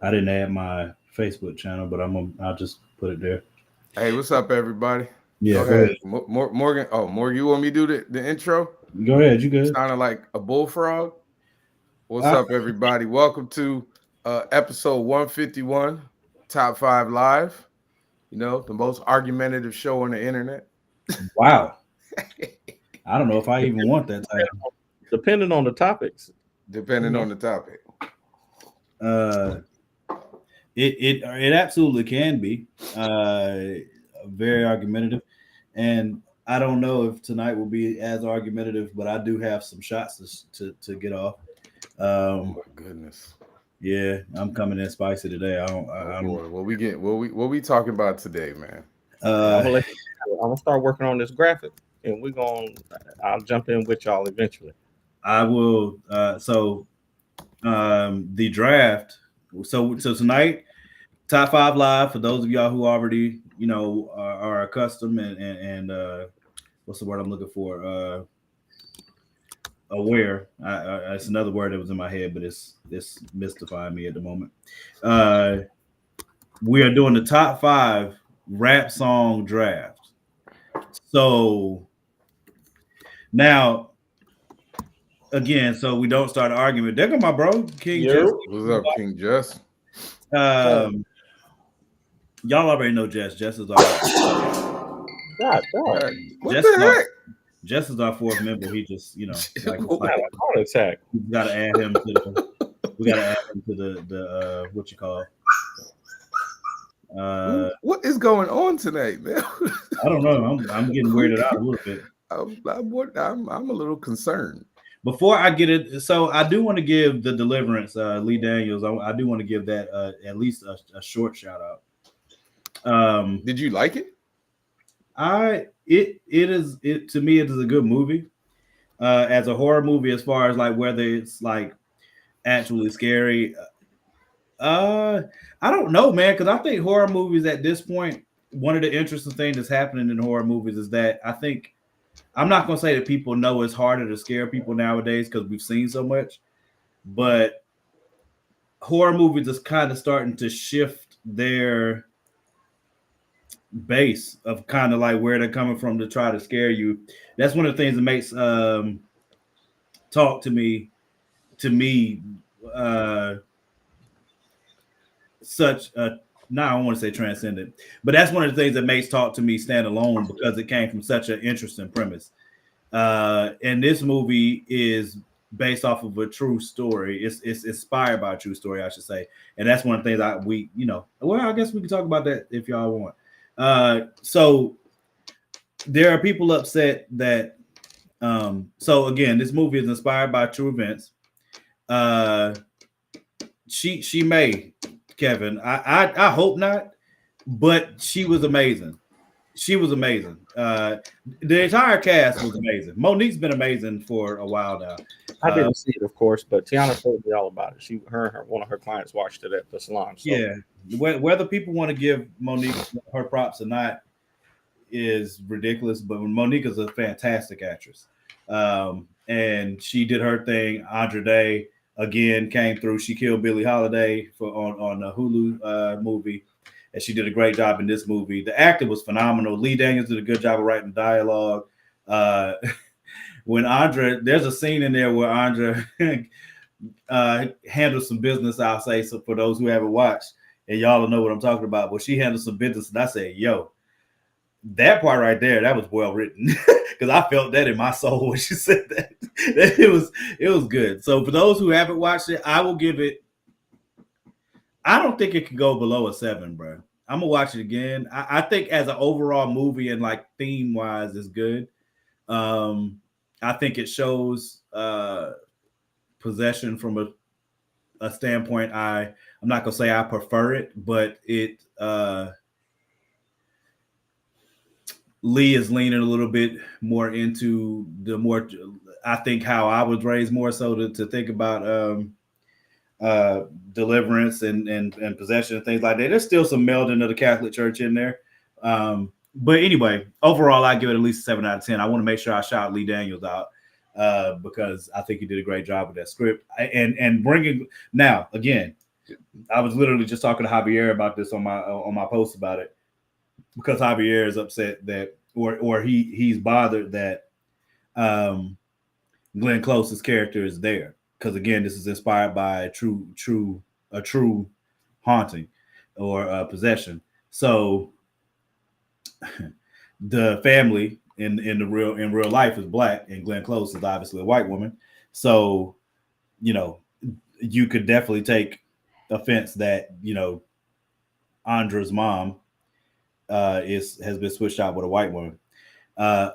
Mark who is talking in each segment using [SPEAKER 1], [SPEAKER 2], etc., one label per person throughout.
[SPEAKER 1] I didn't add my Facebook channel, but I'll just put it there.
[SPEAKER 2] Hey, what's up, everybody? Go
[SPEAKER 1] Yeah, go
[SPEAKER 2] ahead,
[SPEAKER 1] ahead.
[SPEAKER 2] Morgan. Oh, Morgan, you want me to do the intro?
[SPEAKER 1] Go ahead. You good?
[SPEAKER 2] Sounding like a bullfrog. What's
[SPEAKER 1] Uh,
[SPEAKER 2] up, everybody? Welcome to episode 151, Top Five Live. You know, the most argumentative show on the internet.
[SPEAKER 1] wow. I don't know if I even want that title.
[SPEAKER 3] Depending on the topics.
[SPEAKER 2] Depending on the topic.
[SPEAKER 1] Uh, it absolutely can be very argumentative, and I don't know if tonight will be as argumentative, but I do have some shots to get off.
[SPEAKER 2] Oh
[SPEAKER 1] Um,
[SPEAKER 2] my goodness.
[SPEAKER 1] yeah, I'm coming in spicy today.
[SPEAKER 2] Oh
[SPEAKER 1] I'm
[SPEAKER 2] boy, what we get? What we talking about today, man?
[SPEAKER 1] uh,
[SPEAKER 3] I'm gonna start working on this graphic, and I'll jump in with y'all eventually.
[SPEAKER 1] I will. The draft. So tonight, top five live for those of y'all who already are accustomed and what's the word I'm looking for? Aware. It's another word that was in my head, but it's mystifying me at the moment. Uh, we are doing the top five rap song draft. So now again, so we don't start an argument. There go my bro, King
[SPEAKER 3] Yo.
[SPEAKER 1] Jesse.
[SPEAKER 2] What's up, King Jess?
[SPEAKER 1] Um, y'all already know Jess. Jess is our
[SPEAKER 3] God,
[SPEAKER 2] What
[SPEAKER 1] Jess
[SPEAKER 2] the
[SPEAKER 1] is our,
[SPEAKER 2] heck?
[SPEAKER 1] Jess is our fourth member. He just like
[SPEAKER 3] heart attack.
[SPEAKER 1] we got to add him to the. We got to add him to the what you call.
[SPEAKER 2] What is going on tonight, man?
[SPEAKER 1] I don't know. I'm getting weirded out a little bit.
[SPEAKER 2] I'm a little concerned.
[SPEAKER 1] Before I get it, so I do want to give the Deliverance, Lee Daniels. I do want to give that at least a short shout out.
[SPEAKER 2] Did you like it?
[SPEAKER 1] It to me it is a good movie. As a horror movie, as far as like whether it's like actually scary. I don't know, man, because I think horror movies at this point, one of the interesting things that's happening in horror movies is that I think I'm not gonna say that people know it's harder to scare people nowadays because we've seen so much, but horror movies is kind of starting to shift their base of kind of like where they're coming from to try to scare you. That's one of the things that makes talk to me such a now I don't want to say transcendent, but that's one of the things that makes talk to me stand alone because it came from such an interesting premise. And this movie is based off of a true story. It's inspired by a true story, I should say. And that's one of the things I guess we can talk about that if y'all want. So there are people upset that so again, this movie is inspired by true events. She may, Kevin. I hope not, but she was amazing. She was amazing. The entire cast was amazing. Monique's been amazing for a while now.
[SPEAKER 3] I didn't see it, of course, but Tiana told me all about it. One of her clients watched it at the salon. So.
[SPEAKER 1] Yeah, whether people want to give Monique her props or not is ridiculous. But Monique is a fantastic actress, and she did her thing. Andra Day again came through. She killed Billie Holiday on the Hulu movie. And she did a great job in this movie. The acting was phenomenal. Lee Daniels did a good job of writing dialogue. When there's a scene in there where Andra handles some business, I'll say, so for those who haven't watched, and y'all know what I'm talking about. But she handled some business, and I said, yo, that part right there, that was well written. Because I felt that in my soul when she said that. It was good. So for those who haven't watched it, I will give it. I don't think it could go below a 7, bro. I'm gonna watch it again. I think as an overall movie and like theme wise is good. I think it shows possession from a standpoint. I'm not gonna say I prefer it, but it Lee is leaning a little bit more into the more. I think how I was raised more so to think about deliverance and possession and things like that. There's still some melding of the Catholic Church in there. But anyway, overall, I give it at least a 7 out of 10. I want to make sure I shout Lee Daniels out because I think he did a great job with that script and bringing now again. I was literally just talking to Javier about this on my post about it, because Javier is upset that, or he's bothered that Glenn Close's character is there, because again, this is inspired by a true haunting or possession. So the family in real life is black, and Glenn Close is obviously a white woman. So you could definitely take offense that Andra's mom has been switched out with a white woman. I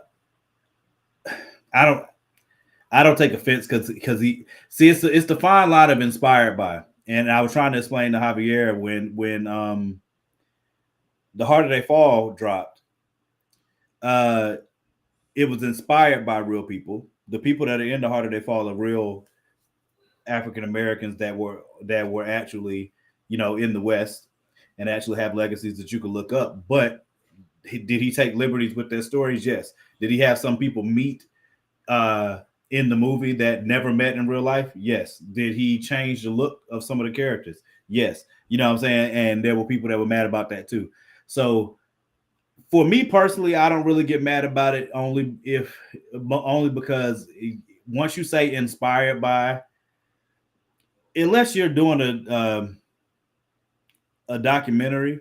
[SPEAKER 1] don't take offense because it's the fine line of inspired by. And I was trying to explain to Javier when The Harder They Fall dropped, it was inspired by real people. The people that are in The Harder They Fall are real African Americans that were actually in the West and actually have legacies that you could look up. But did he take liberties with their stories? Yes. Did he have some people meet in the movie that never met in real life? Yes. Did he change the look of some of the characters? Yes. You know what I'm saying? And there were people that were mad about that too. So for me personally, I don't really get mad about it only because once you say inspired by, unless you're doing a documentary,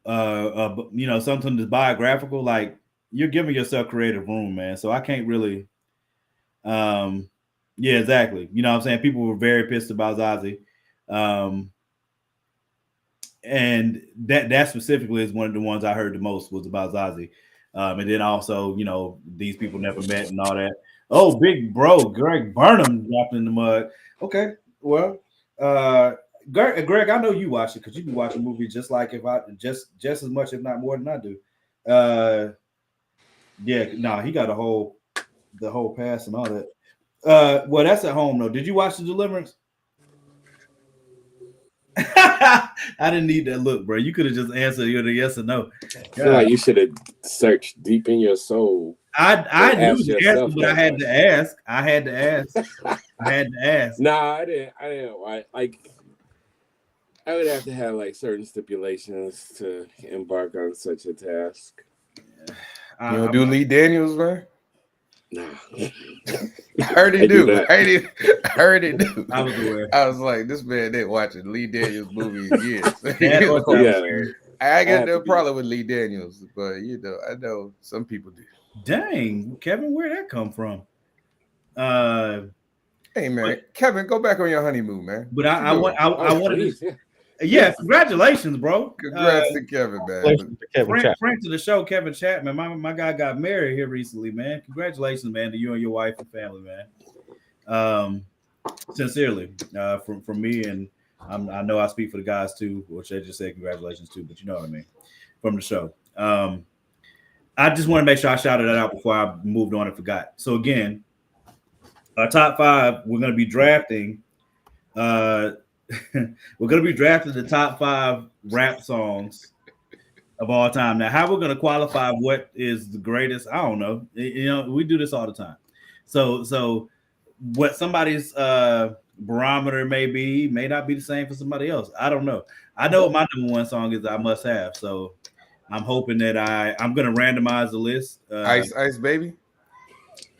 [SPEAKER 1] something that's biographical, like you're giving yourself creative room, man. So I can't really, yeah, exactly. You know what I'm saying? People were very pissed about Zazie. And that specifically is one of the ones I heard the most was about Zazie. And then also, these people never met and all that. Oh, big bro, Greg Burnham dropped in the mud. Okay, well, Greg, I know you watch it because you be watching movies just as much, if not more than I do. He got the whole pass and all that. Well, that's at home though. Did you watch The Deliverance? I didn't need that look, bro. You could have just answered either yes or no.
[SPEAKER 4] I feel like you should have searched deep in your soul.
[SPEAKER 1] I knew the answer, but I had to ask. I had to ask.
[SPEAKER 4] Nah, I didn't. Like, I would have to have like certain stipulations to embark on such a task.
[SPEAKER 2] You don't do Lee Daniels, man?
[SPEAKER 4] Nah.
[SPEAKER 2] I heard he do. I heard he do.
[SPEAKER 1] I was aware.
[SPEAKER 2] I was like, this man didn't watch a Lee Daniels movie in years. I got no problem with Lee Daniels, but I know some people do.
[SPEAKER 1] Dang, Kevin, where'd that come from?
[SPEAKER 2] Hey man, Kevin, go back on your honeymoon, man.
[SPEAKER 1] But I wanted to. Yeah, congratulations, bro.
[SPEAKER 2] Congrats to Kevin, man.
[SPEAKER 1] Friend to the show, Kevin Chapman. My guy got married here recently, man. Congratulations, man, to you and your wife and family, man. Sincerely, from me, and I know I speak for the guys too, which they just said congratulations too, but you know what I mean, from the show. I just want to make sure I shouted that out before I moved on and forgot. So again, our top 5, we're going to be drafting. We're going to be drafting the top 5 rap songs of all time. Now, how we're going to qualify what is the greatest, I don't know. We do this all the time. So what somebody's barometer may not be the same for somebody else. I don't know. I know what my number 1 song is. I must have. So I'm hoping that I'm going to randomize the list.
[SPEAKER 2] Ice Baby.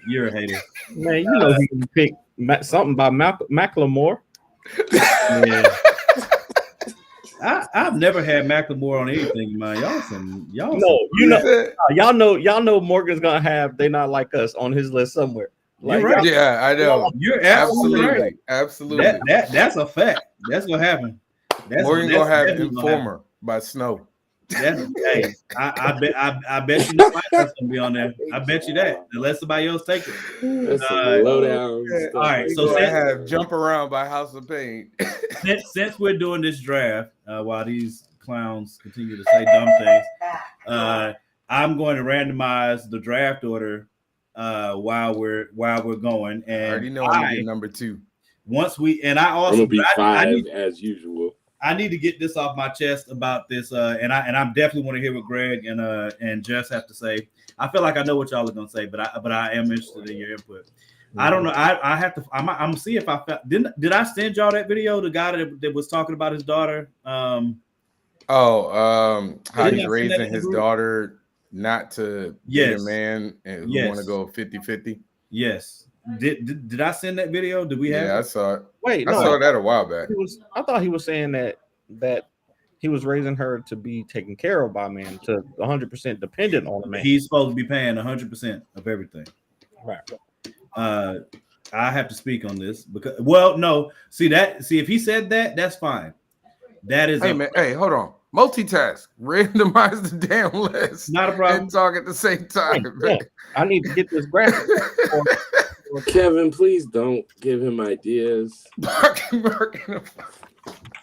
[SPEAKER 1] You're a hater,
[SPEAKER 3] man. He can pick something by Macklemore.
[SPEAKER 1] Yeah. I've never had Macklemore on anything, man.
[SPEAKER 3] Y'all know Morgan's gonna have They Not Like Us on his list somewhere.
[SPEAKER 1] Like, right.
[SPEAKER 2] Yeah, I know.
[SPEAKER 1] You're absolutely right.
[SPEAKER 2] Absolutely.
[SPEAKER 1] That's a fact. That's gonna happen.
[SPEAKER 2] Morgan's gonna have Informer by Snow.
[SPEAKER 1] Hey, I bet you the that's gonna be on there. I bet you that, unless somebody else take it.
[SPEAKER 4] Low down.
[SPEAKER 1] All right, so
[SPEAKER 2] I have Jump Around by House of Pain.
[SPEAKER 1] since we're doing this draft, while these clowns continue to say dumb things, I'm going to randomize the draft order while we're going. And
[SPEAKER 2] I already know I'm getting number 2.
[SPEAKER 1] Once we and I also
[SPEAKER 4] I'm gonna be 5 as usual.
[SPEAKER 1] I need to get this off my chest about this, and I definitely want to hear what Greg and Jess have to say. I feel like I know what y'all are gonna say, but I am interested in your input. I don't know. I have to. I'm gonna see if I found. Did I send y'all that video? The guy that was talking about his daughter.
[SPEAKER 2] How
[SPEAKER 1] Didn't
[SPEAKER 2] he's
[SPEAKER 1] I send that
[SPEAKER 2] raising
[SPEAKER 1] in the
[SPEAKER 2] his
[SPEAKER 1] group?
[SPEAKER 2] daughter not to be
[SPEAKER 1] Yes.
[SPEAKER 2] a man and who
[SPEAKER 1] Yes.
[SPEAKER 2] want to go 50-50.
[SPEAKER 1] Yes. Did I send that video? Did we have?
[SPEAKER 2] Yeah, I
[SPEAKER 1] it?
[SPEAKER 2] saw it.
[SPEAKER 3] Wait,
[SPEAKER 2] I
[SPEAKER 3] no,
[SPEAKER 2] saw that a while back.
[SPEAKER 3] I thought he was saying that he was raising her to be taken care of by a man, to 100% dependent on a man.
[SPEAKER 1] He's supposed to be paying 100% of everything.
[SPEAKER 3] Right.
[SPEAKER 1] I have to speak on this because, well, no. See, if he said that, that's fine. That is
[SPEAKER 2] Hey, man. Hey, hold on. Multitask. Randomize the damn list.
[SPEAKER 1] Not a problem.
[SPEAKER 2] And talk at the same time.
[SPEAKER 3] Yeah, I need to get this graphic.
[SPEAKER 4] Kevin, please don't give him ideas.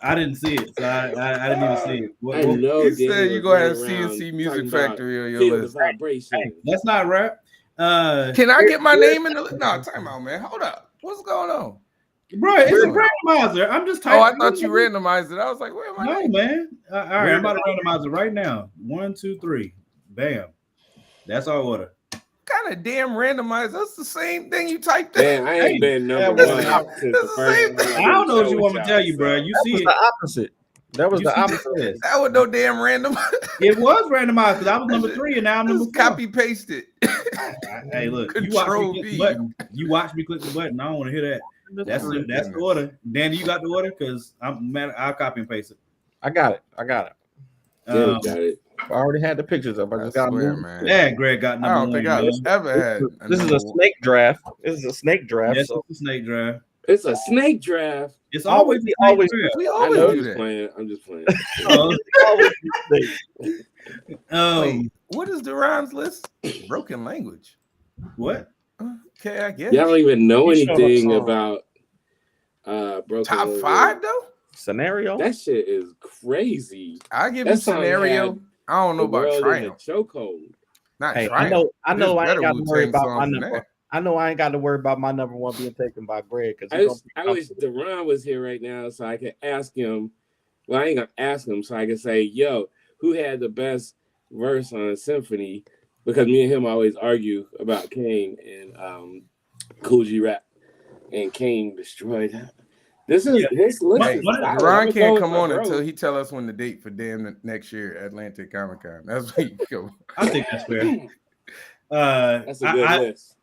[SPEAKER 1] I didn't see it, so I didn't even see it.
[SPEAKER 4] I know
[SPEAKER 2] He
[SPEAKER 4] Danny
[SPEAKER 2] said you
[SPEAKER 4] was
[SPEAKER 2] gonna have
[SPEAKER 4] running around
[SPEAKER 2] CNC Music
[SPEAKER 4] talking about
[SPEAKER 2] Factory on your
[SPEAKER 4] feel the
[SPEAKER 2] list.
[SPEAKER 4] vibration.
[SPEAKER 1] That's not rap.
[SPEAKER 2] Can I get my name in the list? No, time out, man. Hold up. What's going on?
[SPEAKER 1] Bro, it's a randomizer. I'm just typing.
[SPEAKER 2] Oh, I thought you randomized it. I was like, where am I?
[SPEAKER 1] No, man. All right, I'm about to randomize it right now. 1, 2, 3. Bam. That's our order.
[SPEAKER 2] Kind of damn randomized. That's the same thing you typed in.
[SPEAKER 4] Man, I ain't been number
[SPEAKER 3] that's
[SPEAKER 4] one
[SPEAKER 3] the
[SPEAKER 4] since the first one.
[SPEAKER 1] I don't know what you want me to tell you, bro. You
[SPEAKER 3] That
[SPEAKER 1] see
[SPEAKER 3] was
[SPEAKER 1] it.
[SPEAKER 3] the opposite. That was
[SPEAKER 1] You
[SPEAKER 3] the
[SPEAKER 1] see
[SPEAKER 3] opposite.
[SPEAKER 1] this.
[SPEAKER 2] That was no damn random.
[SPEAKER 1] It was randomized because I was number 3 and now I'm number
[SPEAKER 2] Just
[SPEAKER 1] 4.
[SPEAKER 2] copy paste it.
[SPEAKER 1] Hey, look, you watch
[SPEAKER 2] Control
[SPEAKER 1] me click
[SPEAKER 2] V.
[SPEAKER 1] the button. You watch me click the button. I don't want to hear that. That's the order. Danny, you got the order? Because I'm mad. I'll copy and paste it.
[SPEAKER 3] I got it.
[SPEAKER 4] Got it.
[SPEAKER 3] I already had the pictures up. I just got to
[SPEAKER 2] swear,
[SPEAKER 3] move.
[SPEAKER 2] man.
[SPEAKER 1] Yeah, Greg got
[SPEAKER 2] I
[SPEAKER 1] number
[SPEAKER 2] don't think
[SPEAKER 1] 1.
[SPEAKER 2] I've
[SPEAKER 1] man.
[SPEAKER 2] ever had.
[SPEAKER 3] This is a snake draft. This is a snake draft.
[SPEAKER 1] Yes,
[SPEAKER 3] So
[SPEAKER 1] it's a snake draft.
[SPEAKER 4] It's a snake draft.
[SPEAKER 1] It's always
[SPEAKER 3] we
[SPEAKER 1] a snake
[SPEAKER 3] always-
[SPEAKER 1] draft.
[SPEAKER 2] We
[SPEAKER 4] I
[SPEAKER 2] always
[SPEAKER 4] know.
[SPEAKER 2] do
[SPEAKER 4] I'm just
[SPEAKER 2] that.
[SPEAKER 4] playing. I'm just playing.
[SPEAKER 2] Wait, what is Duran's list? Broken language.
[SPEAKER 1] What?
[SPEAKER 2] Okay, I guess.
[SPEAKER 4] Y'all don't even know
[SPEAKER 3] You showed us
[SPEAKER 4] anything
[SPEAKER 3] some.
[SPEAKER 4] about Broken
[SPEAKER 2] Top
[SPEAKER 4] Language.
[SPEAKER 2] 5 though.
[SPEAKER 3] Scenario.
[SPEAKER 4] That shit is crazy.
[SPEAKER 2] I give
[SPEAKER 4] That
[SPEAKER 2] you
[SPEAKER 4] song
[SPEAKER 2] scenario.
[SPEAKER 4] had
[SPEAKER 2] I don't know
[SPEAKER 4] The
[SPEAKER 2] about
[SPEAKER 4] world in a
[SPEAKER 2] Triumph.
[SPEAKER 4] chokehold.
[SPEAKER 2] Not
[SPEAKER 3] Hey,
[SPEAKER 2] Triumph.
[SPEAKER 3] I know
[SPEAKER 2] There's
[SPEAKER 3] I ain't
[SPEAKER 2] better
[SPEAKER 3] got to worry
[SPEAKER 2] Wu-Tang
[SPEAKER 3] about my
[SPEAKER 2] songs than
[SPEAKER 3] number.
[SPEAKER 2] that.
[SPEAKER 3] I know I ain't got to worry about my number 1 being taken by Greg because
[SPEAKER 4] I wish Duran was here right now so I could ask him. Well, I ain't gonna ask him, so I can say, "Yo, who had the best verse on a symphony?" Because me and him always argue about Kane and Cool G Rap, and Kane destroyed that. This is his list.
[SPEAKER 1] Hey,
[SPEAKER 4] is
[SPEAKER 1] what-
[SPEAKER 4] solid.
[SPEAKER 2] Duran
[SPEAKER 4] I'ma
[SPEAKER 2] can't
[SPEAKER 4] go
[SPEAKER 2] come
[SPEAKER 4] with
[SPEAKER 2] on
[SPEAKER 4] my
[SPEAKER 2] until
[SPEAKER 4] bro.
[SPEAKER 2] he tell us when the date for damn next year Atlantic Comic Con. That's when you go.
[SPEAKER 1] I think that's fair.
[SPEAKER 4] That's a good list.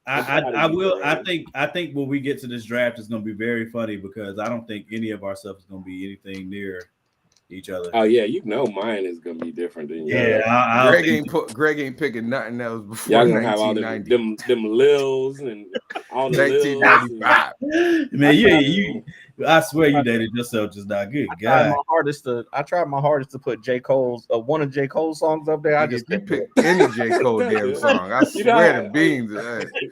[SPEAKER 1] I will. I think when we get to this draft, it's going to be very funny because I don't think any of our stuff is going to be anything near each other.
[SPEAKER 4] Oh yeah, you know mine is gonna be different than yours.
[SPEAKER 1] Yeah, I
[SPEAKER 2] Greg ain't picking nothing that was before
[SPEAKER 4] Y'all gonna have all them
[SPEAKER 2] 1990.
[SPEAKER 4] Lils and all the Lils.
[SPEAKER 2] 1995.
[SPEAKER 1] Man, you. I swear you dated yourself just not good.
[SPEAKER 3] I tried
[SPEAKER 1] God,
[SPEAKER 3] my hardest to put J. Cole's one of J. Cole's songs up there. I just
[SPEAKER 2] you
[SPEAKER 3] couldn't
[SPEAKER 2] pick any J. Cole damn song. I swear to beans.
[SPEAKER 3] do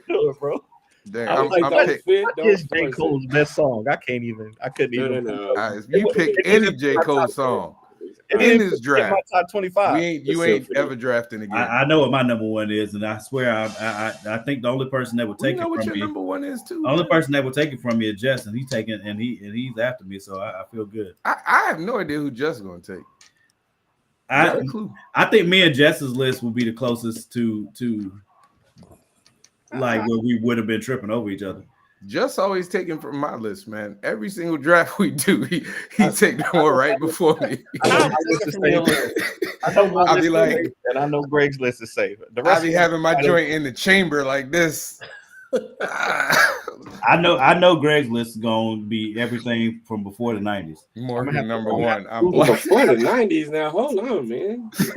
[SPEAKER 3] it, bro.
[SPEAKER 2] Damn,
[SPEAKER 3] was like,
[SPEAKER 2] I'm
[SPEAKER 3] what
[SPEAKER 2] pick,
[SPEAKER 3] What is J. Cole's best song? I couldn't even.
[SPEAKER 4] No.
[SPEAKER 2] if you pick any J. Cole song
[SPEAKER 3] It
[SPEAKER 2] in
[SPEAKER 3] didn't
[SPEAKER 2] this
[SPEAKER 3] fit
[SPEAKER 2] draft,
[SPEAKER 3] my top 25.
[SPEAKER 2] you ain't ever drafting again.
[SPEAKER 1] I know what my number 1 is, and I swear I think the only person that would
[SPEAKER 2] You
[SPEAKER 1] take
[SPEAKER 2] know
[SPEAKER 1] it
[SPEAKER 2] what
[SPEAKER 1] from
[SPEAKER 2] your
[SPEAKER 1] me,
[SPEAKER 2] number 1 is too.
[SPEAKER 1] the only
[SPEAKER 2] man.
[SPEAKER 1] person that would take it from me is Justin. He's taking and he's after me, so I feel good.
[SPEAKER 2] I have no idea who Just gonna take.
[SPEAKER 1] I
[SPEAKER 2] Not a clue.
[SPEAKER 1] I think me and Jess's list will be the closest to like where we would have been tripping over each other.
[SPEAKER 2] Just always taken from my list, man. Every single draft we do, he take the one right before me.
[SPEAKER 3] I know my
[SPEAKER 2] I'll be
[SPEAKER 3] list is
[SPEAKER 2] like-
[SPEAKER 3] safe, and I know Greg's list is safe. The
[SPEAKER 2] I
[SPEAKER 3] rest
[SPEAKER 2] be
[SPEAKER 3] of
[SPEAKER 2] having my joint in the chamber like this.
[SPEAKER 1] I know Greg's list is going to be everything from before the 90s.
[SPEAKER 2] Morgan number 1. I'm
[SPEAKER 3] Google
[SPEAKER 2] black.
[SPEAKER 4] Before the 90s now. Hold on, man.
[SPEAKER 5] He's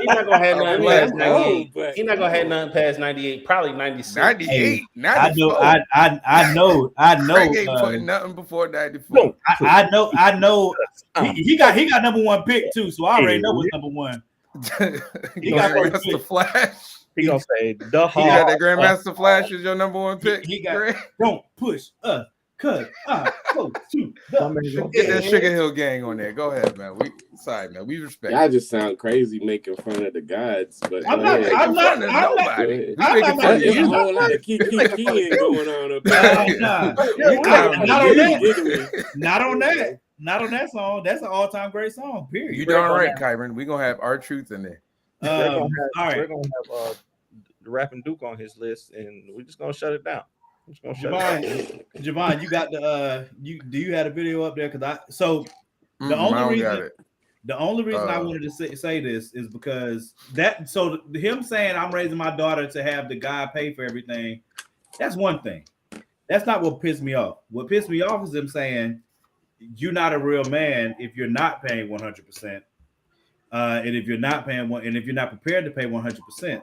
[SPEAKER 5] not gonna have
[SPEAKER 2] Oh,
[SPEAKER 5] nothing
[SPEAKER 2] black,
[SPEAKER 5] past
[SPEAKER 2] bro.
[SPEAKER 5] 98.
[SPEAKER 4] But-
[SPEAKER 5] He's not gonna have nothing past 98, probably 96.
[SPEAKER 2] 98,
[SPEAKER 1] I know
[SPEAKER 2] 94.
[SPEAKER 1] I know
[SPEAKER 2] Greg ain't putting nothing before 94.
[SPEAKER 3] No,
[SPEAKER 1] I know he got number 1 pick too, so I already know what's number 1.
[SPEAKER 2] He
[SPEAKER 1] got
[SPEAKER 2] got
[SPEAKER 1] first
[SPEAKER 2] Grandmaster
[SPEAKER 1] pick.
[SPEAKER 2] Flash.
[SPEAKER 3] he gonna say the
[SPEAKER 2] He got
[SPEAKER 3] hard.
[SPEAKER 2] that Grandmaster Flash as your number 1 pick.
[SPEAKER 1] He got-
[SPEAKER 2] Greg?
[SPEAKER 1] Don't push us, cause I go to the
[SPEAKER 2] Get that Sugar Hill gang on there. Go ahead, man. We respect.
[SPEAKER 4] Y'all just sound crazy making fun of the gods. But
[SPEAKER 1] I'm
[SPEAKER 4] go
[SPEAKER 1] not-
[SPEAKER 4] ahead.
[SPEAKER 1] I'm not-
[SPEAKER 2] Making fun of
[SPEAKER 1] I'm not-
[SPEAKER 2] nobody.
[SPEAKER 4] I'm
[SPEAKER 2] We
[SPEAKER 1] not
[SPEAKER 2] making fun of
[SPEAKER 4] There's a
[SPEAKER 2] you.
[SPEAKER 4] whole lot of keying going on up
[SPEAKER 1] Nah.
[SPEAKER 4] there.
[SPEAKER 1] Not on that. Not on that song. That's an all-time great song. Period.
[SPEAKER 2] You darn right, Kyron. We gonna have our truth in there.
[SPEAKER 3] We're gonna
[SPEAKER 1] All right.
[SPEAKER 3] We're gonna have the Rapping Duke on his list, and we're just gonna shut it down. We're just gonna shut it down.
[SPEAKER 1] Javon, you got the do you have a video up there? Because
[SPEAKER 2] I don't got it.
[SPEAKER 1] the only reason I wanted to say this is because him saying I'm raising my daughter to have the guy pay for everything, that's one thing. That's not what pissed me off. What pissed me off is them saying you're not a real man if you're not paying 100%, and if you're not paying and if you're not prepared to pay 100%,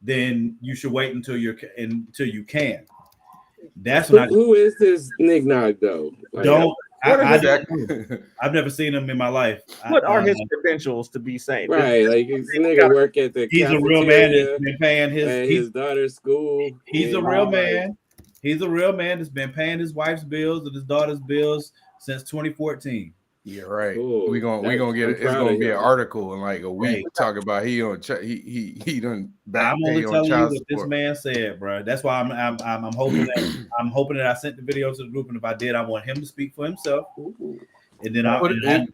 [SPEAKER 1] then you should wait until you can. That's what
[SPEAKER 4] who is this Nick Nog though? Like,
[SPEAKER 1] I've never seen him in my life.
[SPEAKER 3] What are his credentials to be saying?
[SPEAKER 4] Right, like this nigga work at the
[SPEAKER 1] he's a real man that's been paying
[SPEAKER 4] his daughter's school.
[SPEAKER 1] He's a real man. He's a real man that's been paying his wife's bills and his daughter's bills since 2014.
[SPEAKER 2] Yeah, right.
[SPEAKER 4] Cool.
[SPEAKER 2] We gonna get it. It's gonna be an article in like a week talking about he done back
[SPEAKER 1] I'm only
[SPEAKER 2] pay on
[SPEAKER 1] telling you
[SPEAKER 2] child
[SPEAKER 1] what
[SPEAKER 2] support.
[SPEAKER 1] this man said, bro. That's why I'm hoping that I sent the video to the group, and if I did, I want him to speak for himself. And then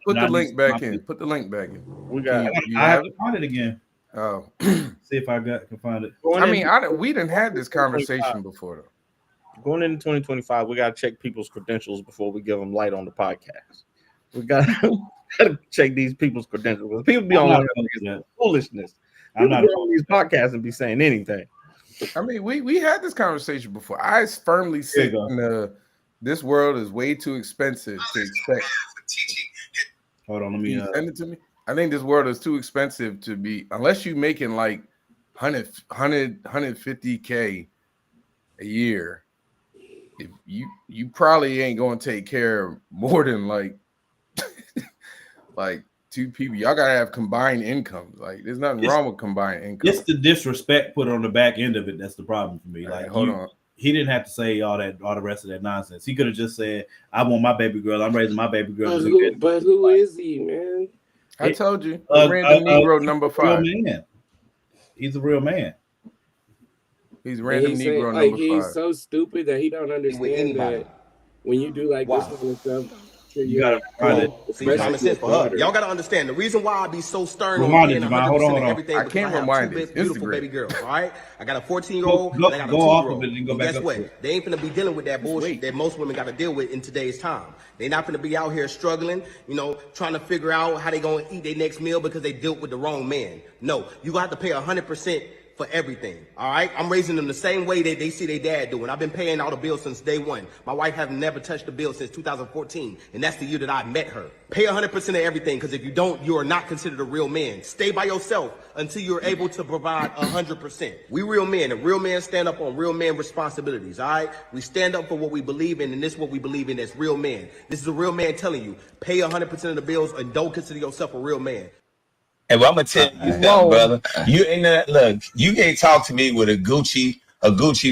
[SPEAKER 2] put the link back in. Put the link back in.
[SPEAKER 3] We got.
[SPEAKER 1] I have to find it again.
[SPEAKER 2] Oh,
[SPEAKER 1] see if I can find it.
[SPEAKER 2] We didn't have this conversation before though.
[SPEAKER 3] Going into 2025, we gotta check people's credentials before we give them light on the podcast. We gotta check these people's credentials. People be on foolishness. I'm not on these podcasts and be saying anything.
[SPEAKER 2] I mean, we had this conversation before. I firmly said this world is way too expensive to expect.
[SPEAKER 1] Hold on, let me
[SPEAKER 2] send it to me. I think this world is too expensive to be, unless you making like 150K a year. If you probably ain't gonna take care of more than like two people. Y'all gotta have combined incomes. Like there's nothing wrong with combined income.
[SPEAKER 1] It's the disrespect put on the back end of it that's the problem for me. Like,
[SPEAKER 2] hold on.
[SPEAKER 1] He didn't have to say all the rest of that nonsense. He could have just said, "I want my baby girl. I'm raising my baby girl."
[SPEAKER 4] But who is he, man?
[SPEAKER 2] I told you, random Negro number 5.
[SPEAKER 1] He's a real man.
[SPEAKER 2] He's random Negro
[SPEAKER 4] like,
[SPEAKER 2] number 5.
[SPEAKER 4] He's so stupid that he don't understand that when you do like this kind of stuff.
[SPEAKER 1] You gotta find it.
[SPEAKER 6] Y'all gotta understand the reason why I be so stern
[SPEAKER 1] on
[SPEAKER 6] everything.
[SPEAKER 2] I can't rewind it.
[SPEAKER 6] Beautiful baby girls. All right, I got a 14-year-old.
[SPEAKER 1] Go off of it and go back.
[SPEAKER 6] Guess what? They ain't gonna be dealing with that bullshit that most women got to deal with in today's time. They not gonna be out here struggling, trying to figure out how they gonna eat their next meal because they dealt with the wrong man. No, you got to pay 100%. For everything, all right? I'm raising them the same way that they see their dad doing. I've been paying all the bills since day one. My wife have never touched the bill since 2014, and that's the year that I met her. Pay 100% of everything, because if you don't, you are not considered a real man. Stay by yourself until you're able to provide 100%. We real men, and real men stand up on real men responsibilities, all right? We stand up for what we believe in, and this is what we believe in as real men. This is a real man telling you, pay 100% of the bills and don't consider yourself a real man.
[SPEAKER 7] And well, I'm gonna tell you something, brother. You ain't look. You can't talk to me with a Gucci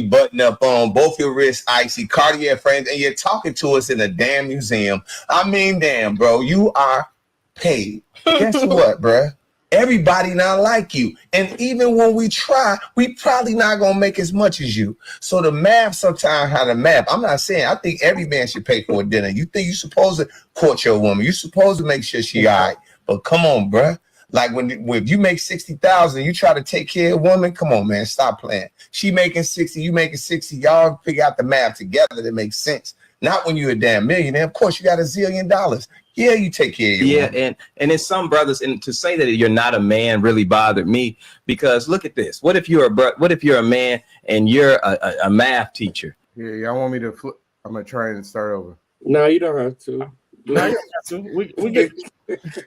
[SPEAKER 7] button up on, both your wrists icy, Cartier frames, and you're talking to us in a damn museum. I mean, damn, bro, you are paid. Guess what, bro? Everybody not like you, and even when we try, we probably not gonna make as much as you. So the math sometimes how the math. I'm not saying I think every man should pay for a dinner. You think you supposed to court your woman? You supposed to make sure she all right. But come on, bro. Like when you make 60,000, you try to take care of a woman. Come on, man, stop playing. She making 60, you making 60. Y'all figure out the math together that makes sense. Not when you're a damn millionaire. Of course, you got $1 zillion. Yeah, you take care of your woman.
[SPEAKER 8] and it's some brothers, and to say that you're not a man really bothered me, because look at this. What if you're a man and you're a math teacher?
[SPEAKER 2] Yeah, y'all want me to flip? I'm gonna try and start over.
[SPEAKER 4] No, you don't have to.
[SPEAKER 3] We get.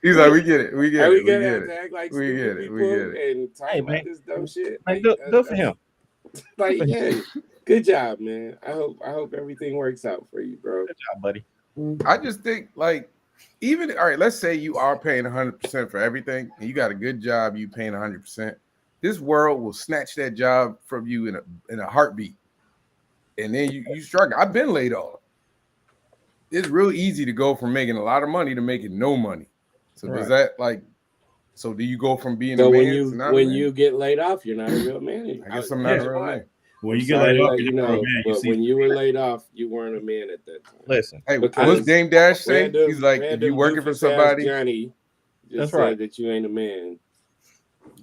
[SPEAKER 2] He's like, we get it. We get it.
[SPEAKER 4] We get it. Like
[SPEAKER 2] we get it. We get it.
[SPEAKER 4] And talk about this dumb shit.
[SPEAKER 3] Man, good for him.
[SPEAKER 4] Like, yeah, good job, man. I hope everything works out for you, bro.
[SPEAKER 3] Good job, buddy.
[SPEAKER 2] I just think, like, even all right, let's say you are paying 100% for everything, and you got a good job, you paying 100%. This world will snatch that job from you in a heartbeat, and then you struggle. I've been laid off. It's real easy to go from making a lot of money to making no money. So does that so do you go from being a man to not
[SPEAKER 4] when you get laid off, you're not a real man anymore.
[SPEAKER 2] I guess I'm not a real man.
[SPEAKER 1] When you get laid off,
[SPEAKER 4] but when you were laid off, you weren't a man at that time.
[SPEAKER 3] Listen,
[SPEAKER 2] hey, what's Dame Dash saying? He's like, if you working for somebody,
[SPEAKER 4] Johnny just said that you ain't a man.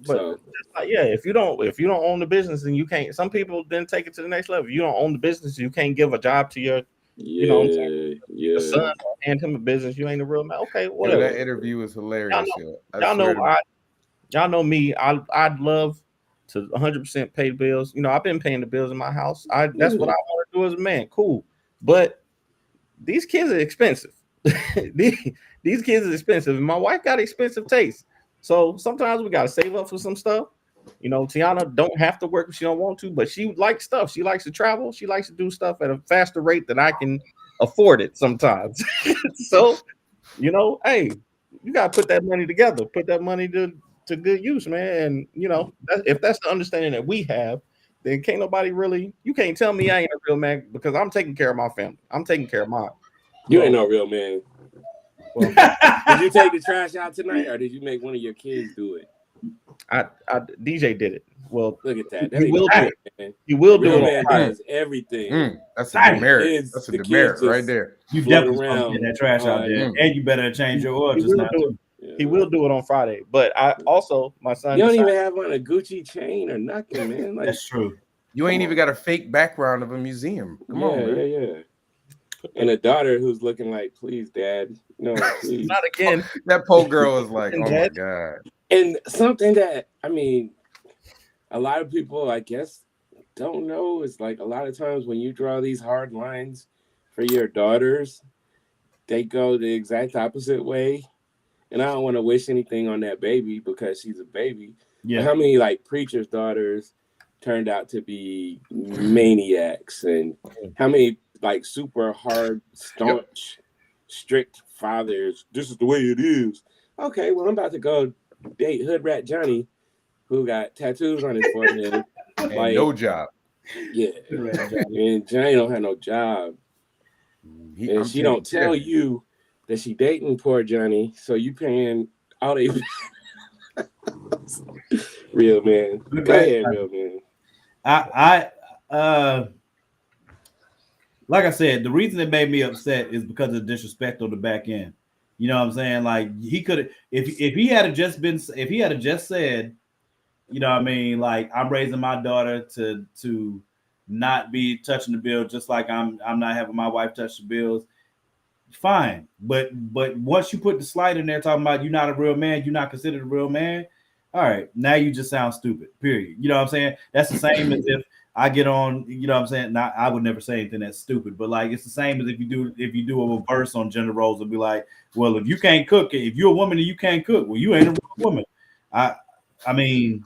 [SPEAKER 3] But
[SPEAKER 4] So
[SPEAKER 3] yeah, if you don't own the business, then you can't. Some people then take it to the next level. If you don't own the business, you can't give a job to your, you know what I'm saying, your son, or hand him a business. You ain't a real man. Okay,
[SPEAKER 2] Yo,
[SPEAKER 3] whatever.
[SPEAKER 2] that interview was hilarious.
[SPEAKER 3] Y'all know me. I'd love to 100% pay bills. You know, I've been paying the bills in my house. That's what I want to do as a man. Cool, but these kids are expensive. these kids are expensive, and my wife got expensive taste. So sometimes we gotta save up for some stuff. You know, Tiana don't have to work if she don't want to, but she likes stuff. She likes to travel. She likes to do stuff at a faster rate than I can afford it sometimes. So, you know, hey, you gotta put that money together. Put that money to good use, man. And you know, if that's the understanding that we have, then can't nobody really. You can't tell me I ain't a real man because I'm taking care of my family. I'm taking care of mine.
[SPEAKER 4] you ain't no real man.
[SPEAKER 3] Well,
[SPEAKER 4] did you take the trash out tonight, or did you make one of your kids do it?
[SPEAKER 3] I DJ did it. Well,
[SPEAKER 4] Look at that.
[SPEAKER 3] He will do it.
[SPEAKER 4] Man.
[SPEAKER 3] He will
[SPEAKER 4] Real
[SPEAKER 3] do it.
[SPEAKER 4] Man does everything.
[SPEAKER 2] That's a demerit.
[SPEAKER 4] Kids-
[SPEAKER 2] That's a
[SPEAKER 4] the
[SPEAKER 2] demerit
[SPEAKER 4] kids
[SPEAKER 2] right
[SPEAKER 4] just
[SPEAKER 2] there.
[SPEAKER 1] You
[SPEAKER 4] float
[SPEAKER 1] definitely supposed to
[SPEAKER 4] around.
[SPEAKER 1] get that trash out there, and you better change your oil
[SPEAKER 3] He
[SPEAKER 1] just
[SPEAKER 3] will
[SPEAKER 1] now.
[SPEAKER 3] do
[SPEAKER 1] Too.
[SPEAKER 3] it. He will do it on Friday. But I also, my son,
[SPEAKER 4] You don't
[SPEAKER 3] decided-
[SPEAKER 4] even have on a Gucci chain or nothing, man. Like,
[SPEAKER 1] That's true.
[SPEAKER 2] You ain't even got a fake background of a museum. Come on, man.
[SPEAKER 4] yeah. And a daughter who's looking like, please, Dad, no, please.
[SPEAKER 3] not again.
[SPEAKER 2] That poor girl is like, oh my God.
[SPEAKER 4] And something that, I mean, a lot of people, I guess, don't know is like a lot of times when you draw these hard lines for your daughters, they go the exact opposite way. And I don't want to wish anything on that baby because she's a baby.
[SPEAKER 1] Yeah.
[SPEAKER 4] But how many like preachers' daughters turned out to be maniacs, and how many like super hard, staunch, strict fathers? This is the way it is. Okay, well, I'm about to go date Hood Rat Johnny, who got tattoos on his forehead.
[SPEAKER 2] And
[SPEAKER 4] Like,
[SPEAKER 2] no job.
[SPEAKER 4] yeah, and Johnny don't have no job, and she don't tell you that she dating poor Johnny, so you paying all they real man. Go ahead, real man.
[SPEAKER 1] Like I said, the reason it made me upset is because of the disrespect on the back end. You know what I'm saying? Like he could, if he had just said, you know what I mean, like I'm raising my daughter to not be touching the bill, just like I'm not having my wife touch the bills. Fine, but once you put the slight in there talking about you're not a real man, you're not considered a real man. All right, now you just sound stupid. Period. You know what I'm saying? That's the same as if I get on. You know what I'm saying? Not, I would never say anything that's stupid, but like it's the same as if you do a reverse on gender roles and be like, well, if you can't cook, if you're a woman and you can't cook, well, you ain't a real woman. I mean,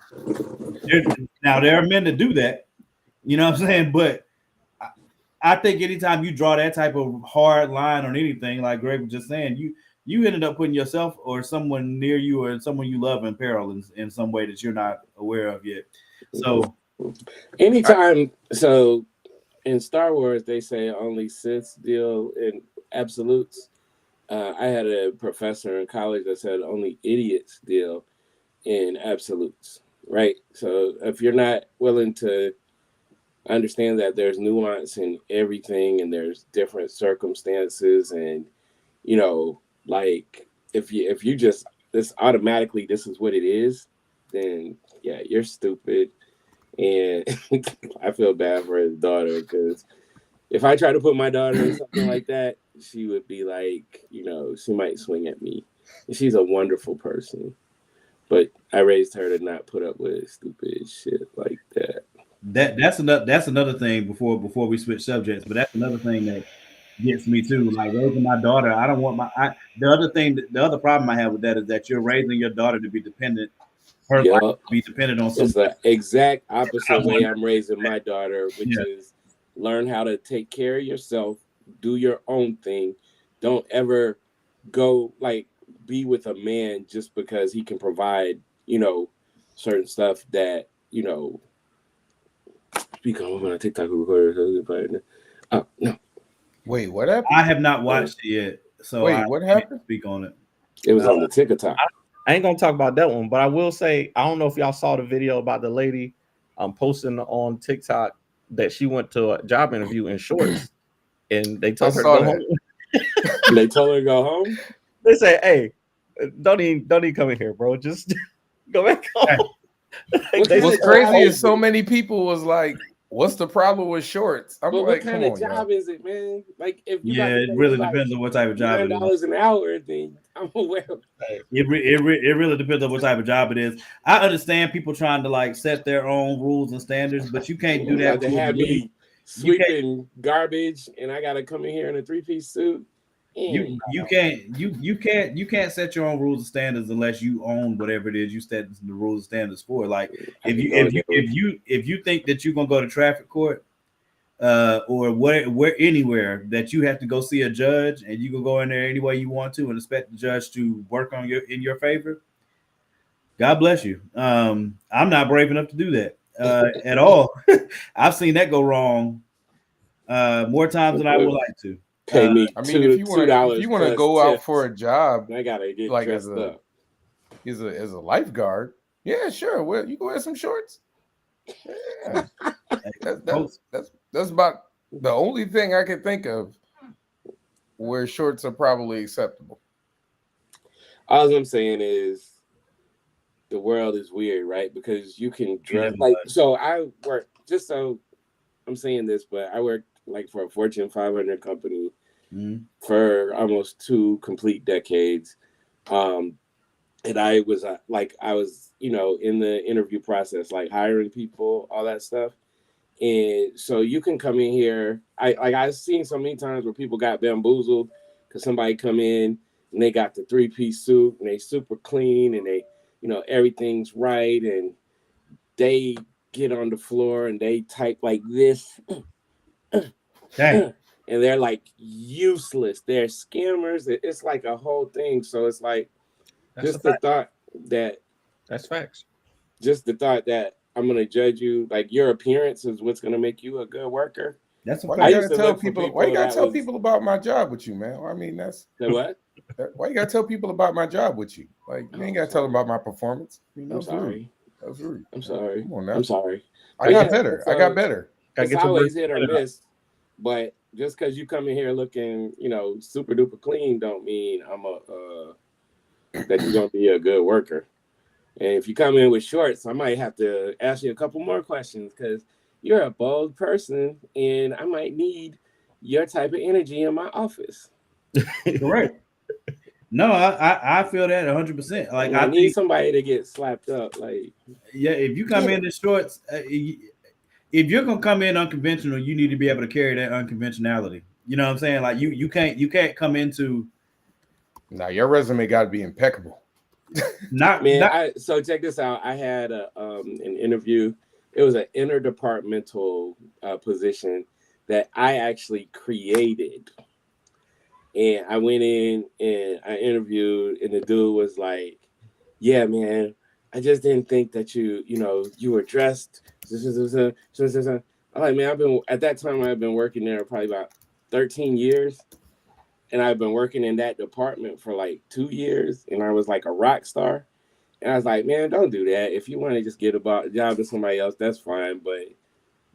[SPEAKER 1] now there are men that do that. You know what I'm saying? But I think anytime you draw that type of hard line on anything, like Greg was just saying, you ended up putting yourself or someone near you or someone you love in peril in some way that you're not aware of yet. So
[SPEAKER 4] anytime, so in Star Wars, they say only Siths deal in absolutes. I had a professor in college that said only idiots deal in absolutes, right? So if you're not willing to understand that there's nuance in everything and there's different circumstances, and you know, like if you just this automatically this is what it is, then yeah, you're stupid. And I feel bad for his daughter because if I try to put my daughter in something like that, she would be like, you know, she might swing at me. And she's a wonderful person, but I raised her to not put up with stupid shit like that.
[SPEAKER 1] That's another thing before we switch subjects, but that's another thing that gets me too. Like raising my daughter, I don't want the other problem I have with that is that you're raising your daughter to be dependent, life to be dependent on something.
[SPEAKER 4] It's the exact opposite way I'm raising my daughter, which is learn how to take care of yourself, do your own thing. Don't ever go like be with a man just because he can provide, you know, certain stuff that, you know. Speak on a TikTok recorded. Oh no!
[SPEAKER 2] Wait, what happened?
[SPEAKER 1] I have not watched it yet, so
[SPEAKER 2] wait, what happened?
[SPEAKER 1] Speak on it.
[SPEAKER 4] It was on the TikTok.
[SPEAKER 3] I ain't gonna talk about that one, but I will say I don't know if y'all saw the video about the lady posting on TikTok that she went to a job interview in shorts, and they told her to go home.
[SPEAKER 4] They told her to go home.
[SPEAKER 3] They say, "Hey, don't even come in here, bro. Just Go back home.
[SPEAKER 2] What's crazy is so many people was like, "What's the problem with shorts?" I'm
[SPEAKER 4] But
[SPEAKER 2] like,
[SPEAKER 4] what kind
[SPEAKER 2] "Come
[SPEAKER 4] of
[SPEAKER 2] on,
[SPEAKER 4] job
[SPEAKER 2] y'all."
[SPEAKER 4] is it, man? Like, if you
[SPEAKER 1] Yeah, it really depends on what type of job it is.
[SPEAKER 4] $9 an hour, then I'm aware of that.
[SPEAKER 1] It really depends on what type of job it is. I understand people trying to like set their own rules and standards, but you can't do that.
[SPEAKER 4] They have me sweeping garbage, and I gotta come in here in a 3-piece suit.
[SPEAKER 1] You can't set your own rules and standards unless you own whatever it is you set the rules and standards for. Like if you think that you're gonna go to traffic court, or where anywhere that you have to go see a judge and you can go in there any way you want to and expect the judge to work on in your favor, God bless you. I'm not brave enough to do that at all. I've seen that go wrong more times than I would like to.
[SPEAKER 4] Pay me.
[SPEAKER 2] I mean, if you want to go out for a job,
[SPEAKER 4] I gotta get
[SPEAKER 2] like
[SPEAKER 4] dressed
[SPEAKER 2] as
[SPEAKER 4] up.
[SPEAKER 2] a lifeguard, yeah, sure. Well, you can wear some shorts. Yeah. That's about the only thing I can think of where shorts are probably acceptable.
[SPEAKER 4] All I'm saying is the world is weird, right? Because you can dress so I work, just so I'm saying this, but I work like for a Fortune 500 company for almost 2 complete decades. And I was in the interview process, like hiring people, all that stuff. And so you can come in here. I've seen so many times where people got bamboozled because somebody come in and they got the 3-piece suit and they super clean and they, everything's right. And they get on the floor and they type like this.
[SPEAKER 1] Dang.
[SPEAKER 4] And they're like useless. They're scammers. It's like a whole thing. So it's like that's
[SPEAKER 3] facts.
[SPEAKER 4] Just the thought that I'm gonna judge you, like your appearance is what's gonna make you a good worker.
[SPEAKER 2] Why you gotta tell people? Why you gotta tell people about my job with you, man? I mean, that's
[SPEAKER 4] what.
[SPEAKER 2] Why you gotta tell people about my job with you? Like you ain't gotta tell them about my performance.
[SPEAKER 4] I'm sorry.
[SPEAKER 2] That was rude.
[SPEAKER 4] I'm sorry.
[SPEAKER 2] Come on now.
[SPEAKER 4] I'm sorry.
[SPEAKER 2] I got better. So, I got better.
[SPEAKER 4] It's always hit or miss, but just because you come in here looking, super duper clean, don't mean that you're gonna be a good worker. And if you come in with shorts, I might have to ask you a couple more questions because you're a bold person, and I might need your type of energy in my office.
[SPEAKER 1] Correct. No, I feel that 100%. Like
[SPEAKER 4] I need somebody to get slapped up. Like,
[SPEAKER 1] yeah, if you come in shorts, if you're gonna come in unconventional, you need to be able to carry that unconventionality. You know what I'm saying? Like you can't come into.
[SPEAKER 2] Now your resume got to be impeccable.
[SPEAKER 4] So check this out. I had an interview. It was an interdepartmental position that I actually created. And I went in and I interviewed, and the dude was like, "Yeah, man, I just didn't think that you were dressed." I'm like, man, at that time I've been working there probably about 13 years. And I've been working in that department for like 2 years, and I was like a rock star. And I was like, man, don't do that. If you want to just get a job to somebody else, that's fine. But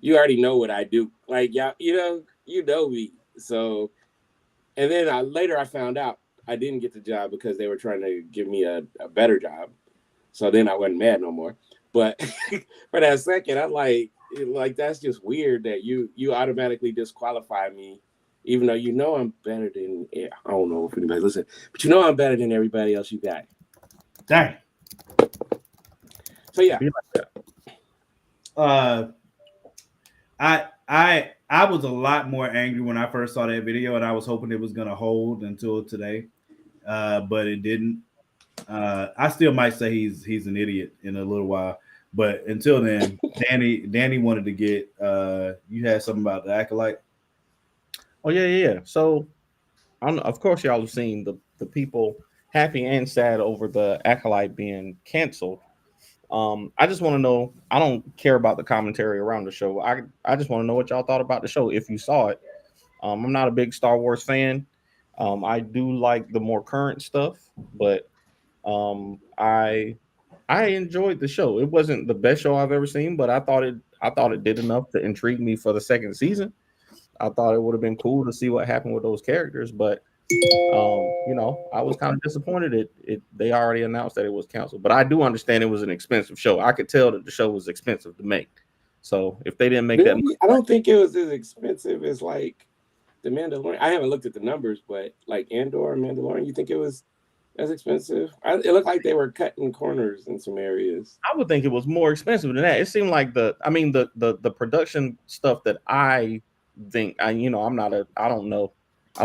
[SPEAKER 4] you already know what I do. Like, yeah, you know me. So, and then later I found out I didn't get the job because they were trying to give me a better job. So then I wasn't mad no more. But for that second, I'm like that's just weird that you automatically disqualify me. Even though I'm better than, I don't know if anybody listen, but I'm better than everybody else you got.
[SPEAKER 1] Dang.
[SPEAKER 4] So yeah.
[SPEAKER 1] I was a lot more angry when I first saw that video, and I was hoping it was gonna hold until today, but it didn't. I still might say he's an idiot in a little while, but until then, Danny wanted to get. You had something about the Acolyte.
[SPEAKER 3] Oh yeah. So, of course, y'all have seen the people happy and sad over the Acolyte being canceled. I just want to know. I don't care about the commentary around the show. I just want to know what y'all thought about the show if you saw it. I'm not a big Star Wars fan. I do like the more current stuff, but I enjoyed the show. It wasn't the best show I've ever seen, but I thought it did enough to intrigue me for the second season. I thought it would have been cool to see what happened with those characters, but You know, I was kind of disappointed they already announced that it was canceled, but I do understand it was an expensive show. I could tell that the show was expensive to make. So if they didn't make
[SPEAKER 4] really? I don't think it was as expensive as like the Mandalorian. I haven't looked at the numbers, but like Andor and Mandalorian, you think it was as expensive? It looked like they were cutting corners in some areas.
[SPEAKER 3] I would think it was more expensive than that. It seemed like the production stuff that I think I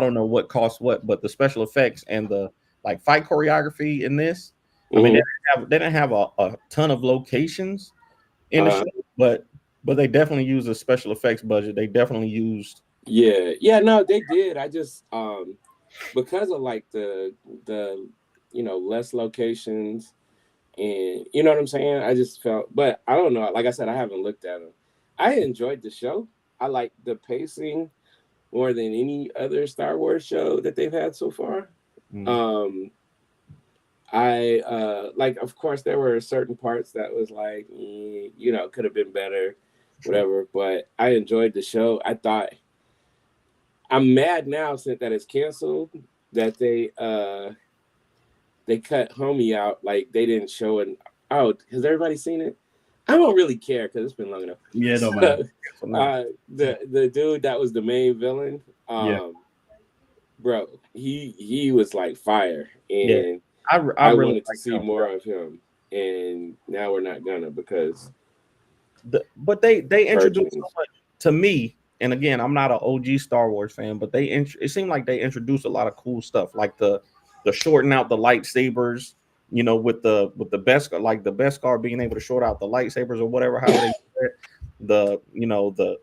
[SPEAKER 3] don't know what costs what, but the special effects and the like fight choreography in this, I mean, they didn't have a ton of locations in the show, but they definitely used a special effects budget. They definitely used
[SPEAKER 4] no, they did. I just because of like the less locations and you know what I'm saying, I just felt, but I don't know, like I said, I haven't looked at them. I enjoyed the show. I like the pacing more than any other Star Wars show that they've had so far. I like, of course, there were certain parts that was like, could have been better, whatever. But I enjoyed the show. I thought, I'm mad now since that it's canceled that they cut Homie out. Like they didn't show it out. Has everybody seen it? I don't really care because it's been long enough.
[SPEAKER 1] Yeah, don't matter.
[SPEAKER 4] The dude that was the main villain, bro, he was like fire, and I really wanted to see more of him, and now we're not gonna because.
[SPEAKER 3] But they introduced so much to me, and again, I'm not an OG Star Wars fan, but it seemed like they introduced a lot of cool stuff, like the shorting out the lightsabers. You know, with the Beskar, like the Beskar being able to short out the lightsabers or whatever, how they do it.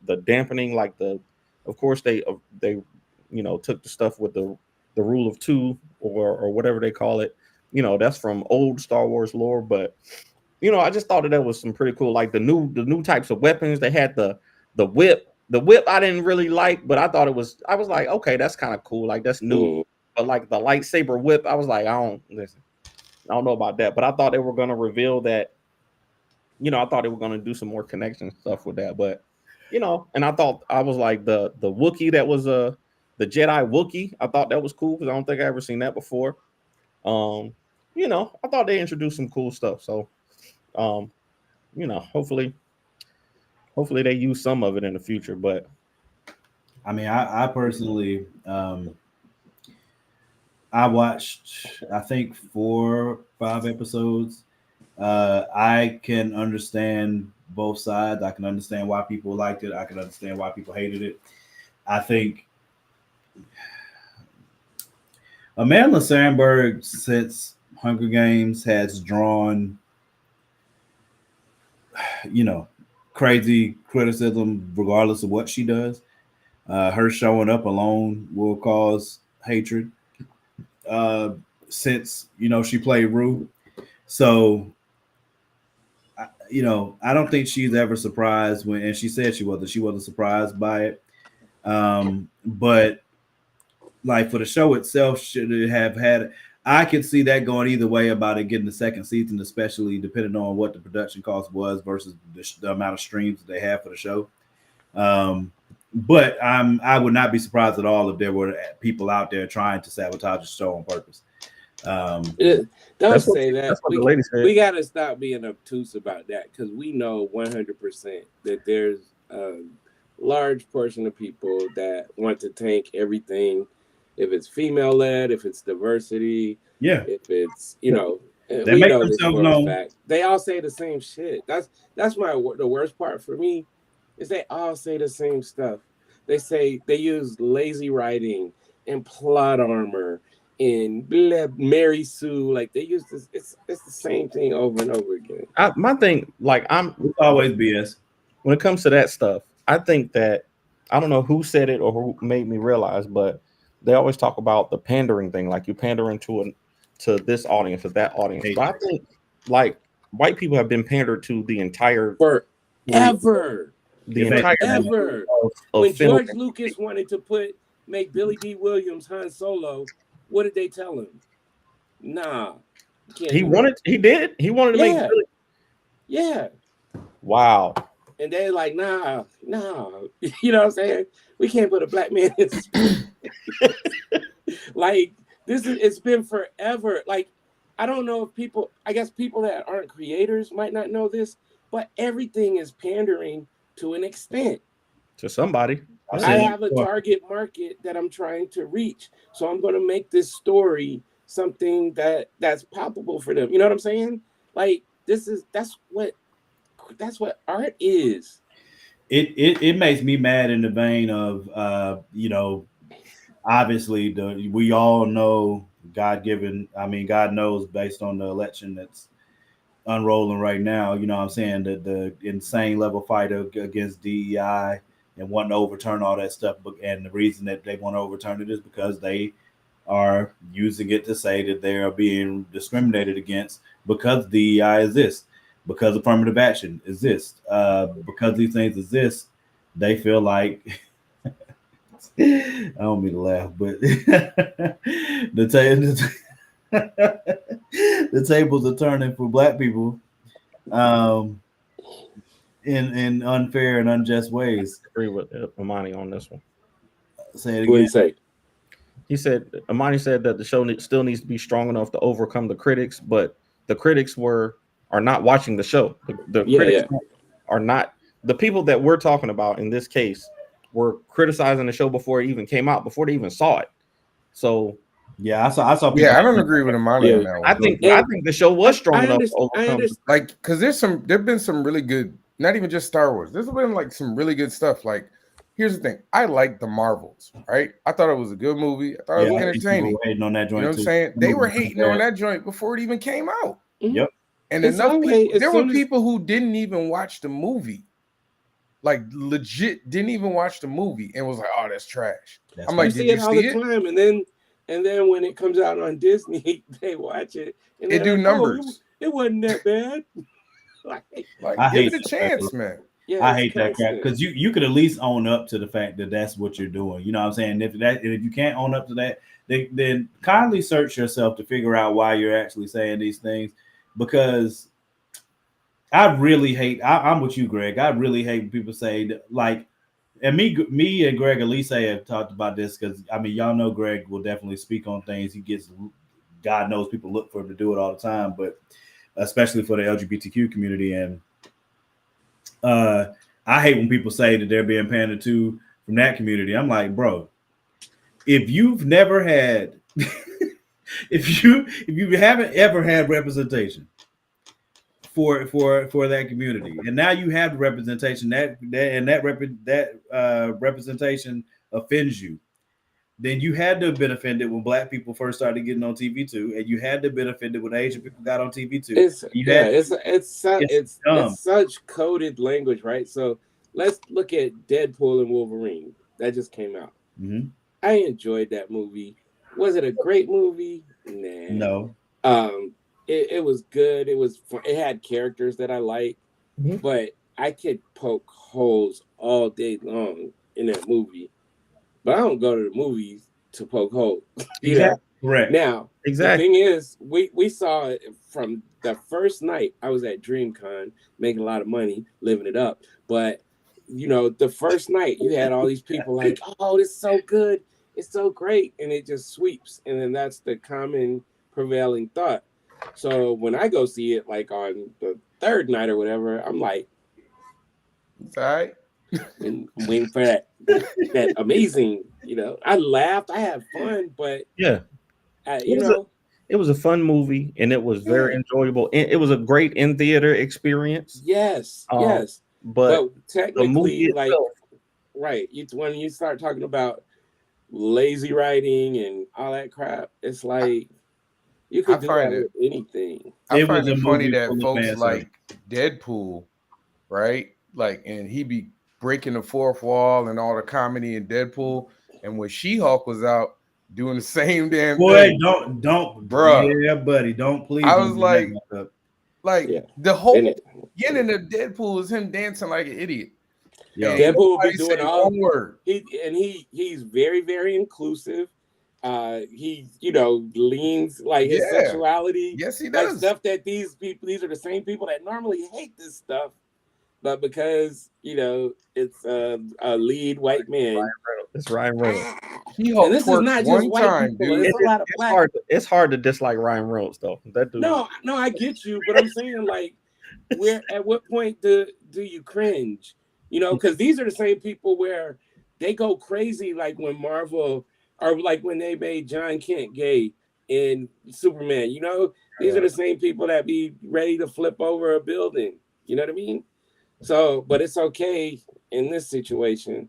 [SPEAKER 3] The dampening, like of course they took the stuff with the rule of two or whatever they call it. You know, that's from old Star Wars lore, but I just thought that was some pretty cool, like the new types of weapons. They had the whip. The whip I didn't really like, but I was like, okay, that's kind of cool, like that's new. But like the lightsaber whip, I was like, I don't know about that, but I thought they were going to reveal that, I thought they were going to do some more connection stuff with that, but, and I thought, I was like the Wookiee that was the Jedi Wookiee. I thought that was cool because I don't think I ever seen that before. I thought they introduced some cool stuff. So, hopefully they use some of it in the future, but.
[SPEAKER 1] I mean, I personally, I watched, I think 4 or 5 episodes. I can understand both sides. I can understand why people liked it. I can understand why people hated it. I think Amanda Sandberg, since Hunger Games, has drawn, crazy criticism regardless of what she does. Her showing up alone will cause hatred. Since she played Rue, so I don't think she's ever surprised when, and she said she wasn't surprised by it. But like for the show itself, should it have had? I could see that going either way about it getting the second season, especially depending on what the production cost was versus the amount of streams that they have for the show. But I would not be surprised at all if there were people out there trying to sabotage the show on purpose.
[SPEAKER 4] Don't say that. We got to stop being obtuse about that because we know 100% that there's a large portion of people that want to tank everything. If it's female led, if it's diversity, if it's we know this for a fact. They all say the same shit. That's the worst part for me. Is they all say the same stuff. They say they use lazy writing and plot armor and Mary Sue. Like they use this. It's the same thing over and over again.
[SPEAKER 3] My thing, like it's
[SPEAKER 1] always BS.
[SPEAKER 3] When it comes to that stuff, I think that I don't know who said it or who made me realize, but they always talk about the pandering thing, like you pandering to this audience or that audience. But I think like white people have been pandered to the entire
[SPEAKER 4] forever.
[SPEAKER 3] Ever.
[SPEAKER 4] When George Lucas wanted to make Billy D. Williams Han Solo, what did they tell him? Nah.
[SPEAKER 3] He wanted to make Billy.
[SPEAKER 4] Yeah.
[SPEAKER 3] Wow.
[SPEAKER 4] And they're like, nah. You know what I'm saying? We can't put a black man in Like it's been forever. Like I don't know if people, I guess people that aren't creators might not know this, but everything is pandering to an extent.
[SPEAKER 3] To somebody.
[SPEAKER 4] I have a target market that I'm trying to reach, so I'm going to make this story something that's palpable for them. You know what I'm saying? Like that's what art is.
[SPEAKER 1] It makes me mad in the vein of obviously we all know God knows based on the election that's unrolling right now, you know what I'm saying, the insane level fight against DEI and wanting to overturn all that stuff. And the reason that they want to overturn it is because they are using it to say that they are being discriminated against because DEI exists, because affirmative action exists, because these things exist. They feel like I don't mean to laugh, but the tables are turning for Black people in unfair and unjust ways.
[SPEAKER 3] I agree with Amani on this one.
[SPEAKER 1] Say it
[SPEAKER 4] What do
[SPEAKER 1] again.
[SPEAKER 4] you say?
[SPEAKER 3] He said, Amani said that the show still needs to be strong enough to overcome the critics, but the critics are not watching the show. The critics are not, the people that we're talking about in this case were criticizing the show before it even came out, before they even saw it. So
[SPEAKER 1] yeah, I saw.
[SPEAKER 2] Yeah, I don't agree with Amani on that one.
[SPEAKER 3] I think the show was strong enough to overcome.
[SPEAKER 2] Like, because there've been some really good, not even just Star Wars. There's been like some really good stuff. Like, here's the thing: I like the Marvels, right? I thought it was a good movie. I thought it was entertaining.
[SPEAKER 1] Hating on that joint,
[SPEAKER 2] you know what I'm saying? They were hating on that joint before it even came out.
[SPEAKER 1] Yep.
[SPEAKER 2] And enough people, there were people who didn't even watch the movie, like legit didn't even watch the movie and was like, "Oh, that's trash." I'm like,
[SPEAKER 4] "Did you see it all the time?" And then when it comes out on Disney, they watch it and
[SPEAKER 2] it do
[SPEAKER 4] like,
[SPEAKER 2] numbers.
[SPEAKER 4] Oh, it wasn't that bad.
[SPEAKER 2] like give it a chance, man.
[SPEAKER 1] Yeah, I hate that crap because you could at least own up to the fact that that's what you're doing. You know what I'm saying? If you can't own up to that, then kindly search yourself to figure out why you're actually saying these things. Because I really hate. I'm with you, Greg. I really hate when people say that, like, and me and Greg Elise have talked about this because I mean y'all know Greg will definitely speak on things. He gets, God knows people look for him to do it all the time, but especially for the LGBTQ community. And I hate when people say that they're being pandered to from that community. I'm like, bro, if you've never had, if you haven't ever had representation for that community, and now you have the representation that representation offends you, then you had to have been offended when Black people first started getting on TV too, and you had to have been offended when Asian people got on TV too.
[SPEAKER 4] It's such coded language, right? So let's look at Deadpool and Wolverine that just came out.
[SPEAKER 1] Mm-hmm.
[SPEAKER 4] I enjoyed that movie. Was it a great movie? Nah.
[SPEAKER 1] No.
[SPEAKER 4] It was good. It had characters that I liked, but I could poke holes all day long in that movie. But I don't go to the movies to poke holes.
[SPEAKER 1] Exactly. Correct.
[SPEAKER 4] Now,
[SPEAKER 3] exactly.
[SPEAKER 4] The thing is, we saw it from the first night. I was at DreamCon making a lot of money, living it up. But the first night you had all these people like, "Oh, this is so good, it's so great," and it just sweeps. And then that's the common prevailing thought. So when I go see it, like on the third night or whatever, I'm like,
[SPEAKER 2] "It's all right."
[SPEAKER 4] And I'm waiting for that amazing, I laughed, I had fun, but
[SPEAKER 3] it was a fun movie and it was very enjoyable. It was a great in theater experience.
[SPEAKER 4] Yes, but technically, like, right? When you start talking about lazy writing and all that crap, it's like you could do that with anything.
[SPEAKER 2] I find it funny that folks like Deadpool, right? Like, and he be breaking the fourth wall and all the comedy in Deadpool, and when She-Hulk was out doing the same damn thing.
[SPEAKER 1] Don't,
[SPEAKER 2] bro.
[SPEAKER 1] Yeah, buddy, don't please.
[SPEAKER 2] I was the whole beginning of Deadpool is him dancing like an idiot.
[SPEAKER 4] Yeah, Deadpool be doing all word. He's very, very inclusive. He leans like his sexuality.
[SPEAKER 2] Yes, he does.
[SPEAKER 4] Like stuff that these are the same people that normally hate this stuff. but because it's a lead white man.
[SPEAKER 3] It's Ryan Reynolds.
[SPEAKER 4] And this is not just white people.
[SPEAKER 2] dude.
[SPEAKER 4] It's a lot of black.
[SPEAKER 3] It's hard to dislike Ryan Reynolds though. That dude.
[SPEAKER 4] No, I get you, but I'm saying like, where at what point do you cringe? Because these are the same people where they go crazy, like when Marvel or like when they made John Kent gay in Superman. These are the same people that be ready to flip over a building. You know what I mean? So, but it's okay in this situation.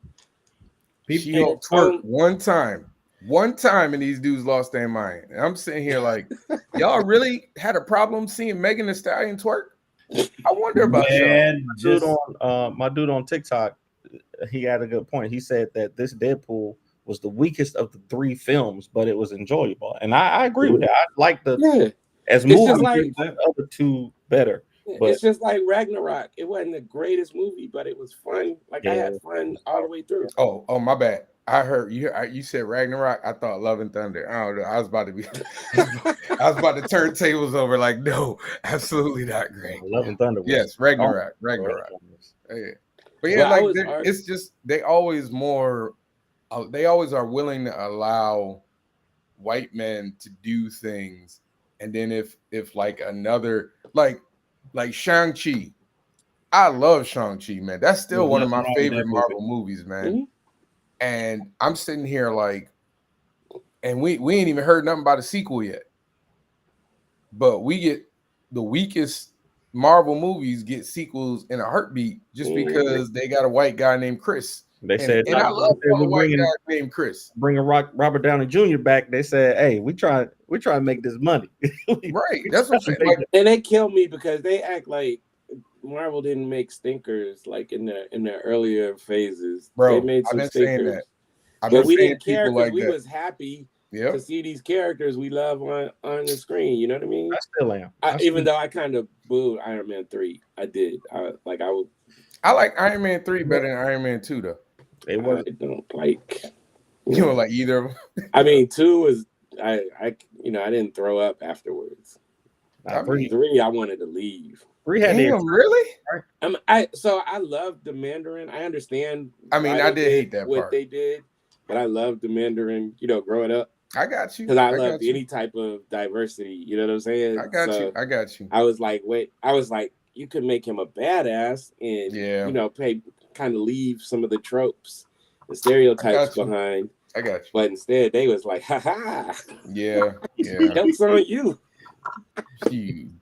[SPEAKER 2] She twerked one time, and these dudes lost their mind. And I'm sitting here like, y'all really had a problem seeing Megan Thee Stallion twerk? I wonder about y'all.
[SPEAKER 3] My dude on TikTok, he had a good point. He said that this Deadpool was the weakest of the 3 films, but it was enjoyable, and I agree with that. I like as movies, like the other 2 better. But
[SPEAKER 4] it's just like Ragnarok. It wasn't the greatest movie, but it was fun. Like I had fun all the way through.
[SPEAKER 2] Oh, my bad. I heard you said Ragnarok. I thought Love and Thunder. I don't know. I was about to turn tables over. Like, no, absolutely not great.
[SPEAKER 3] Love and Thunder.
[SPEAKER 2] Yes, Ragnarok. Yeah. But yeah, like it's just they always are willing to allow white men to do things, and then if like another like Shang-Chi. I love Shang-Chi, man. That's still one of my favorite Marvel movies, man.
[SPEAKER 4] Mm-hmm.
[SPEAKER 2] And I'm sitting here like, and we ain't even heard nothing about a sequel yet. But we get the weakest Marvel movies get sequels in a heartbeat just because they got a white guy named Chris.
[SPEAKER 3] They said,
[SPEAKER 2] and I love a white guy named Chris.
[SPEAKER 3] Bringing Robert Downey Jr. back. They said, hey, we try to make this money.
[SPEAKER 2] Right. That's what I'm saying.
[SPEAKER 4] Like, and they kill me because they act like Marvel didn't make stinkers like in the earlier phases.
[SPEAKER 2] Bro,
[SPEAKER 4] they made some
[SPEAKER 2] I've been
[SPEAKER 4] stinkers.
[SPEAKER 2] saying that.
[SPEAKER 4] But we didn't care because we was happy
[SPEAKER 2] to
[SPEAKER 4] see these characters we love on the screen. You know what I mean?
[SPEAKER 3] I still am.
[SPEAKER 4] Even though I kind of booed Iron Man 3. I did. I
[SPEAKER 2] like Iron Man 3 better than Iron Man 2 though.
[SPEAKER 4] I don't like.
[SPEAKER 2] You don't like either of them?
[SPEAKER 4] I mean, 2 was I didn't throw up afterwards. 3 I wanted to leave.
[SPEAKER 3] 3 had
[SPEAKER 2] really?
[SPEAKER 4] So I love the Mandarin. I understand.
[SPEAKER 2] I mean, I did hate that
[SPEAKER 4] what
[SPEAKER 2] part.
[SPEAKER 4] they did, but I love the Mandarin. Growing up.
[SPEAKER 2] I got you.
[SPEAKER 4] Because I loved any type of diversity. You know what I'm saying?
[SPEAKER 2] I got you.
[SPEAKER 4] I was like, you could make him a badass and kind of leave some of the tropes, the stereotypes behind.
[SPEAKER 2] I got you.
[SPEAKER 4] But instead, they was like, ha ha.
[SPEAKER 2] Yeah.
[SPEAKER 4] Jokes on you.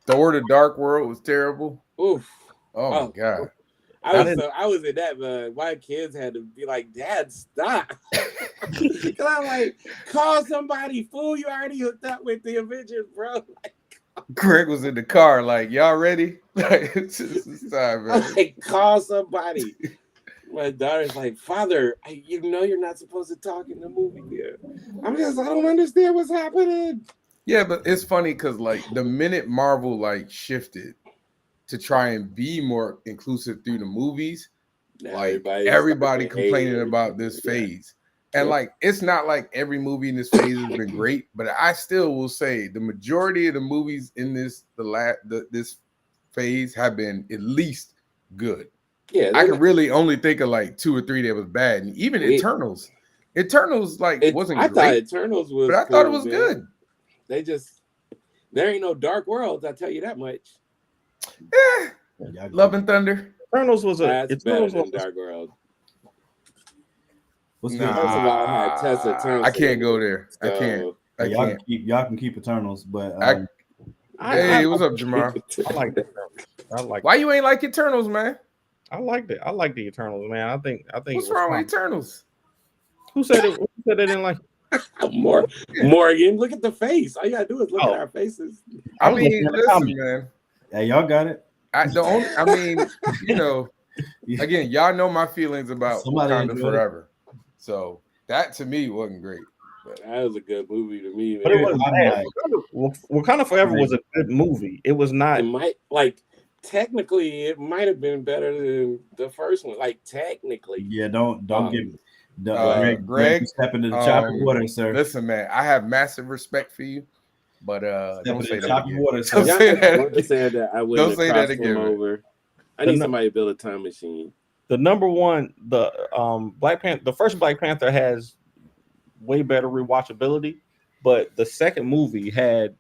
[SPEAKER 2] Thor: The Dark World was terrible.
[SPEAKER 4] Oof.
[SPEAKER 2] Oh my god.
[SPEAKER 4] I was in that, but my kids had to be like, Dad, stop. Because I'm like, call somebody, fool. You already hooked up with the Avengers, bro.
[SPEAKER 2] Greg was in the car, like, y'all ready? It's time, man.
[SPEAKER 4] Like, call somebody. My daughter's like, Father, you're not supposed to talk in the movie here. I don't understand what's happening.
[SPEAKER 2] Yeah, but it's funny because like the minute Marvel like shifted to try and be more inclusive through the movies, like everybody complaining about this phase. And like it's not like every movie in this phase has been great, but I still will say the majority of the movies in this phase have been at least good.
[SPEAKER 4] Yeah,
[SPEAKER 2] I can really only think of like 2 or 3 that was bad, and even Eternals like wasn't great.
[SPEAKER 4] I thought Eternals was,
[SPEAKER 2] but I thought it was good.
[SPEAKER 4] There ain't no Dark Worlds, I tell you that much.
[SPEAKER 2] Love and Thunder.
[SPEAKER 3] Eternals was
[SPEAKER 4] better than Dark World.
[SPEAKER 1] What's
[SPEAKER 2] Nah,
[SPEAKER 1] good?
[SPEAKER 4] Had Tessa Thompson.
[SPEAKER 2] I can't go there. I can't.
[SPEAKER 1] Y'all can keep Eternals, but
[SPEAKER 2] hey, what's up, Jamar?
[SPEAKER 3] I like that.
[SPEAKER 2] Why you ain't like Eternals, man?
[SPEAKER 3] I liked it. I like the Eternals, man. I think.
[SPEAKER 2] What's wrong with Eternals?
[SPEAKER 3] Who said it? Who said they didn't like it?
[SPEAKER 4] Morgan, look at the face. All you gotta do is look at our faces.
[SPEAKER 2] I mean, listen, man.
[SPEAKER 1] Hey, y'all got it.
[SPEAKER 2] Again, y'all know my feelings about Wakanda Forever. So that to me wasn't great.
[SPEAKER 4] But that was a good movie to me, man.
[SPEAKER 3] But it wasn't bad. Wakanda Forever was a good movie. It was not.
[SPEAKER 4] It might technically it might have been better than the first one. Like technically.
[SPEAKER 1] Yeah, don't get Greg step into the choppy water, sir.
[SPEAKER 2] Listen, man, I have massive respect for you, but don't say that again.
[SPEAKER 1] Water,
[SPEAKER 2] Don't say that again.
[SPEAKER 4] Don't say that again. I need somebody to build a time machine.
[SPEAKER 3] The number one, the Black Panther, the first Black Panther has way better rewatchability, but the second movie had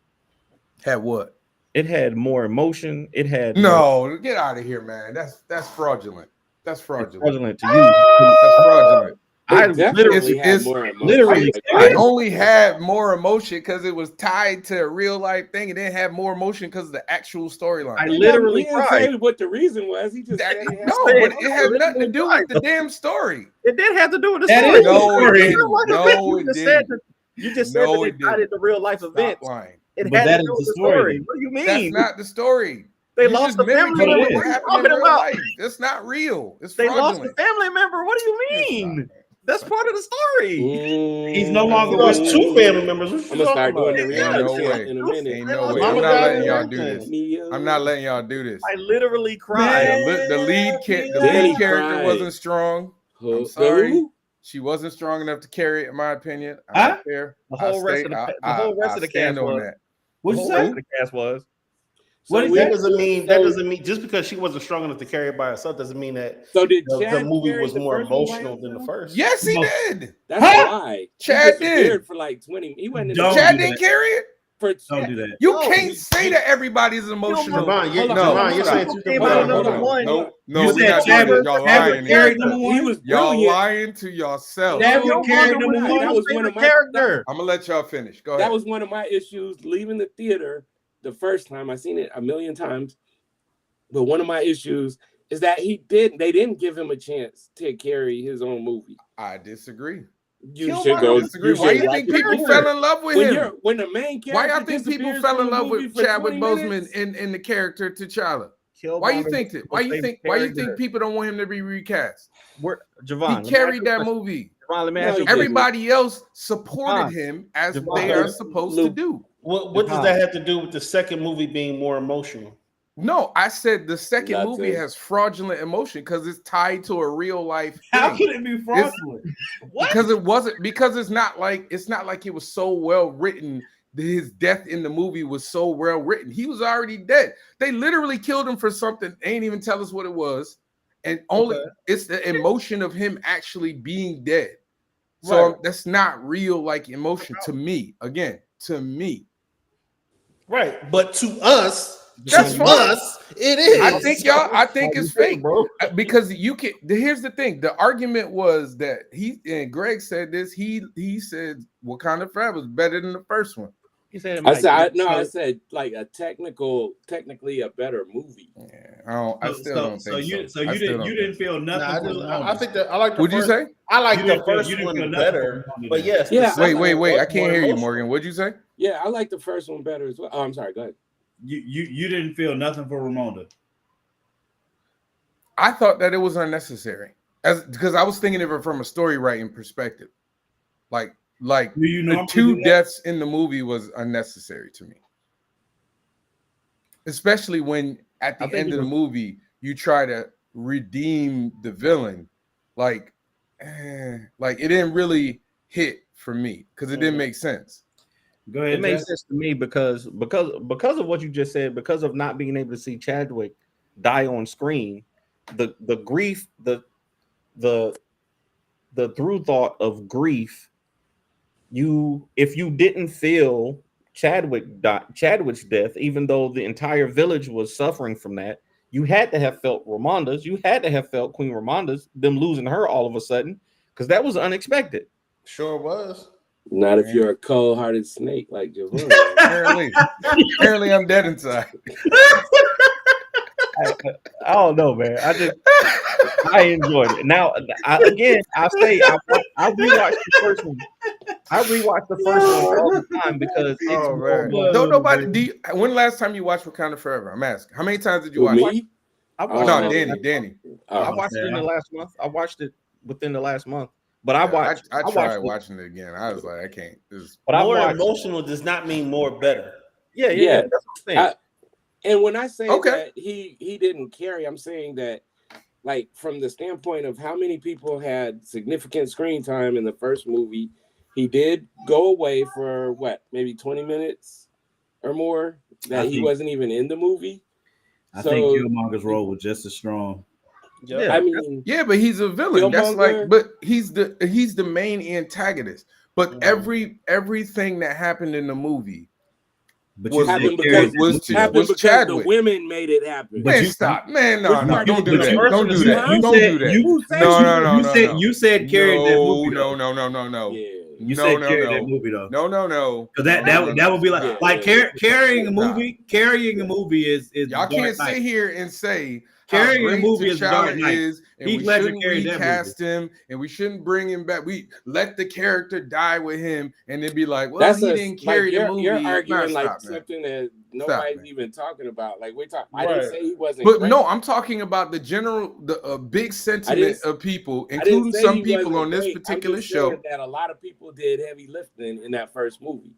[SPEAKER 2] what?
[SPEAKER 3] It had more emotion. It had
[SPEAKER 2] no. Get out of here, man. That's fraudulent. That's fraudulent.
[SPEAKER 3] Fraudulent to you.
[SPEAKER 2] That's fraudulent.
[SPEAKER 3] I literally
[SPEAKER 4] had more emotion.
[SPEAKER 3] Literally,
[SPEAKER 2] I only had more emotion because it was tied to a real life thing. It didn't have more emotion because of the actual storyline.
[SPEAKER 3] I literally
[SPEAKER 4] he didn't say what the reason was. He just said
[SPEAKER 2] but it had nothing to do with the damn story.
[SPEAKER 3] It did have to do with the
[SPEAKER 1] That
[SPEAKER 3] story.
[SPEAKER 1] is
[SPEAKER 2] No, it
[SPEAKER 1] story.
[SPEAKER 2] didn't. No, it didn't.
[SPEAKER 3] You just said that it tied it to real life events.
[SPEAKER 2] Lying.
[SPEAKER 3] It
[SPEAKER 1] But
[SPEAKER 3] had
[SPEAKER 1] that
[SPEAKER 3] to
[SPEAKER 1] is
[SPEAKER 3] do with
[SPEAKER 1] the
[SPEAKER 3] the
[SPEAKER 1] story.
[SPEAKER 3] story. What do you mean?
[SPEAKER 2] That's not the story.
[SPEAKER 3] They
[SPEAKER 2] You
[SPEAKER 3] lost
[SPEAKER 2] just
[SPEAKER 3] a family
[SPEAKER 2] mimicking
[SPEAKER 3] member.
[SPEAKER 2] what
[SPEAKER 3] What are you
[SPEAKER 2] happened in
[SPEAKER 3] talking
[SPEAKER 2] real
[SPEAKER 3] about?
[SPEAKER 2] life. It's not real. It's
[SPEAKER 3] They
[SPEAKER 2] fraudulent.
[SPEAKER 3] lost a family member. What do you mean? That's part of the story.
[SPEAKER 1] He's no longer
[SPEAKER 5] You lost
[SPEAKER 1] with
[SPEAKER 5] two family members. What you
[SPEAKER 4] I'm gonna start
[SPEAKER 5] talking
[SPEAKER 4] doing the
[SPEAKER 5] about?
[SPEAKER 2] Ain't no
[SPEAKER 4] reality
[SPEAKER 2] way.
[SPEAKER 4] in a minute.
[SPEAKER 2] Ain't no way.
[SPEAKER 3] Mama
[SPEAKER 2] I'm not
[SPEAKER 5] died
[SPEAKER 2] letting
[SPEAKER 5] and
[SPEAKER 2] y'all do
[SPEAKER 5] everything.
[SPEAKER 2] this. I'm not letting y'all do this.
[SPEAKER 3] I literally cried.
[SPEAKER 2] The lead
[SPEAKER 4] Danny
[SPEAKER 2] character
[SPEAKER 4] cried.
[SPEAKER 2] wasn't strong. I'm
[SPEAKER 4] The
[SPEAKER 2] sorry.
[SPEAKER 4] who?
[SPEAKER 2] She wasn't strong enough to carry it, in my opinion. I
[SPEAKER 1] Huh?
[SPEAKER 2] don't care.
[SPEAKER 3] The whole rest of the
[SPEAKER 2] stand
[SPEAKER 3] cast
[SPEAKER 2] on
[SPEAKER 3] was.
[SPEAKER 2] that.
[SPEAKER 1] What'd
[SPEAKER 3] The
[SPEAKER 1] you
[SPEAKER 3] whole rest
[SPEAKER 1] say?
[SPEAKER 3] of the cast was.
[SPEAKER 1] What is
[SPEAKER 5] That
[SPEAKER 1] that?
[SPEAKER 5] doesn't mean just because she wasn't strong enough to carry it by herself doesn't mean that
[SPEAKER 4] So did
[SPEAKER 5] the
[SPEAKER 4] Chad
[SPEAKER 5] movie
[SPEAKER 4] carry
[SPEAKER 5] was
[SPEAKER 4] the
[SPEAKER 5] more
[SPEAKER 4] first one by
[SPEAKER 5] emotional than the
[SPEAKER 4] himself?
[SPEAKER 5] first.
[SPEAKER 2] Yes, he
[SPEAKER 1] No.
[SPEAKER 2] did.
[SPEAKER 4] That's
[SPEAKER 1] Huh?
[SPEAKER 4] why
[SPEAKER 2] Chad
[SPEAKER 4] he disappeared
[SPEAKER 2] did.
[SPEAKER 4] for like 20. He wasn't in
[SPEAKER 1] Don't
[SPEAKER 4] the
[SPEAKER 2] Chad
[SPEAKER 1] do
[SPEAKER 2] didn't
[SPEAKER 1] that.
[SPEAKER 2] carry it.
[SPEAKER 4] for
[SPEAKER 1] Don't do that.
[SPEAKER 2] You
[SPEAKER 3] No,
[SPEAKER 2] can't say that everybody's emotional.
[SPEAKER 5] Javon,
[SPEAKER 4] Hold on,
[SPEAKER 5] you're saying two
[SPEAKER 3] Came
[SPEAKER 5] different
[SPEAKER 3] out
[SPEAKER 5] things.
[SPEAKER 3] number one.
[SPEAKER 2] No,
[SPEAKER 1] You
[SPEAKER 2] we're
[SPEAKER 1] said
[SPEAKER 2] not doing
[SPEAKER 1] Chadwick
[SPEAKER 2] this. Y'all lying
[SPEAKER 1] carried
[SPEAKER 2] here.
[SPEAKER 1] number one?
[SPEAKER 4] He was
[SPEAKER 2] Y'all
[SPEAKER 4] brilliant.
[SPEAKER 2] lying to yourself.
[SPEAKER 1] Chadwick
[SPEAKER 3] No,
[SPEAKER 1] carried
[SPEAKER 3] no,
[SPEAKER 1] number
[SPEAKER 3] no,
[SPEAKER 1] one?
[SPEAKER 4] That was one of my
[SPEAKER 3] character.
[SPEAKER 2] I'm gonna let y'all finish. Go
[SPEAKER 4] That
[SPEAKER 2] ahead.
[SPEAKER 4] was one of my issues leaving the theater the first time. I seen it a million times, but one of my issues is that they didn't give him a chance to carry his own movie.
[SPEAKER 2] I disagree.
[SPEAKER 4] You should go.
[SPEAKER 2] I disagree. Why you think people fell in love with him?
[SPEAKER 4] When the main character
[SPEAKER 2] Why y'all think people
[SPEAKER 4] disappears
[SPEAKER 2] fell
[SPEAKER 4] from
[SPEAKER 2] in
[SPEAKER 4] the
[SPEAKER 2] love
[SPEAKER 4] movie
[SPEAKER 2] with
[SPEAKER 4] for
[SPEAKER 2] Chadwick
[SPEAKER 4] 20
[SPEAKER 2] Boseman
[SPEAKER 4] minutes?
[SPEAKER 2] in the character T'Challa?
[SPEAKER 3] Killmonger
[SPEAKER 2] Why you think that? Why
[SPEAKER 3] was
[SPEAKER 2] you
[SPEAKER 3] a
[SPEAKER 2] think
[SPEAKER 3] character.
[SPEAKER 2] people don't want him to be recast?
[SPEAKER 3] Javon,
[SPEAKER 2] He carried that movie.
[SPEAKER 3] Javon, let me
[SPEAKER 4] No,
[SPEAKER 3] ask you
[SPEAKER 4] he
[SPEAKER 3] a question.
[SPEAKER 2] Everybody else supported
[SPEAKER 3] Javon.
[SPEAKER 2] him as
[SPEAKER 3] Javon.
[SPEAKER 2] they are supposed to do.
[SPEAKER 5] What does that have to do with the second movie being more emotional?
[SPEAKER 2] No, I said the second
[SPEAKER 4] Nothing.
[SPEAKER 2] movie has fraudulent emotion because it's tied to a real life
[SPEAKER 1] How
[SPEAKER 2] thing.
[SPEAKER 1] could it be fraudulent?
[SPEAKER 2] Because it's not like it was so well written. His death in the movie was so well written. He was already dead. They literally killed him for something. They ain't even tell us what it was. And it's the emotion of him actually being dead. So that's not real like emotion to me. Again, to me.
[SPEAKER 5] Right, but to us,
[SPEAKER 2] That's fine.
[SPEAKER 5] it is.
[SPEAKER 2] I think it's fake, bro. Because you can. Here's the thing. The argument was that Greg said this. He said Wakanda Forever was better than the first one.
[SPEAKER 3] He said,
[SPEAKER 4] I said like technically a better movie.
[SPEAKER 2] Yeah, I still don't think so.
[SPEAKER 1] You didn't feel nothing.
[SPEAKER 5] I think that I like.
[SPEAKER 2] What'd you say?
[SPEAKER 5] I like
[SPEAKER 1] You
[SPEAKER 5] the
[SPEAKER 1] didn't feel-
[SPEAKER 5] first
[SPEAKER 1] you didn't
[SPEAKER 5] one
[SPEAKER 1] feel nothing
[SPEAKER 5] better,
[SPEAKER 1] from
[SPEAKER 5] but yes. the
[SPEAKER 4] Yeah.
[SPEAKER 5] second
[SPEAKER 2] Wait.
[SPEAKER 5] one
[SPEAKER 2] I
[SPEAKER 5] was
[SPEAKER 2] can't
[SPEAKER 5] more
[SPEAKER 2] hear you,
[SPEAKER 5] emotional.
[SPEAKER 2] Morgan. What'd you say?
[SPEAKER 4] Yeah, I like the first one better as well. Oh, I'm sorry. Go ahead.
[SPEAKER 1] You didn't feel nothing for Ramonda.
[SPEAKER 2] I thought that it was unnecessary, because I was thinking of it from a story writing perspective. Like
[SPEAKER 1] Do you
[SPEAKER 2] the
[SPEAKER 1] normally
[SPEAKER 2] two
[SPEAKER 1] do that?
[SPEAKER 2] deaths in the movie was unnecessary to me, especially when at the end of the movie you try to redeem the villain. Like it didn't really hit for me because it didn't make sense.
[SPEAKER 1] Go ahead.
[SPEAKER 3] It makes
[SPEAKER 1] Jeff.
[SPEAKER 3] sense to me because of what you just said, because of not being able to see Chadwick die on screen, the grief, the through thought of grief, if you didn't feel Chadwick's death, even though the entire village was suffering from that, you had to have felt Ramonda's, you had to have felt Queen Ramonda's, them losing her all of a sudden, because that was unexpected.
[SPEAKER 5] Sure was.
[SPEAKER 4] Not if you're a cold-hearted snake like Javon.
[SPEAKER 2] Apparently, I'm dead inside.
[SPEAKER 3] I don't know, man. I enjoyed it. Now, I rewatched the first one. I rewatched the first one all the time because it's
[SPEAKER 2] Don't nobody. When the last time you watched Wakanda Forever? I'm asking. How many times did you watch it?
[SPEAKER 3] I watched
[SPEAKER 2] Danny.
[SPEAKER 3] I watched it in the last month. I watched it within the last month. But I
[SPEAKER 2] tried watching it again. I was like, I can't.
[SPEAKER 5] But more emotional does not mean more better.
[SPEAKER 3] Yeah. That's what I'm saying.
[SPEAKER 4] And when I say that he didn't carry, I'm saying that, like, from the standpoint of how many people had significant screen time in the first movie, he did go away for maybe 20 minutes or more that he wasn't even in the movie.
[SPEAKER 1] I think Killmonger's role was just as strong.
[SPEAKER 3] Yeah.
[SPEAKER 4] I mean,
[SPEAKER 2] Yeah, but he's a villain. That's like,
[SPEAKER 4] Killmonger-
[SPEAKER 2] but he's the main antagonist. But everything that happened in the movie
[SPEAKER 1] But
[SPEAKER 2] was
[SPEAKER 4] happened
[SPEAKER 1] carried
[SPEAKER 4] because,
[SPEAKER 1] that movie, though.
[SPEAKER 4] happened
[SPEAKER 2] was
[SPEAKER 4] because
[SPEAKER 2] Chadwick.
[SPEAKER 4] the women made it happen.
[SPEAKER 1] But
[SPEAKER 2] Man,
[SPEAKER 1] you-
[SPEAKER 2] stop, man. No,
[SPEAKER 4] Which part
[SPEAKER 2] don't do
[SPEAKER 4] you-
[SPEAKER 2] that.
[SPEAKER 4] you-
[SPEAKER 2] Don't do
[SPEAKER 4] you-
[SPEAKER 2] that.
[SPEAKER 4] you
[SPEAKER 2] Don't
[SPEAKER 1] said-
[SPEAKER 2] do that.
[SPEAKER 4] Who said
[SPEAKER 2] No,
[SPEAKER 1] you said you said carried that movie.
[SPEAKER 2] No,
[SPEAKER 1] though.
[SPEAKER 2] no.
[SPEAKER 4] Yeah.
[SPEAKER 1] You
[SPEAKER 2] No,
[SPEAKER 1] said
[SPEAKER 2] no,
[SPEAKER 1] carried
[SPEAKER 2] no.
[SPEAKER 1] that movie though.
[SPEAKER 2] No.
[SPEAKER 1] Because that would be like
[SPEAKER 4] Yeah.
[SPEAKER 1] carrying a
[SPEAKER 2] Nah.
[SPEAKER 1] movie. Carrying a movie is
[SPEAKER 2] Y'all
[SPEAKER 1] Dark
[SPEAKER 2] can't
[SPEAKER 1] Knight.
[SPEAKER 2] sit here and say
[SPEAKER 1] Carrying
[SPEAKER 2] how
[SPEAKER 1] a
[SPEAKER 2] great
[SPEAKER 1] movie is Dark
[SPEAKER 2] T'Challa
[SPEAKER 1] Knight.
[SPEAKER 2] is, and
[SPEAKER 1] Heath
[SPEAKER 2] we
[SPEAKER 1] Ledger
[SPEAKER 2] shouldn't
[SPEAKER 1] carried that
[SPEAKER 2] recast him, and we shouldn't bring him back. We let the character die with him, and then be like, "Well, he didn't carry the movie."
[SPEAKER 4] You're arguing
[SPEAKER 2] Nah,
[SPEAKER 4] like
[SPEAKER 2] stop, man.
[SPEAKER 4] something that nobody's
[SPEAKER 2] man.
[SPEAKER 4] even talking about. Like we're talking. I
[SPEAKER 5] Right.
[SPEAKER 4] didn't say he wasn't.
[SPEAKER 2] But
[SPEAKER 4] great.
[SPEAKER 2] no, I'm talking about the general, the big sentiment of people,
[SPEAKER 4] I didn't
[SPEAKER 2] including
[SPEAKER 4] say
[SPEAKER 2] some
[SPEAKER 4] he
[SPEAKER 2] people
[SPEAKER 4] wasn't
[SPEAKER 2] on this
[SPEAKER 4] great.
[SPEAKER 2] particular
[SPEAKER 4] I'm just
[SPEAKER 2] show.
[SPEAKER 4] saying that a lot of people did heavy lifting in that first movie,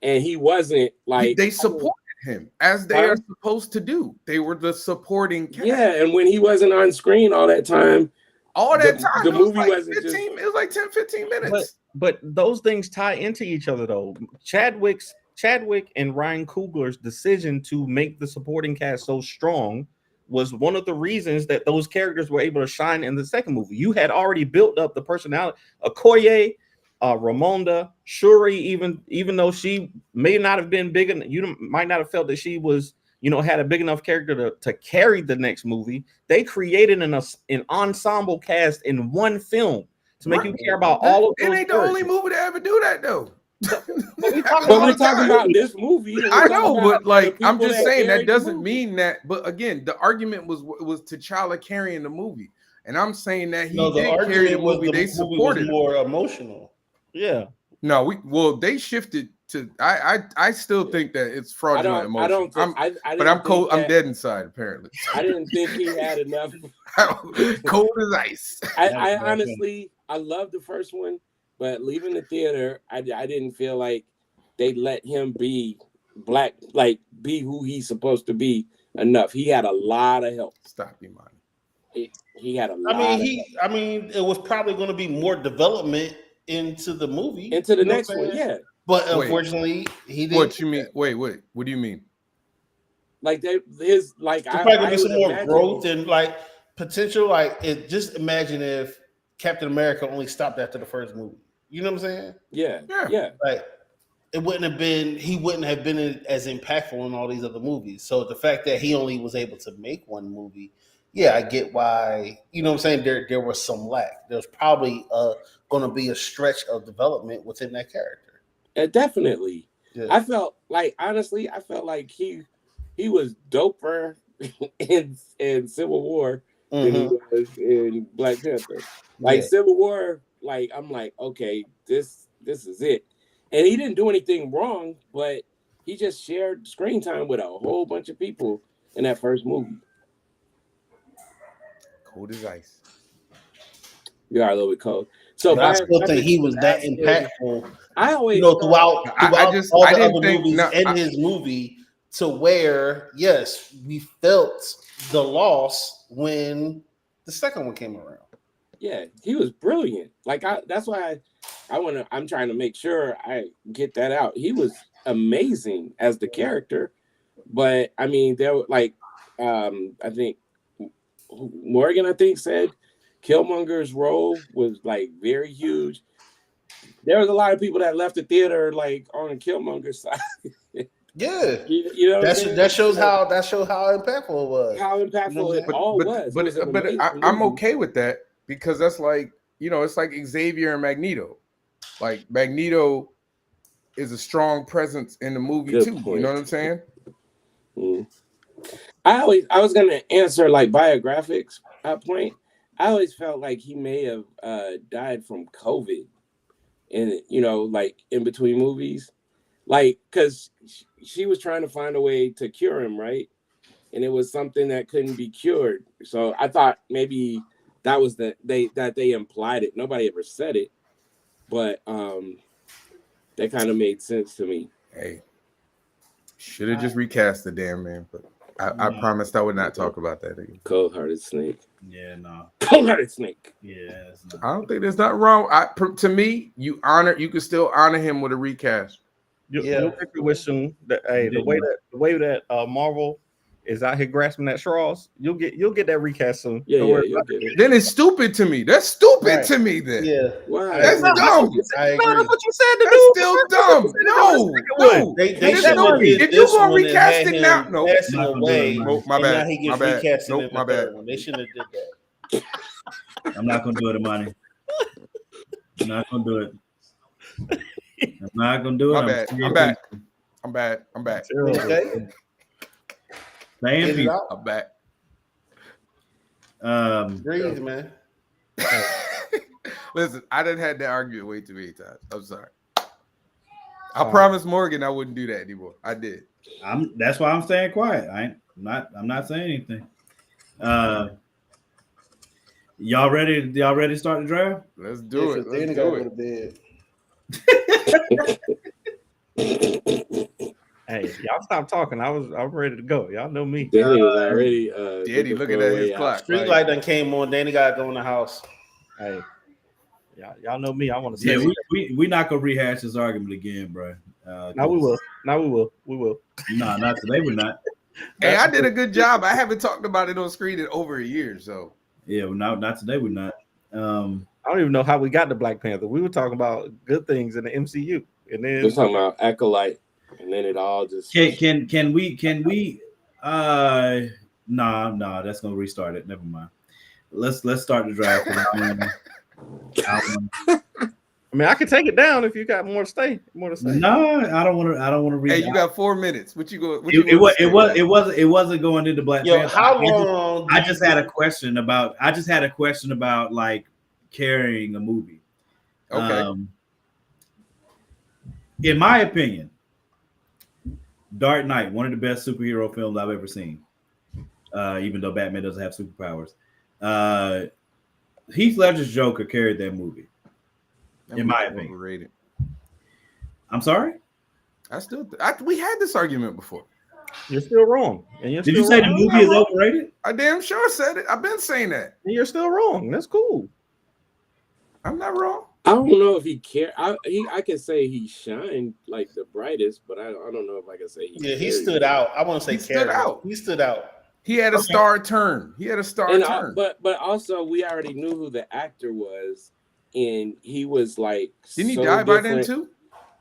[SPEAKER 4] and he wasn't like
[SPEAKER 2] They supported him as they
[SPEAKER 4] Huh?
[SPEAKER 2] are supposed to do. They were the supporting cast.
[SPEAKER 4] Yeah, and when he wasn't on screen all that time,
[SPEAKER 2] All that
[SPEAKER 4] The-
[SPEAKER 2] time,
[SPEAKER 4] the
[SPEAKER 2] it was
[SPEAKER 4] movie
[SPEAKER 2] like
[SPEAKER 4] wasn't
[SPEAKER 2] 15, it was like 10, 15 minutes.
[SPEAKER 3] But those things tie into each other though. Chadwick and Ryan Coogler's decision to make the supporting cast so strong was one of the reasons that those characters were able to shine in the second movie. You had already built up the personality. Okoye, Ramonda, Shuri, even though she may not have been big, and you might not have felt that she was, had a big enough character to carry the next movie. They created an ensemble cast in one film to make you care about all of those.
[SPEAKER 2] It ain't the only movie to ever do that though.
[SPEAKER 4] but we're talking about this movie.
[SPEAKER 2] I know, but like I'm
[SPEAKER 4] people
[SPEAKER 2] just
[SPEAKER 4] that
[SPEAKER 2] saying that
[SPEAKER 4] carried the
[SPEAKER 2] doesn't
[SPEAKER 4] movie.
[SPEAKER 2] mean that. But again, the argument was T'Challa carrying the movie, and I'm saying that he
[SPEAKER 5] No, the
[SPEAKER 2] did carry the
[SPEAKER 5] argument was
[SPEAKER 2] movie.
[SPEAKER 5] the
[SPEAKER 2] They
[SPEAKER 5] movie was
[SPEAKER 2] supported him.
[SPEAKER 5] more emotional.
[SPEAKER 3] Yeah.
[SPEAKER 2] No, they shifted to. I still think that it's fraudulent emotion.
[SPEAKER 4] I don't think.
[SPEAKER 2] But I'm cold. I'm
[SPEAKER 4] that,
[SPEAKER 2] dead inside apparently.
[SPEAKER 4] I didn't think he had enough.
[SPEAKER 2] Cold as ice.
[SPEAKER 4] I honestly, I love the first one, but leaving the theater, I didn't feel like they let him be black, like be who he's supposed to be enough. He had a lot of help.
[SPEAKER 2] Stop you, man.
[SPEAKER 4] He had a lot.
[SPEAKER 5] I mean, it was probably going to be more development into the movie,
[SPEAKER 4] into the
[SPEAKER 5] You know
[SPEAKER 4] next
[SPEAKER 5] what I'm
[SPEAKER 4] one,
[SPEAKER 5] saying?
[SPEAKER 4] yeah.
[SPEAKER 5] But
[SPEAKER 2] Wait.
[SPEAKER 5] unfortunately, he didn't.
[SPEAKER 2] What you mean? Wait. What do you mean?
[SPEAKER 4] Like
[SPEAKER 5] There's probably gonna be some
[SPEAKER 4] would
[SPEAKER 5] more
[SPEAKER 4] imagine-
[SPEAKER 5] growth and like potential. Just imagine if Captain America only stopped after the first movie. You know what I'm saying?
[SPEAKER 4] Yeah.
[SPEAKER 2] Yeah.
[SPEAKER 5] Like he wouldn't have been as impactful in all these other movies. So the fact that he only was able to make one movie, yeah, I get why. You know what I'm saying? There was some lack. There's probably going to be a stretch of development within that character.
[SPEAKER 4] Definitely.
[SPEAKER 5] Yeah.
[SPEAKER 4] I felt like he was doper in Civil War than he was in Black Panther. Like
[SPEAKER 5] Yeah.
[SPEAKER 4] Civil War, like I'm like, okay, this is it. And he didn't do anything wrong, but he just shared screen time with a whole bunch of people in that first movie.
[SPEAKER 2] Cold as ice.
[SPEAKER 4] You are a little bit cold. So
[SPEAKER 5] But I still think he was that
[SPEAKER 4] asking-
[SPEAKER 5] impactful.
[SPEAKER 4] I always
[SPEAKER 5] Throughout
[SPEAKER 2] I
[SPEAKER 5] all
[SPEAKER 2] didn't
[SPEAKER 5] the other
[SPEAKER 2] think-
[SPEAKER 5] movies
[SPEAKER 2] no,
[SPEAKER 5] and his movie, to where yes, we felt the loss when the second one came around.
[SPEAKER 4] Yeah, he was brilliant. Like that's why I'm trying to make sure I get that out. He was amazing as the character, but I mean, there were like, I think Morgan, said Killmonger's role was like very huge. There was a lot of people that left the theater like on Killmonger's side.
[SPEAKER 5] Yeah,
[SPEAKER 4] you know, what I'm saying?
[SPEAKER 5] that shows how impactful it was.
[SPEAKER 4] How impactful it all was. It was an
[SPEAKER 2] But
[SPEAKER 4] amazing
[SPEAKER 2] I'm
[SPEAKER 4] movie.
[SPEAKER 2] okay with that because that's like, it's like Xavier and Magneto. Like Magneto is a strong presence in the movie
[SPEAKER 4] Good
[SPEAKER 2] too.
[SPEAKER 4] point.
[SPEAKER 2] You know what I'm saying?
[SPEAKER 4] Mm. I was gonna answer like biographics point. I always felt like he may have died from COVID, and like in between movies, like because she was trying to find a way to cure him, right? And it was something that couldn't be cured. So I thought maybe that was that they implied it. Nobody ever said it, but that kind of made sense to me.
[SPEAKER 2] Hey, should have just recast the damn man, but I promised I would not talk about that again.
[SPEAKER 4] Cold-hearted snake.
[SPEAKER 1] Yeah, no.
[SPEAKER 4] Cold-hearted snake.
[SPEAKER 1] Yeah, it's not.
[SPEAKER 2] I don't think there's nothing wrong. To me, you can still honor him with a recast.
[SPEAKER 3] You'll get to wish him that the way that Marvel is out here grasping at straws, you'll get that recast soon.
[SPEAKER 4] Yeah,
[SPEAKER 3] Don't
[SPEAKER 4] yeah,
[SPEAKER 3] worry
[SPEAKER 4] you'll
[SPEAKER 3] about it.
[SPEAKER 4] get it.
[SPEAKER 2] Then it's stupid to me. That's stupid
[SPEAKER 5] Right.
[SPEAKER 2] to me. Then
[SPEAKER 5] Yeah,
[SPEAKER 4] Why?
[SPEAKER 2] that's
[SPEAKER 5] agree.
[SPEAKER 2] dumb.
[SPEAKER 5] I
[SPEAKER 3] No,
[SPEAKER 5] agree.
[SPEAKER 3] that's what you said to
[SPEAKER 2] That's
[SPEAKER 3] do.
[SPEAKER 2] still
[SPEAKER 3] That's what
[SPEAKER 2] dumb.
[SPEAKER 3] you said to do
[SPEAKER 2] No,
[SPEAKER 3] the second one.
[SPEAKER 2] no.
[SPEAKER 5] They
[SPEAKER 2] There's
[SPEAKER 5] shouldn't
[SPEAKER 2] no-
[SPEAKER 5] have did
[SPEAKER 2] if
[SPEAKER 5] this
[SPEAKER 2] you gonna
[SPEAKER 5] one and
[SPEAKER 2] recast
[SPEAKER 5] had
[SPEAKER 2] it
[SPEAKER 5] him
[SPEAKER 2] now, no.
[SPEAKER 5] passing
[SPEAKER 1] Not gonna do
[SPEAKER 5] away.
[SPEAKER 1] it, man.
[SPEAKER 2] Nope, my
[SPEAKER 5] and now
[SPEAKER 2] bad.
[SPEAKER 5] he
[SPEAKER 2] My
[SPEAKER 5] gets
[SPEAKER 2] bad.
[SPEAKER 5] recasted
[SPEAKER 2] Nope,
[SPEAKER 5] in the
[SPEAKER 2] my
[SPEAKER 5] third
[SPEAKER 2] bad.
[SPEAKER 5] one. They shouldn't have did that.
[SPEAKER 1] I'm not gonna do it, Imani. I'm not gonna do it. I'm not gonna do it.
[SPEAKER 2] My bad. I'm back. I'm back. I'm back.
[SPEAKER 5] Okay.
[SPEAKER 1] Staying
[SPEAKER 5] Get it
[SPEAKER 1] people.
[SPEAKER 5] out.
[SPEAKER 2] I'm back.
[SPEAKER 5] Breathe, man.
[SPEAKER 2] Listen, I done had that argument way too many times. I'm sorry. I promised Morgan I wouldn't do that anymore. I did.
[SPEAKER 1] That's why I'm staying quiet. I'm not saying anything. Y'all ready? Y'all ready to start the draft?
[SPEAKER 2] Let's do it.
[SPEAKER 5] They
[SPEAKER 2] Let's
[SPEAKER 5] gotta
[SPEAKER 2] do
[SPEAKER 5] go
[SPEAKER 2] it.
[SPEAKER 5] to bed.
[SPEAKER 3] Hey, y'all stop talking. I'm ready to go. Y'all know me.
[SPEAKER 4] Danny was already
[SPEAKER 2] Daddy looking at his clock.
[SPEAKER 5] Street
[SPEAKER 2] like,
[SPEAKER 5] light done came on. Danny gotta go in the house.
[SPEAKER 3] Hey, y'all know me. I want to say.
[SPEAKER 1] Yeah, we not gonna rehash this argument again, bro.
[SPEAKER 3] Now we will. We will.
[SPEAKER 1] Nah, not today. We're not.
[SPEAKER 2] Hey, I did a good job. I haven't talked about it on screen in over a year, so
[SPEAKER 1] Yeah, well, not today. We're not.
[SPEAKER 3] I don't even know how we got to Black Panther. We were talking about good things in the MCU, and then
[SPEAKER 4] We're talking about Acolyte, and then it all just
[SPEAKER 1] Can we? Nah. That's gonna restart it. Never mind. Let's start the draft.
[SPEAKER 3] I mean, I can take it down if you got more to say.
[SPEAKER 1] No, I don't want to read.
[SPEAKER 2] hey, you got 4 minutes. What you go? What
[SPEAKER 1] It wasn't going into Black
[SPEAKER 5] Yo,
[SPEAKER 1] Panther.
[SPEAKER 5] how long?
[SPEAKER 1] I just had a question about like carrying a movie.
[SPEAKER 2] Okay.
[SPEAKER 1] In my opinion, Dark Knight, one of the best superhero films I've ever seen. Even though Batman doesn't have superpowers, Heath Ledger's Joker carried that movie. In my opinion.
[SPEAKER 2] Overrated.
[SPEAKER 1] I'm sorry.
[SPEAKER 2] We had this argument before.
[SPEAKER 3] You're still wrong. And you're
[SPEAKER 1] Did
[SPEAKER 3] still
[SPEAKER 1] you say the
[SPEAKER 3] wrong.
[SPEAKER 1] movie is overrated?
[SPEAKER 2] I damn sure said it. I've been saying that.
[SPEAKER 3] And you're still wrong. That's cool.
[SPEAKER 2] I'm not wrong.
[SPEAKER 4] I don't know if he cared. I can say he shined like the brightest, but I don't know if I can say he.
[SPEAKER 5] Yeah, he
[SPEAKER 4] carried
[SPEAKER 5] stood
[SPEAKER 4] it.
[SPEAKER 5] out. I want to say
[SPEAKER 2] He stood out.
[SPEAKER 5] He stood out.
[SPEAKER 2] He had a star turn.
[SPEAKER 4] And but also we already knew who the actor was, and he was like.
[SPEAKER 2] Didn't he
[SPEAKER 4] so
[SPEAKER 2] die by then
[SPEAKER 4] different.
[SPEAKER 2] too?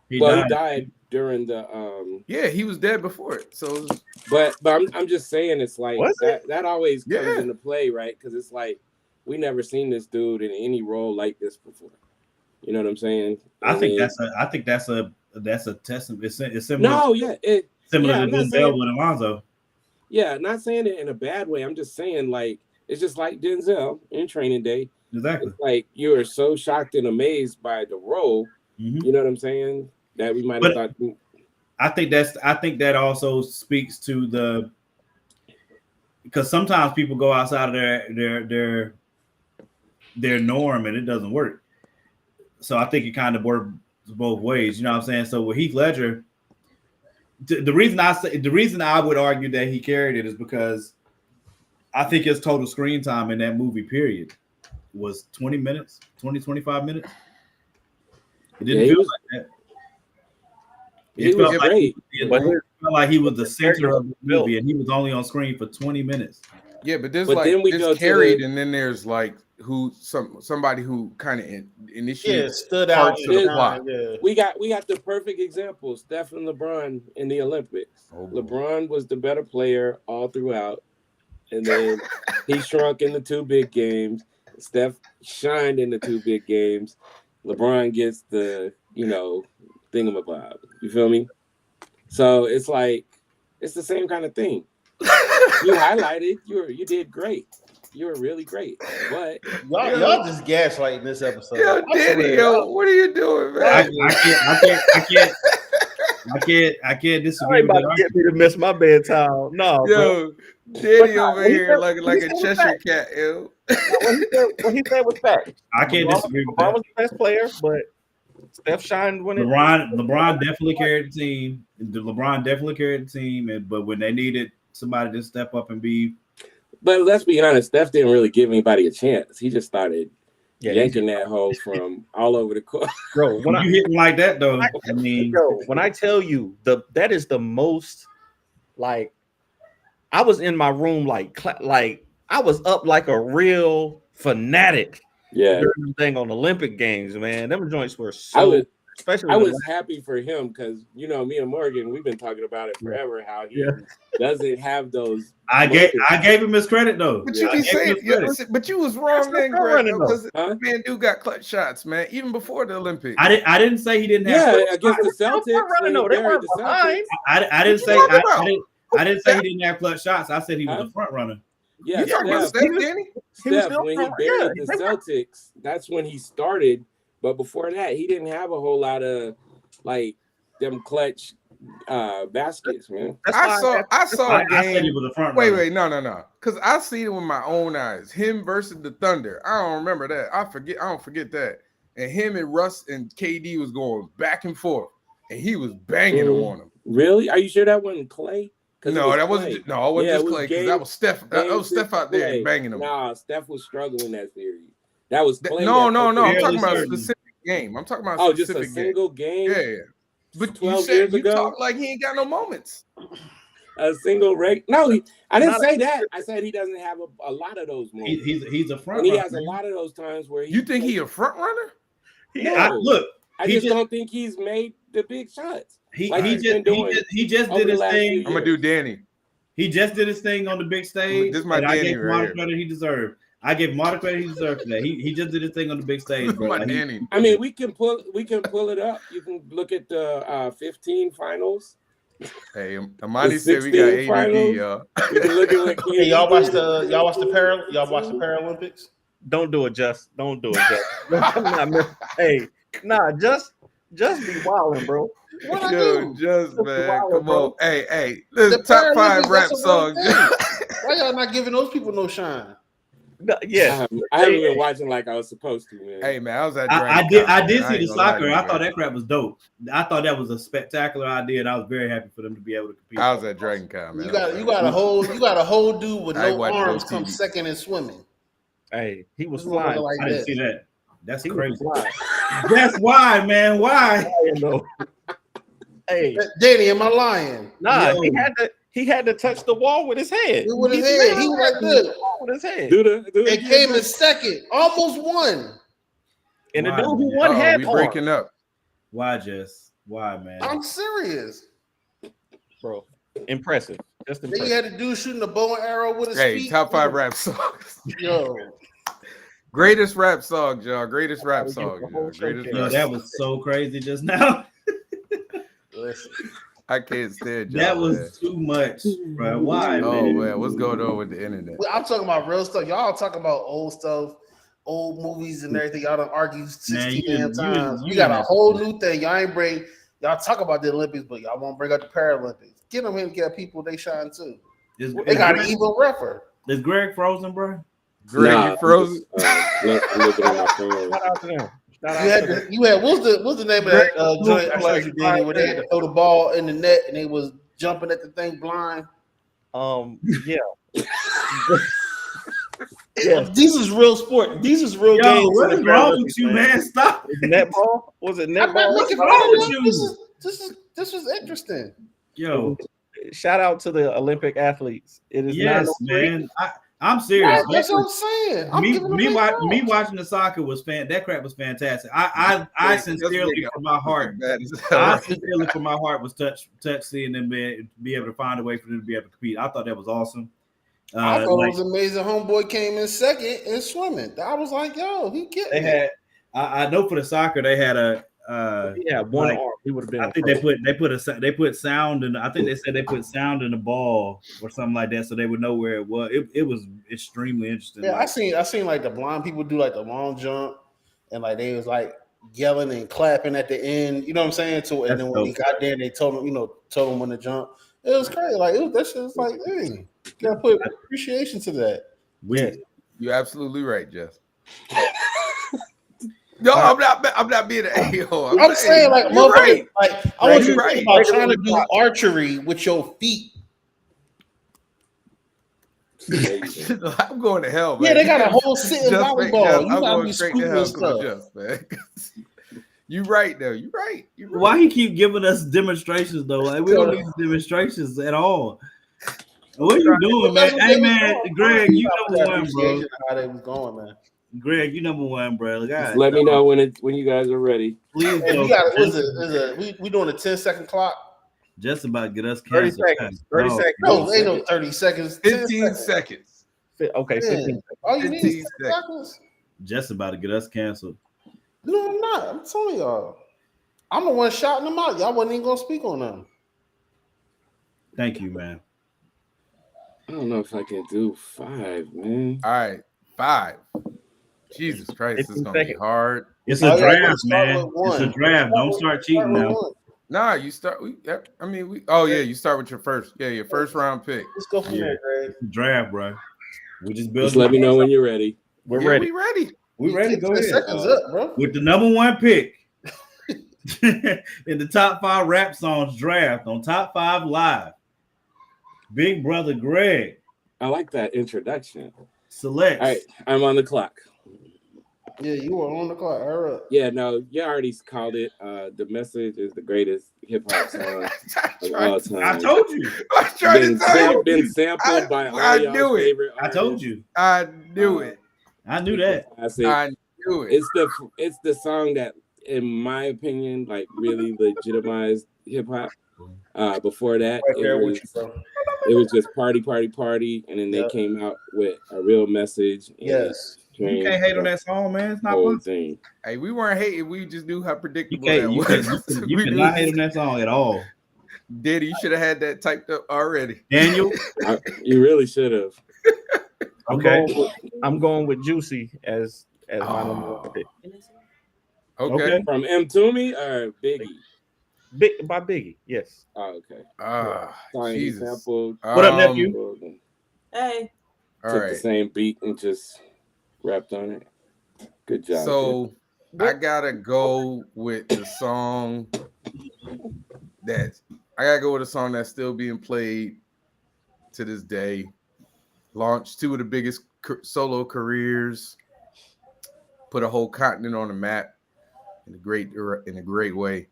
[SPEAKER 4] He died during the
[SPEAKER 2] Yeah, he was dead before it. So
[SPEAKER 4] But I'm just saying it's like that always comes
[SPEAKER 2] Yeah.
[SPEAKER 4] into play, right? Because it's like we never seen this dude in any role like this before. You know what I'm saying?
[SPEAKER 1] I think that's a testament. It's similar.
[SPEAKER 4] No, yeah,
[SPEAKER 1] similar
[SPEAKER 4] I'm
[SPEAKER 1] to
[SPEAKER 4] not
[SPEAKER 1] Denzel
[SPEAKER 4] saying-
[SPEAKER 1] with Alonzo.
[SPEAKER 4] Yeah, not saying it in a bad way. I'm just saying like it's just like Denzel in Training Day.
[SPEAKER 1] Exactly.
[SPEAKER 4] It's like you are so shocked and amazed by the role.
[SPEAKER 1] Mhm.
[SPEAKER 4] You know what I'm saying? That we might have thought.
[SPEAKER 1] I think that also speaks to because sometimes people go outside of their norm and it doesn't work. So I think it kind of works both ways. You know what I'm saying? So with Heath Ledger, the reason I would argue that he carried it is because I think his total screen time in that movie period was 20 minutes, 25 minutes. It didn't feel like that. It felt like he was the center of the movie, and he was only on screen for 20 minutes.
[SPEAKER 2] yeah, but there's
[SPEAKER 4] But
[SPEAKER 2] like
[SPEAKER 4] then we
[SPEAKER 2] there's
[SPEAKER 4] go to
[SPEAKER 2] carried,
[SPEAKER 4] the-
[SPEAKER 2] and then there's like somebody who kind of initiated
[SPEAKER 5] stood out
[SPEAKER 2] parts of the
[SPEAKER 4] in
[SPEAKER 2] plot.
[SPEAKER 5] Yeah.
[SPEAKER 4] We got the perfect example. Steph and LeBron in the Olympics.
[SPEAKER 2] Oh, boy.
[SPEAKER 4] LeBron was the better player all throughout, and then he shrunk in the two big games. Steph shined in the two big games. LeBron gets the thingamabob. You feel me? So it's like it's the same kind of thing. You highlighted. You did great. You were really great. But
[SPEAKER 5] Y'all just gaslighting this episode.
[SPEAKER 2] Yo, Danny, what are you doing, man?
[SPEAKER 1] I can't disagree.
[SPEAKER 3] I ain't about to get me to miss my bedtime. No,
[SPEAKER 2] Yo, Danny over here like a Cheshire cat, yo.
[SPEAKER 3] what he said was fact.
[SPEAKER 1] I can't disagree with
[SPEAKER 3] LeBron
[SPEAKER 1] that.
[SPEAKER 3] was the best player, but Steph shined when
[SPEAKER 1] LeBron definitely carried the team. LeBron definitely carried the team, but when they needed somebody to step up and be.
[SPEAKER 4] But let's be honest, Steph didn't really give anybody a chance. He just started yanking that hole from all over the court.
[SPEAKER 3] Bro,
[SPEAKER 1] When you hitting like that though, I mean,
[SPEAKER 3] when I tell you that is the most like I was in my room like I was up like a real fanatic.
[SPEAKER 4] Yeah,
[SPEAKER 3] During the thing on Olympic Games, man. Them joints were especially.
[SPEAKER 4] I was happy for him because me and Morgan, we've been talking about it forever. How he doesn't have those.
[SPEAKER 1] I gave him his credit though.
[SPEAKER 2] But you be saying, but you was wrong then, Greg. Because man, dude got clutch shots, man. Even before the Olympics.
[SPEAKER 1] I didn't say he didn't have.
[SPEAKER 4] Yeah, against the Celtics.
[SPEAKER 1] I didn't say I didn't say he didn't have clutch shots. I said he was a front runner.
[SPEAKER 4] Yeah,
[SPEAKER 2] you talking about Steph, Danny?
[SPEAKER 4] Steph, when he buried the Celtics, that's when he started. But before that, he didn't have a whole lot of like them clutch baskets, man.
[SPEAKER 2] I saw a game.
[SPEAKER 1] I said he was a front
[SPEAKER 2] runner.
[SPEAKER 1] Wait,
[SPEAKER 2] no. Because I see it with my own eyes. Him versus the Thunder. I don't remember that. I don't forget that. And him and Russ and KD was going back and forth, and he was banging on him.
[SPEAKER 4] Really? Are you sure that wasn't Clay?
[SPEAKER 2] No, that wasn't. No, it wasn't just Clay. Because that was Steph. That was Steph out there banging him.
[SPEAKER 4] Nah, Steph was struggling that series. That was Clay.
[SPEAKER 2] No. I'm talking about a specific game. I'm talking about
[SPEAKER 4] just a single game.
[SPEAKER 2] Yeah. But 12 years ago, talk like he ain't got no moments.
[SPEAKER 4] A single reg. No, I didn't say that. I said he doesn't have a lot of those moments.
[SPEAKER 1] He's a front
[SPEAKER 4] runner.
[SPEAKER 1] He
[SPEAKER 4] has a lot of those times where
[SPEAKER 2] you think he a front runner?
[SPEAKER 4] No. I just don't think he's made the big shots.
[SPEAKER 1] He just did his thing.
[SPEAKER 2] I'm gonna do Danny.
[SPEAKER 1] He just did his thing on the big stage.
[SPEAKER 2] This is my Danny
[SPEAKER 1] I gave him all the
[SPEAKER 2] right
[SPEAKER 1] credit he deserved. I gave him all the credit he deserved for that. He just did his thing on the big stage, bro.
[SPEAKER 2] My Danny.
[SPEAKER 4] I mean, we can pull it up. You can look at the 15 finals.
[SPEAKER 2] Hey, Amani said we got ADD,
[SPEAKER 4] finals.
[SPEAKER 2] y'all.
[SPEAKER 4] You can look at what
[SPEAKER 5] Hey, y'all watch the Paralympics?
[SPEAKER 3] Don't do it, Don't do it, Just be wilding, bro.
[SPEAKER 5] What
[SPEAKER 2] Yo, just man, come on. Hey, this is top 5 rap songs.
[SPEAKER 5] Why y'all not giving those people no shine?
[SPEAKER 3] No, yeah,
[SPEAKER 4] I haven't been watching like I was supposed to, man.
[SPEAKER 2] Hey man, I was at.
[SPEAKER 1] I did see the soccer. I thought that crap was dope. I thought that was a spectacular idea, and I was very happy for them to be able to compete.
[SPEAKER 2] I was at Dragon Con, man.
[SPEAKER 5] You got a whole dude with no arms come second in swimming.
[SPEAKER 3] Hey, he was flying.
[SPEAKER 1] Like I didn't see that. That's crazy. That's why, man. Why?
[SPEAKER 3] Hey,
[SPEAKER 5] Danny, am I lying?
[SPEAKER 3] Nah, he had to touch the wall with his head.
[SPEAKER 5] With his head, he was like this.
[SPEAKER 3] With his head.
[SPEAKER 5] It came in second, almost won.
[SPEAKER 3] And the dude who won had
[SPEAKER 2] we breaking up.
[SPEAKER 1] Why, Jess? Why, man?
[SPEAKER 5] I'm serious,
[SPEAKER 3] bro. Impressive. Just impressive.
[SPEAKER 5] Then you had to do shooting a bow and arrow with his feet.
[SPEAKER 2] Hey, top 5 rap songs.
[SPEAKER 5] Yo.
[SPEAKER 2] Greatest rap songs, y'all. Greatest rap songs.
[SPEAKER 1] That was so crazy just now.
[SPEAKER 2] I can't stand
[SPEAKER 1] that was too much, bro. Why?
[SPEAKER 2] Man, what's going on with the internet?
[SPEAKER 5] I'm talking about real stuff. Y'all talking about old stuff, old movies and everything. Y'all done argued 60 times. You got a whole new thing. Y'all talk about the Olympics, but y'all won't bring up the Paralympics. Get them in, get people they shine too. They got an even refer.
[SPEAKER 1] Is Greg frozen, bro?
[SPEAKER 2] Greg, you frozen?
[SPEAKER 4] Looking at my phone.
[SPEAKER 3] Shout out to them.
[SPEAKER 5] You had what's the name of that joint I showed you, Danny, where they had to throw the ball in the net and they was jumping at the thing blind?
[SPEAKER 3] Yeah.
[SPEAKER 5] These is real sport. These is real games.
[SPEAKER 1] What is wrong with you, man? Stop.
[SPEAKER 3] Netball? Was it netball?
[SPEAKER 5] I'm not making fun of you. This was interesting.
[SPEAKER 1] Yo,
[SPEAKER 3] shout out to the Olympic athletes. It is
[SPEAKER 1] man. I'm serious.
[SPEAKER 5] That's what I'm saying.
[SPEAKER 1] Me watching the soccer was that crap was fantastic. I sincerely from my heart, was touched seeing them be able to find a way for them to be able to compete. I thought that was awesome.
[SPEAKER 5] I thought it was amazing. Homeboy came in second in swimming. I was like, yo, he getting
[SPEAKER 1] they had. I know for the soccer they had a.
[SPEAKER 3] One arm. He would have been.
[SPEAKER 1] I think they put sound in. I think they said they put sound in the ball or something like that, so they would know where it was. It was extremely interesting.
[SPEAKER 5] Yeah, I seen like the blind people do like the long jump, and like they was like yelling and clapping at the end. You know what I'm saying? And then when he got there, they told him when to jump. It was crazy. Like that shit was like, dang, you gotta put appreciation to that.
[SPEAKER 1] Yeah,
[SPEAKER 2] you're absolutely right, Jeff. No, I'm not being an a-hole.
[SPEAKER 5] I'm saying like,
[SPEAKER 2] right.
[SPEAKER 5] Like I want you to think about trying to do archery with your feet.
[SPEAKER 2] I'm going to hell, man.
[SPEAKER 5] Yeah, they got a whole sitting volleyball. You gotta be scooping stuff.
[SPEAKER 2] Man. You right though. You're right.
[SPEAKER 1] Why he keep giving us demonstrations though? Like we don't need demonstrations at all. What are you doing, man? Hey, man, Greg, you number one, bro.
[SPEAKER 5] How they was going, man.
[SPEAKER 1] Greg, you number one, bro.
[SPEAKER 4] Just let me know when you guys are ready.
[SPEAKER 1] Please,
[SPEAKER 5] Hey, we doing a 10-second clock.
[SPEAKER 1] Just about to get us
[SPEAKER 3] 30
[SPEAKER 1] canceled.
[SPEAKER 3] seconds. 30
[SPEAKER 1] No.
[SPEAKER 3] seconds.
[SPEAKER 5] No, ain't no 30 seconds.
[SPEAKER 2] 15 seconds.
[SPEAKER 3] Okay, 15.
[SPEAKER 5] All you need
[SPEAKER 2] 15
[SPEAKER 5] is 10 seconds.
[SPEAKER 1] Just about to get us canceled.
[SPEAKER 5] No, I'm not. I'm telling y'all. I'm the one shouting them out. Y'all wasn't even gonna speak on them.
[SPEAKER 1] Thank you, man.
[SPEAKER 4] I don't know if I can do 5, man.
[SPEAKER 2] All right, 5. Jesus Christ, this is
[SPEAKER 3] 15
[SPEAKER 2] gonna be
[SPEAKER 3] seconds.
[SPEAKER 2] hard.
[SPEAKER 1] It's a
[SPEAKER 5] Oh, yeah,
[SPEAKER 1] draft,
[SPEAKER 5] start
[SPEAKER 1] man.
[SPEAKER 5] with one.
[SPEAKER 1] It's a draft. Don't start cheating now.
[SPEAKER 2] Nah, you start. Oh yeah, you start with your first. Yeah, your first round pick.
[SPEAKER 5] Let's go from there, Greg.
[SPEAKER 1] It's a draft, bro. We just built.
[SPEAKER 4] Just let me know when you're ready.
[SPEAKER 3] We're
[SPEAKER 2] Yeah,
[SPEAKER 3] ready.
[SPEAKER 2] We ready.
[SPEAKER 1] We ready? Go
[SPEAKER 5] 10
[SPEAKER 1] ahead.
[SPEAKER 5] seconds up, bro.
[SPEAKER 1] With the number one pick in the top 5 rap songs draft on Top 5 Live, Big Brother Greg
[SPEAKER 4] I like that introduction.
[SPEAKER 1] selects.
[SPEAKER 4] All right, I'm on the clock.
[SPEAKER 5] Yeah, you were on the clock. Hurry up.
[SPEAKER 4] Yeah, no, you already called it. The Message is the greatest hip hop song of all time.
[SPEAKER 1] I told you.
[SPEAKER 2] I tried
[SPEAKER 4] been,
[SPEAKER 2] to tell you.
[SPEAKER 4] been sampled by all
[SPEAKER 2] I
[SPEAKER 4] y'all's
[SPEAKER 2] knew it.
[SPEAKER 4] favorite
[SPEAKER 1] I told you.
[SPEAKER 2] I knew it.
[SPEAKER 1] I knew that.
[SPEAKER 2] I knew it.
[SPEAKER 4] It's the song that, in my opinion, like really legitimized hip hop. Before that,
[SPEAKER 5] Right there with you, bro.
[SPEAKER 4] it was just party, and then they came out with a real message. And
[SPEAKER 5] Yes.
[SPEAKER 1] You can't hate on that song, man. It's not
[SPEAKER 4] whole
[SPEAKER 1] possible.
[SPEAKER 4] thing.
[SPEAKER 2] Hey, we weren't hating. We just knew how predictable
[SPEAKER 1] You
[SPEAKER 2] that was.
[SPEAKER 1] you
[SPEAKER 2] We
[SPEAKER 1] cannot
[SPEAKER 2] knew-
[SPEAKER 1] hate on that song at all.
[SPEAKER 2] Diddy, you should have had that typed up already.
[SPEAKER 1] Daniel,
[SPEAKER 4] You really should have.
[SPEAKER 1] okay.
[SPEAKER 3] I'm going with Juicy as my number one pick.
[SPEAKER 2] Okay.
[SPEAKER 4] From M. Toomey or Biggie?
[SPEAKER 3] By Biggie, yes.
[SPEAKER 4] Oh, okay.
[SPEAKER 2] Jesus.
[SPEAKER 4] He sampled.
[SPEAKER 1] What up, nephew?
[SPEAKER 9] Hey.
[SPEAKER 2] All
[SPEAKER 4] Took the
[SPEAKER 2] right.
[SPEAKER 4] same beat and just rapped on it. Good job.
[SPEAKER 2] So I gotta go with the song that's still being played to this day. Launched 2 of the biggest solo careers. Put a whole continent on the map in a great way.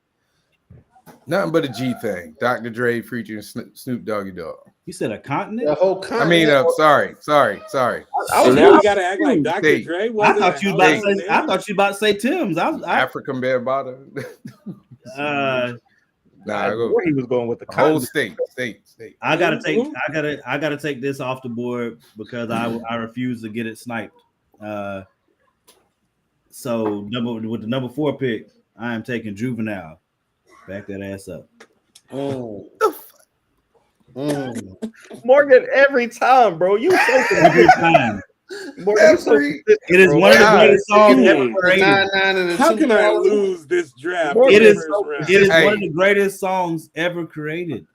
[SPEAKER 2] Nothing but a G thing. Dr. Dre featuring Snoop Doggy Dogg.
[SPEAKER 1] You said a continent?
[SPEAKER 5] The whole continent.
[SPEAKER 2] Sorry.
[SPEAKER 4] So now we gotta act like Dr.
[SPEAKER 2] State.
[SPEAKER 4] Dre
[SPEAKER 1] I
[SPEAKER 4] wasn't.
[SPEAKER 1] thought you about to say. I thought you about to say Tim's. I
[SPEAKER 2] African Bambaataa. Nah, I go
[SPEAKER 3] Where he was going with the
[SPEAKER 2] whole
[SPEAKER 3] continent.
[SPEAKER 2] state.
[SPEAKER 1] I gotta take this off the board because I refuse to get it sniped. So with the number 4 pick, I am taking Juvenile. Back that ass up.
[SPEAKER 3] Morgan, every time, bro. You so
[SPEAKER 1] Every time.
[SPEAKER 3] Morgan, you so
[SPEAKER 1] It is one of the greatest songs ever created.
[SPEAKER 4] How can I lose this draft?
[SPEAKER 1] It is
[SPEAKER 2] Hey.
[SPEAKER 1] one of the greatest songs ever created.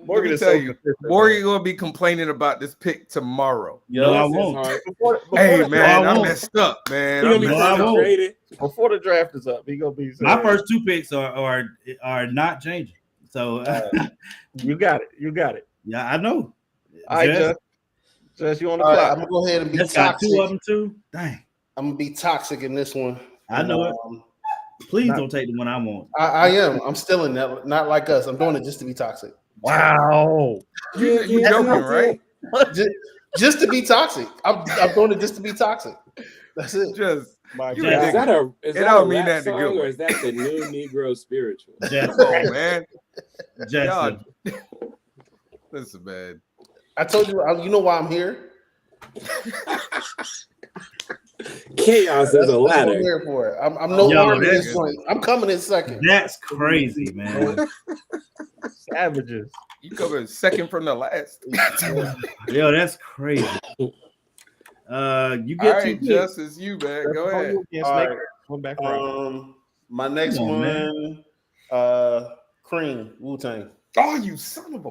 [SPEAKER 3] Morgan
[SPEAKER 2] Let me
[SPEAKER 3] is
[SPEAKER 2] tell
[SPEAKER 3] so
[SPEAKER 2] you,
[SPEAKER 3] consistent,
[SPEAKER 2] Morgan gonna be complaining about this pick tomorrow.
[SPEAKER 1] No, I won't.
[SPEAKER 3] Before
[SPEAKER 2] Hey
[SPEAKER 3] the
[SPEAKER 2] man,
[SPEAKER 1] I
[SPEAKER 2] I
[SPEAKER 1] won't.
[SPEAKER 2] messed up, man.
[SPEAKER 4] He
[SPEAKER 2] I
[SPEAKER 4] gonna be
[SPEAKER 2] messed
[SPEAKER 1] I
[SPEAKER 2] up.
[SPEAKER 1] won't.
[SPEAKER 4] frustrated.
[SPEAKER 3] Before the draft is up, he gonna be.
[SPEAKER 1] My first 2 picks are not changing. So
[SPEAKER 3] You got it.
[SPEAKER 1] yeah, I know.
[SPEAKER 3] All right, Just you on the
[SPEAKER 5] All right,
[SPEAKER 3] clock.
[SPEAKER 5] I'm gonna go ahead and be
[SPEAKER 1] Just got 2
[SPEAKER 5] toxic.
[SPEAKER 1] of them too. Dang.
[SPEAKER 5] I'm gonna be toxic in this one.
[SPEAKER 1] I know it.
[SPEAKER 5] Um,
[SPEAKER 1] Please don't take the one I want.
[SPEAKER 5] I am. I'm still in that. Not like us. I'm doing it just to be toxic.
[SPEAKER 3] Wow.
[SPEAKER 2] You joking, right?
[SPEAKER 5] Just to be toxic. I'm doing it just to be toxic. That's it.
[SPEAKER 2] Just
[SPEAKER 1] Just-
[SPEAKER 2] you
[SPEAKER 4] Is
[SPEAKER 2] ridiculous.
[SPEAKER 4] that a
[SPEAKER 2] It
[SPEAKER 4] that
[SPEAKER 2] don't
[SPEAKER 4] a
[SPEAKER 2] mean
[SPEAKER 4] rap
[SPEAKER 2] that the
[SPEAKER 4] song
[SPEAKER 2] good
[SPEAKER 4] or
[SPEAKER 2] one.
[SPEAKER 4] is that the new Negro spiritual?
[SPEAKER 1] Just,
[SPEAKER 2] Oh man,
[SPEAKER 1] Justin.
[SPEAKER 2] listen, man.
[SPEAKER 5] I told you. You know why I'm here.
[SPEAKER 4] Chaos is a
[SPEAKER 5] That's what I'm
[SPEAKER 4] ladder.
[SPEAKER 5] here for. I'm no
[SPEAKER 1] Yo,
[SPEAKER 5] longer in
[SPEAKER 1] that's-
[SPEAKER 5] this joint. I'm coming in second.
[SPEAKER 1] That's crazy, man.
[SPEAKER 3] Savages.
[SPEAKER 2] You coming second from the last.
[SPEAKER 1] Yo, that's crazy. You
[SPEAKER 2] All
[SPEAKER 1] get 2
[SPEAKER 2] right,
[SPEAKER 1] picks.
[SPEAKER 2] Justice, you man. Go ahead.
[SPEAKER 3] All
[SPEAKER 5] All
[SPEAKER 3] right. One back
[SPEAKER 5] My next
[SPEAKER 1] Come on,
[SPEAKER 5] one, Cream, Wu-Tang.
[SPEAKER 2] Oh, you son of a.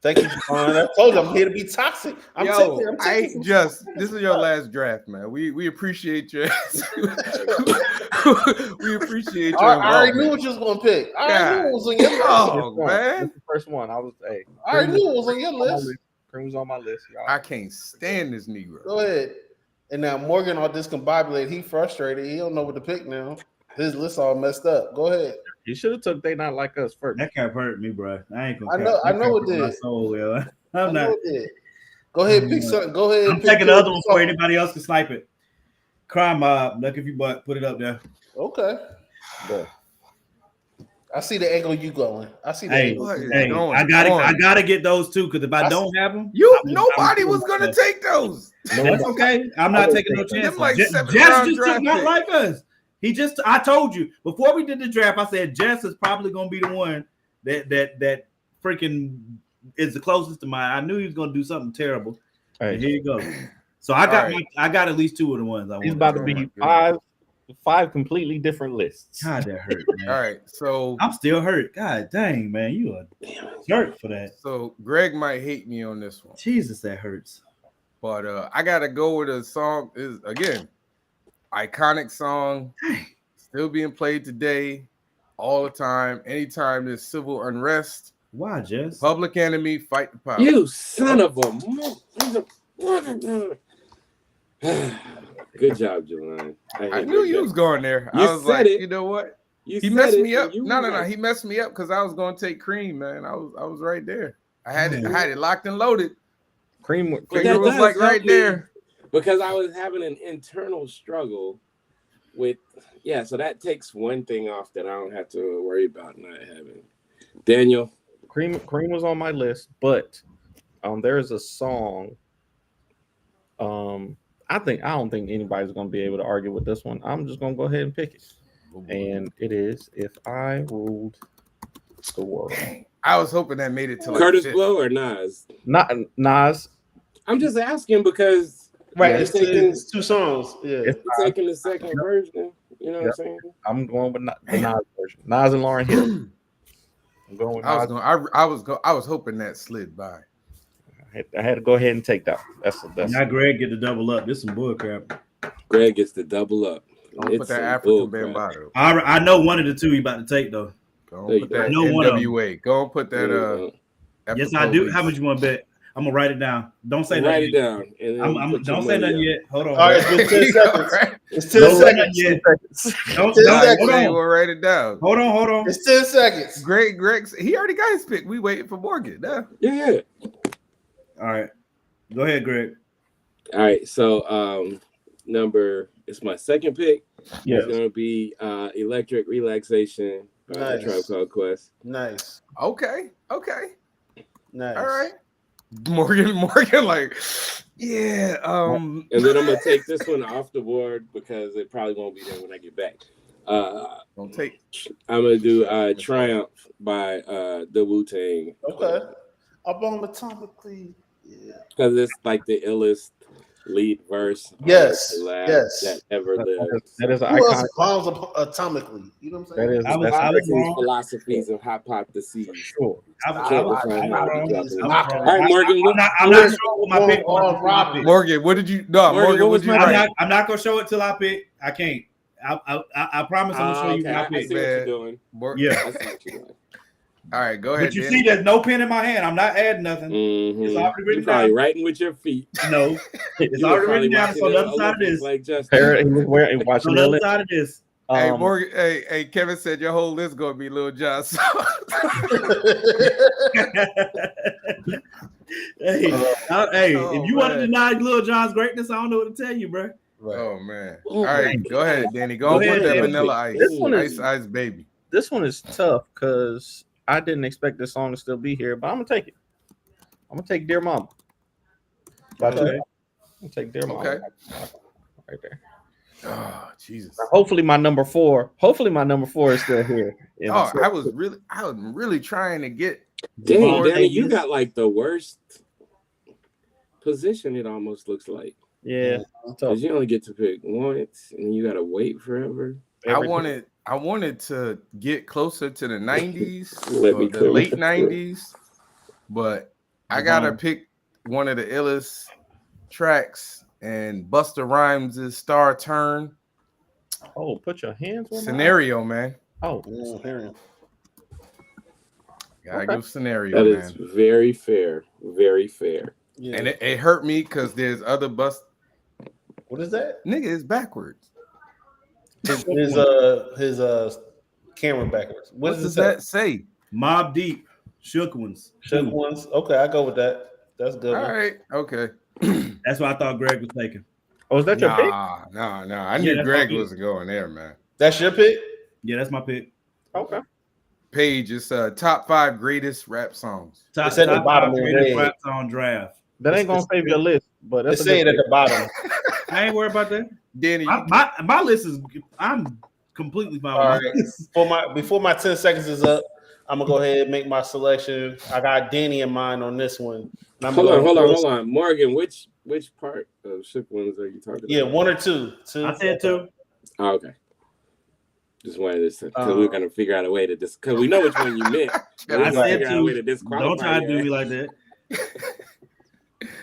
[SPEAKER 5] Thank you, Javon. I told you I'm here to be toxic. I'm
[SPEAKER 2] Yo,
[SPEAKER 5] taking
[SPEAKER 2] I
[SPEAKER 5] some-
[SPEAKER 2] just this is your last draft, man. We appreciate your we appreciate your
[SPEAKER 5] I already knew
[SPEAKER 2] involvement.
[SPEAKER 5] what you was gonna pick. I already knew it was on your list.
[SPEAKER 2] Oh man,
[SPEAKER 3] That's the first one. I was
[SPEAKER 5] I already knew it was on your list.
[SPEAKER 3] Cream was on my list, y'all.
[SPEAKER 2] I can't stand this Negro.
[SPEAKER 5] Go ahead. And now Morgan all discombobulated. He frustrated. He don't know what to pick now. His list all messed up. Go ahead.
[SPEAKER 3] You should have took They Not Like Us first.
[SPEAKER 1] That cap hurt me, bro. I ain't gonna.
[SPEAKER 5] I know-
[SPEAKER 1] cap.
[SPEAKER 5] I know
[SPEAKER 1] That
[SPEAKER 5] it
[SPEAKER 1] cap hurt my
[SPEAKER 5] did.
[SPEAKER 1] soul, yo.
[SPEAKER 5] I
[SPEAKER 1] I'm
[SPEAKER 5] know
[SPEAKER 1] not.
[SPEAKER 5] it did. Go ahead, pick something. Go ahead.
[SPEAKER 1] I'm taking the other one for anybody else can snipe it. Crime Mob. Look if you put it up there.
[SPEAKER 5] Okay. Good. I see the angle you going. I see the angle.
[SPEAKER 1] I gotta get those two because if I don't have them,
[SPEAKER 2] nobody was gonna take those.
[SPEAKER 1] No, that's okay. I'm not taking no chances.
[SPEAKER 2] Like
[SPEAKER 1] Jess just took not like us. I told you before we did the draft. I said Jess is probably gonna be the one that freaking is the closest to mine. I knew he was gonna do something terrible. And here you go. So I got at least two of the ones I want.
[SPEAKER 3] He's about to be five completely different lists.
[SPEAKER 1] God, that hurt, man.
[SPEAKER 2] All right, so
[SPEAKER 1] I'm still hurt. God dang, man, you a jerk for that.
[SPEAKER 2] So Greg might hate me on this one.
[SPEAKER 1] Jesus, that hurts.
[SPEAKER 2] But I gotta go with a song. Is again, iconic song, still being played today, all the time. Anytime there's civil unrest.
[SPEAKER 1] Why, Jess?
[SPEAKER 2] Public Enemy, Fight the Power.
[SPEAKER 4] You son of a. Good job, Jelani.
[SPEAKER 2] I knew you was going there.
[SPEAKER 4] You
[SPEAKER 2] I was like,
[SPEAKER 4] it.
[SPEAKER 2] you know what?
[SPEAKER 4] You
[SPEAKER 2] he messed me
[SPEAKER 4] it,
[SPEAKER 2] up. No. He messed me up because I was going to take Cream, man. I was right there. I had it locked and loaded.
[SPEAKER 3] Cream
[SPEAKER 2] was like right there.
[SPEAKER 4] Because I was having an internal struggle with so that takes one thing off that I don't have to worry about not having. Daniel.
[SPEAKER 3] Cream was on my list, but there is a song. I don't think anybody's gonna be able to argue with this one. I'm just gonna go ahead and pick it. And it is If I Ruled the World.
[SPEAKER 2] I was hoping that made it to
[SPEAKER 4] Curtis Blow or Nas?
[SPEAKER 3] Not Nas.
[SPEAKER 4] I'm just asking because
[SPEAKER 5] it's two songs. Yeah,
[SPEAKER 4] it's taking the second version. You know what I'm saying?
[SPEAKER 3] I'm going with the Nas version. Nas and Lauryn Hill. I'm going with Nas.
[SPEAKER 2] I was hoping that slid by.
[SPEAKER 3] I had to go ahead and take that. That's
[SPEAKER 1] now Greg get to double up. This some bull crap.
[SPEAKER 4] Greg gets to double up.
[SPEAKER 2] Don't put that African Bambaataa.
[SPEAKER 1] I know one of the two he about to take though.
[SPEAKER 2] Go put that NWA. Go put that.
[SPEAKER 1] Yes, I do. How much you want to bet? I'm gonna write it down. Don't say
[SPEAKER 4] write
[SPEAKER 1] nothing.
[SPEAKER 4] It down.
[SPEAKER 1] Don't say nothing yet. Hold on.
[SPEAKER 5] All right, it's been 10 seconds. It's 10 seconds.
[SPEAKER 1] Don't
[SPEAKER 2] hold on. We'll write it down.
[SPEAKER 1] Hold on.
[SPEAKER 5] It's 10 seconds.
[SPEAKER 2] Greg, he already got his pick. We waiting for Morgan. Nah.
[SPEAKER 4] Yeah.
[SPEAKER 1] All right. Go ahead, Greg.
[SPEAKER 4] All right. So it's my second pick.
[SPEAKER 3] Yeah.
[SPEAKER 4] It's gonna be Electric Relaxation by Tribe Called Quest.
[SPEAKER 5] Nice.
[SPEAKER 2] Okay.
[SPEAKER 5] Nice.
[SPEAKER 2] All right. Morgan, like, yeah.
[SPEAKER 4] And then I'm gonna take this one off the board because it probably won't be there when I get back. I'm gonna do Triumph by the Wu-Tang.
[SPEAKER 5] Okay. Up on atomically. Yeah.
[SPEAKER 4] Because it's like the illest lead verse.
[SPEAKER 5] Yes.
[SPEAKER 4] That ever lived.
[SPEAKER 3] That is an
[SPEAKER 5] Who
[SPEAKER 3] iconic.
[SPEAKER 5] else bombs atomically? You know what I'm saying?
[SPEAKER 3] That is
[SPEAKER 4] philosophies of hypotheses.
[SPEAKER 3] Sure.
[SPEAKER 4] All right, Morgan.
[SPEAKER 1] I'm not sure what my pick was.
[SPEAKER 2] Morgan, what did you? No, Morgan, what did you write?
[SPEAKER 1] I'm not gonna show it till I pick. I can't. I promise I'm gonna show you my pick.
[SPEAKER 4] I see what you're doing.
[SPEAKER 1] Yeah.
[SPEAKER 4] I see what you're doing.
[SPEAKER 2] All right, go ahead.
[SPEAKER 1] But you see, there's no pen in my hand. I'm not adding nothing.
[SPEAKER 4] Mm-hmm.
[SPEAKER 1] It's already written
[SPEAKER 4] You're probably
[SPEAKER 1] down.
[SPEAKER 4] writing with your feet.
[SPEAKER 1] No, it's already written down. So the other side of this.
[SPEAKER 4] Like just
[SPEAKER 3] Parrot, he was wearing
[SPEAKER 1] So
[SPEAKER 3] watching
[SPEAKER 1] the
[SPEAKER 3] the
[SPEAKER 1] other
[SPEAKER 3] list.
[SPEAKER 1] side of this.
[SPEAKER 2] Hey, Morgan. Hey, Kevin said your whole list gonna be Lil Jon.
[SPEAKER 1] Hey, if you want to deny Lil Jon's greatness, I don't know what to tell you, bro.
[SPEAKER 5] Right.
[SPEAKER 2] Oh man! All right, go ahead, Danny. Go
[SPEAKER 1] ahead,
[SPEAKER 2] put that
[SPEAKER 1] Danny.
[SPEAKER 2] Vanilla Ice.
[SPEAKER 3] This one is-
[SPEAKER 2] Ice, baby.
[SPEAKER 3] This one is tough because I didn't expect this song to still be here, but I'm gonna take it. I'm gonna take Dear Mama.
[SPEAKER 1] Okay.
[SPEAKER 3] I'm gonna take Dear Mama.
[SPEAKER 2] Okay.
[SPEAKER 3] Right there.
[SPEAKER 2] Oh Jesus!
[SPEAKER 3] Hopefully my number four is still here.
[SPEAKER 2] Oh, I was really trying to get.
[SPEAKER 4] Dang, Danny, you got like the worst position. It almost looks like.
[SPEAKER 3] Yeah.
[SPEAKER 4] Because you only get to pick once, and you gotta wait forever.
[SPEAKER 2] I wanted to get closer to the 90s,
[SPEAKER 4] Let me
[SPEAKER 2] the
[SPEAKER 4] clear
[SPEAKER 2] late
[SPEAKER 4] this.
[SPEAKER 2] 90s, but I gotta pick one of the illest tracks, and Busta Rhymes' Star Turn.
[SPEAKER 3] Oh, put your hands on
[SPEAKER 2] Scenario, man.
[SPEAKER 3] Oh,
[SPEAKER 2] Gotta give Scenario,
[SPEAKER 4] That is
[SPEAKER 2] man.
[SPEAKER 4] very fair. Very fair.
[SPEAKER 5] Yeah.
[SPEAKER 2] And it hurt me because there's other
[SPEAKER 5] What is that?
[SPEAKER 2] nigga, it's backwards.
[SPEAKER 5] His camera backwards.
[SPEAKER 2] What does that say?
[SPEAKER 1] Mobb Deep, Shook Ones.
[SPEAKER 5] Shook Ones. Okay, I go with that. That's good.
[SPEAKER 2] All right. Okay.
[SPEAKER 1] That's what I thought Greg was taking.
[SPEAKER 3] Oh, is that your pick?
[SPEAKER 2] Nah. I knew
[SPEAKER 1] that's
[SPEAKER 2] Greg
[SPEAKER 1] my pick.
[SPEAKER 2] wasn't going there, man.
[SPEAKER 5] That's your pick.
[SPEAKER 1] Yeah, that's my pick.
[SPEAKER 3] Okay.
[SPEAKER 2] Paige, it's top 5 greatest rap songs.
[SPEAKER 5] It's at the bottom of the
[SPEAKER 1] greatest
[SPEAKER 5] red.
[SPEAKER 1] rap song draft.
[SPEAKER 3] That ain't gonna save your list, but
[SPEAKER 5] It's
[SPEAKER 3] that's
[SPEAKER 5] saying at the bottom.
[SPEAKER 1] I ain't worried about that.
[SPEAKER 2] Danny,
[SPEAKER 1] My list is. I'm completely fine
[SPEAKER 5] All
[SPEAKER 1] with my
[SPEAKER 5] right.
[SPEAKER 1] list.
[SPEAKER 5] Before my 10 seconds is up, I'm gonna go ahead and make my selection. I got Danny in mind on this one. And I'm
[SPEAKER 4] Hold
[SPEAKER 5] gonna-
[SPEAKER 4] on. Morgan, which part of Shook Ones are you talking
[SPEAKER 5] Yeah,
[SPEAKER 4] about?
[SPEAKER 5] 1 or 2.
[SPEAKER 1] I said 2.
[SPEAKER 4] Oh, okay. Just wanted to because we're gonna figure out a way to because we know which one you meant. But
[SPEAKER 1] I
[SPEAKER 4] we gotta
[SPEAKER 1] said
[SPEAKER 4] figure out a way
[SPEAKER 1] 2.
[SPEAKER 4] to disqualify
[SPEAKER 1] Don't try to
[SPEAKER 4] your
[SPEAKER 1] do me
[SPEAKER 4] ass.
[SPEAKER 1] like that.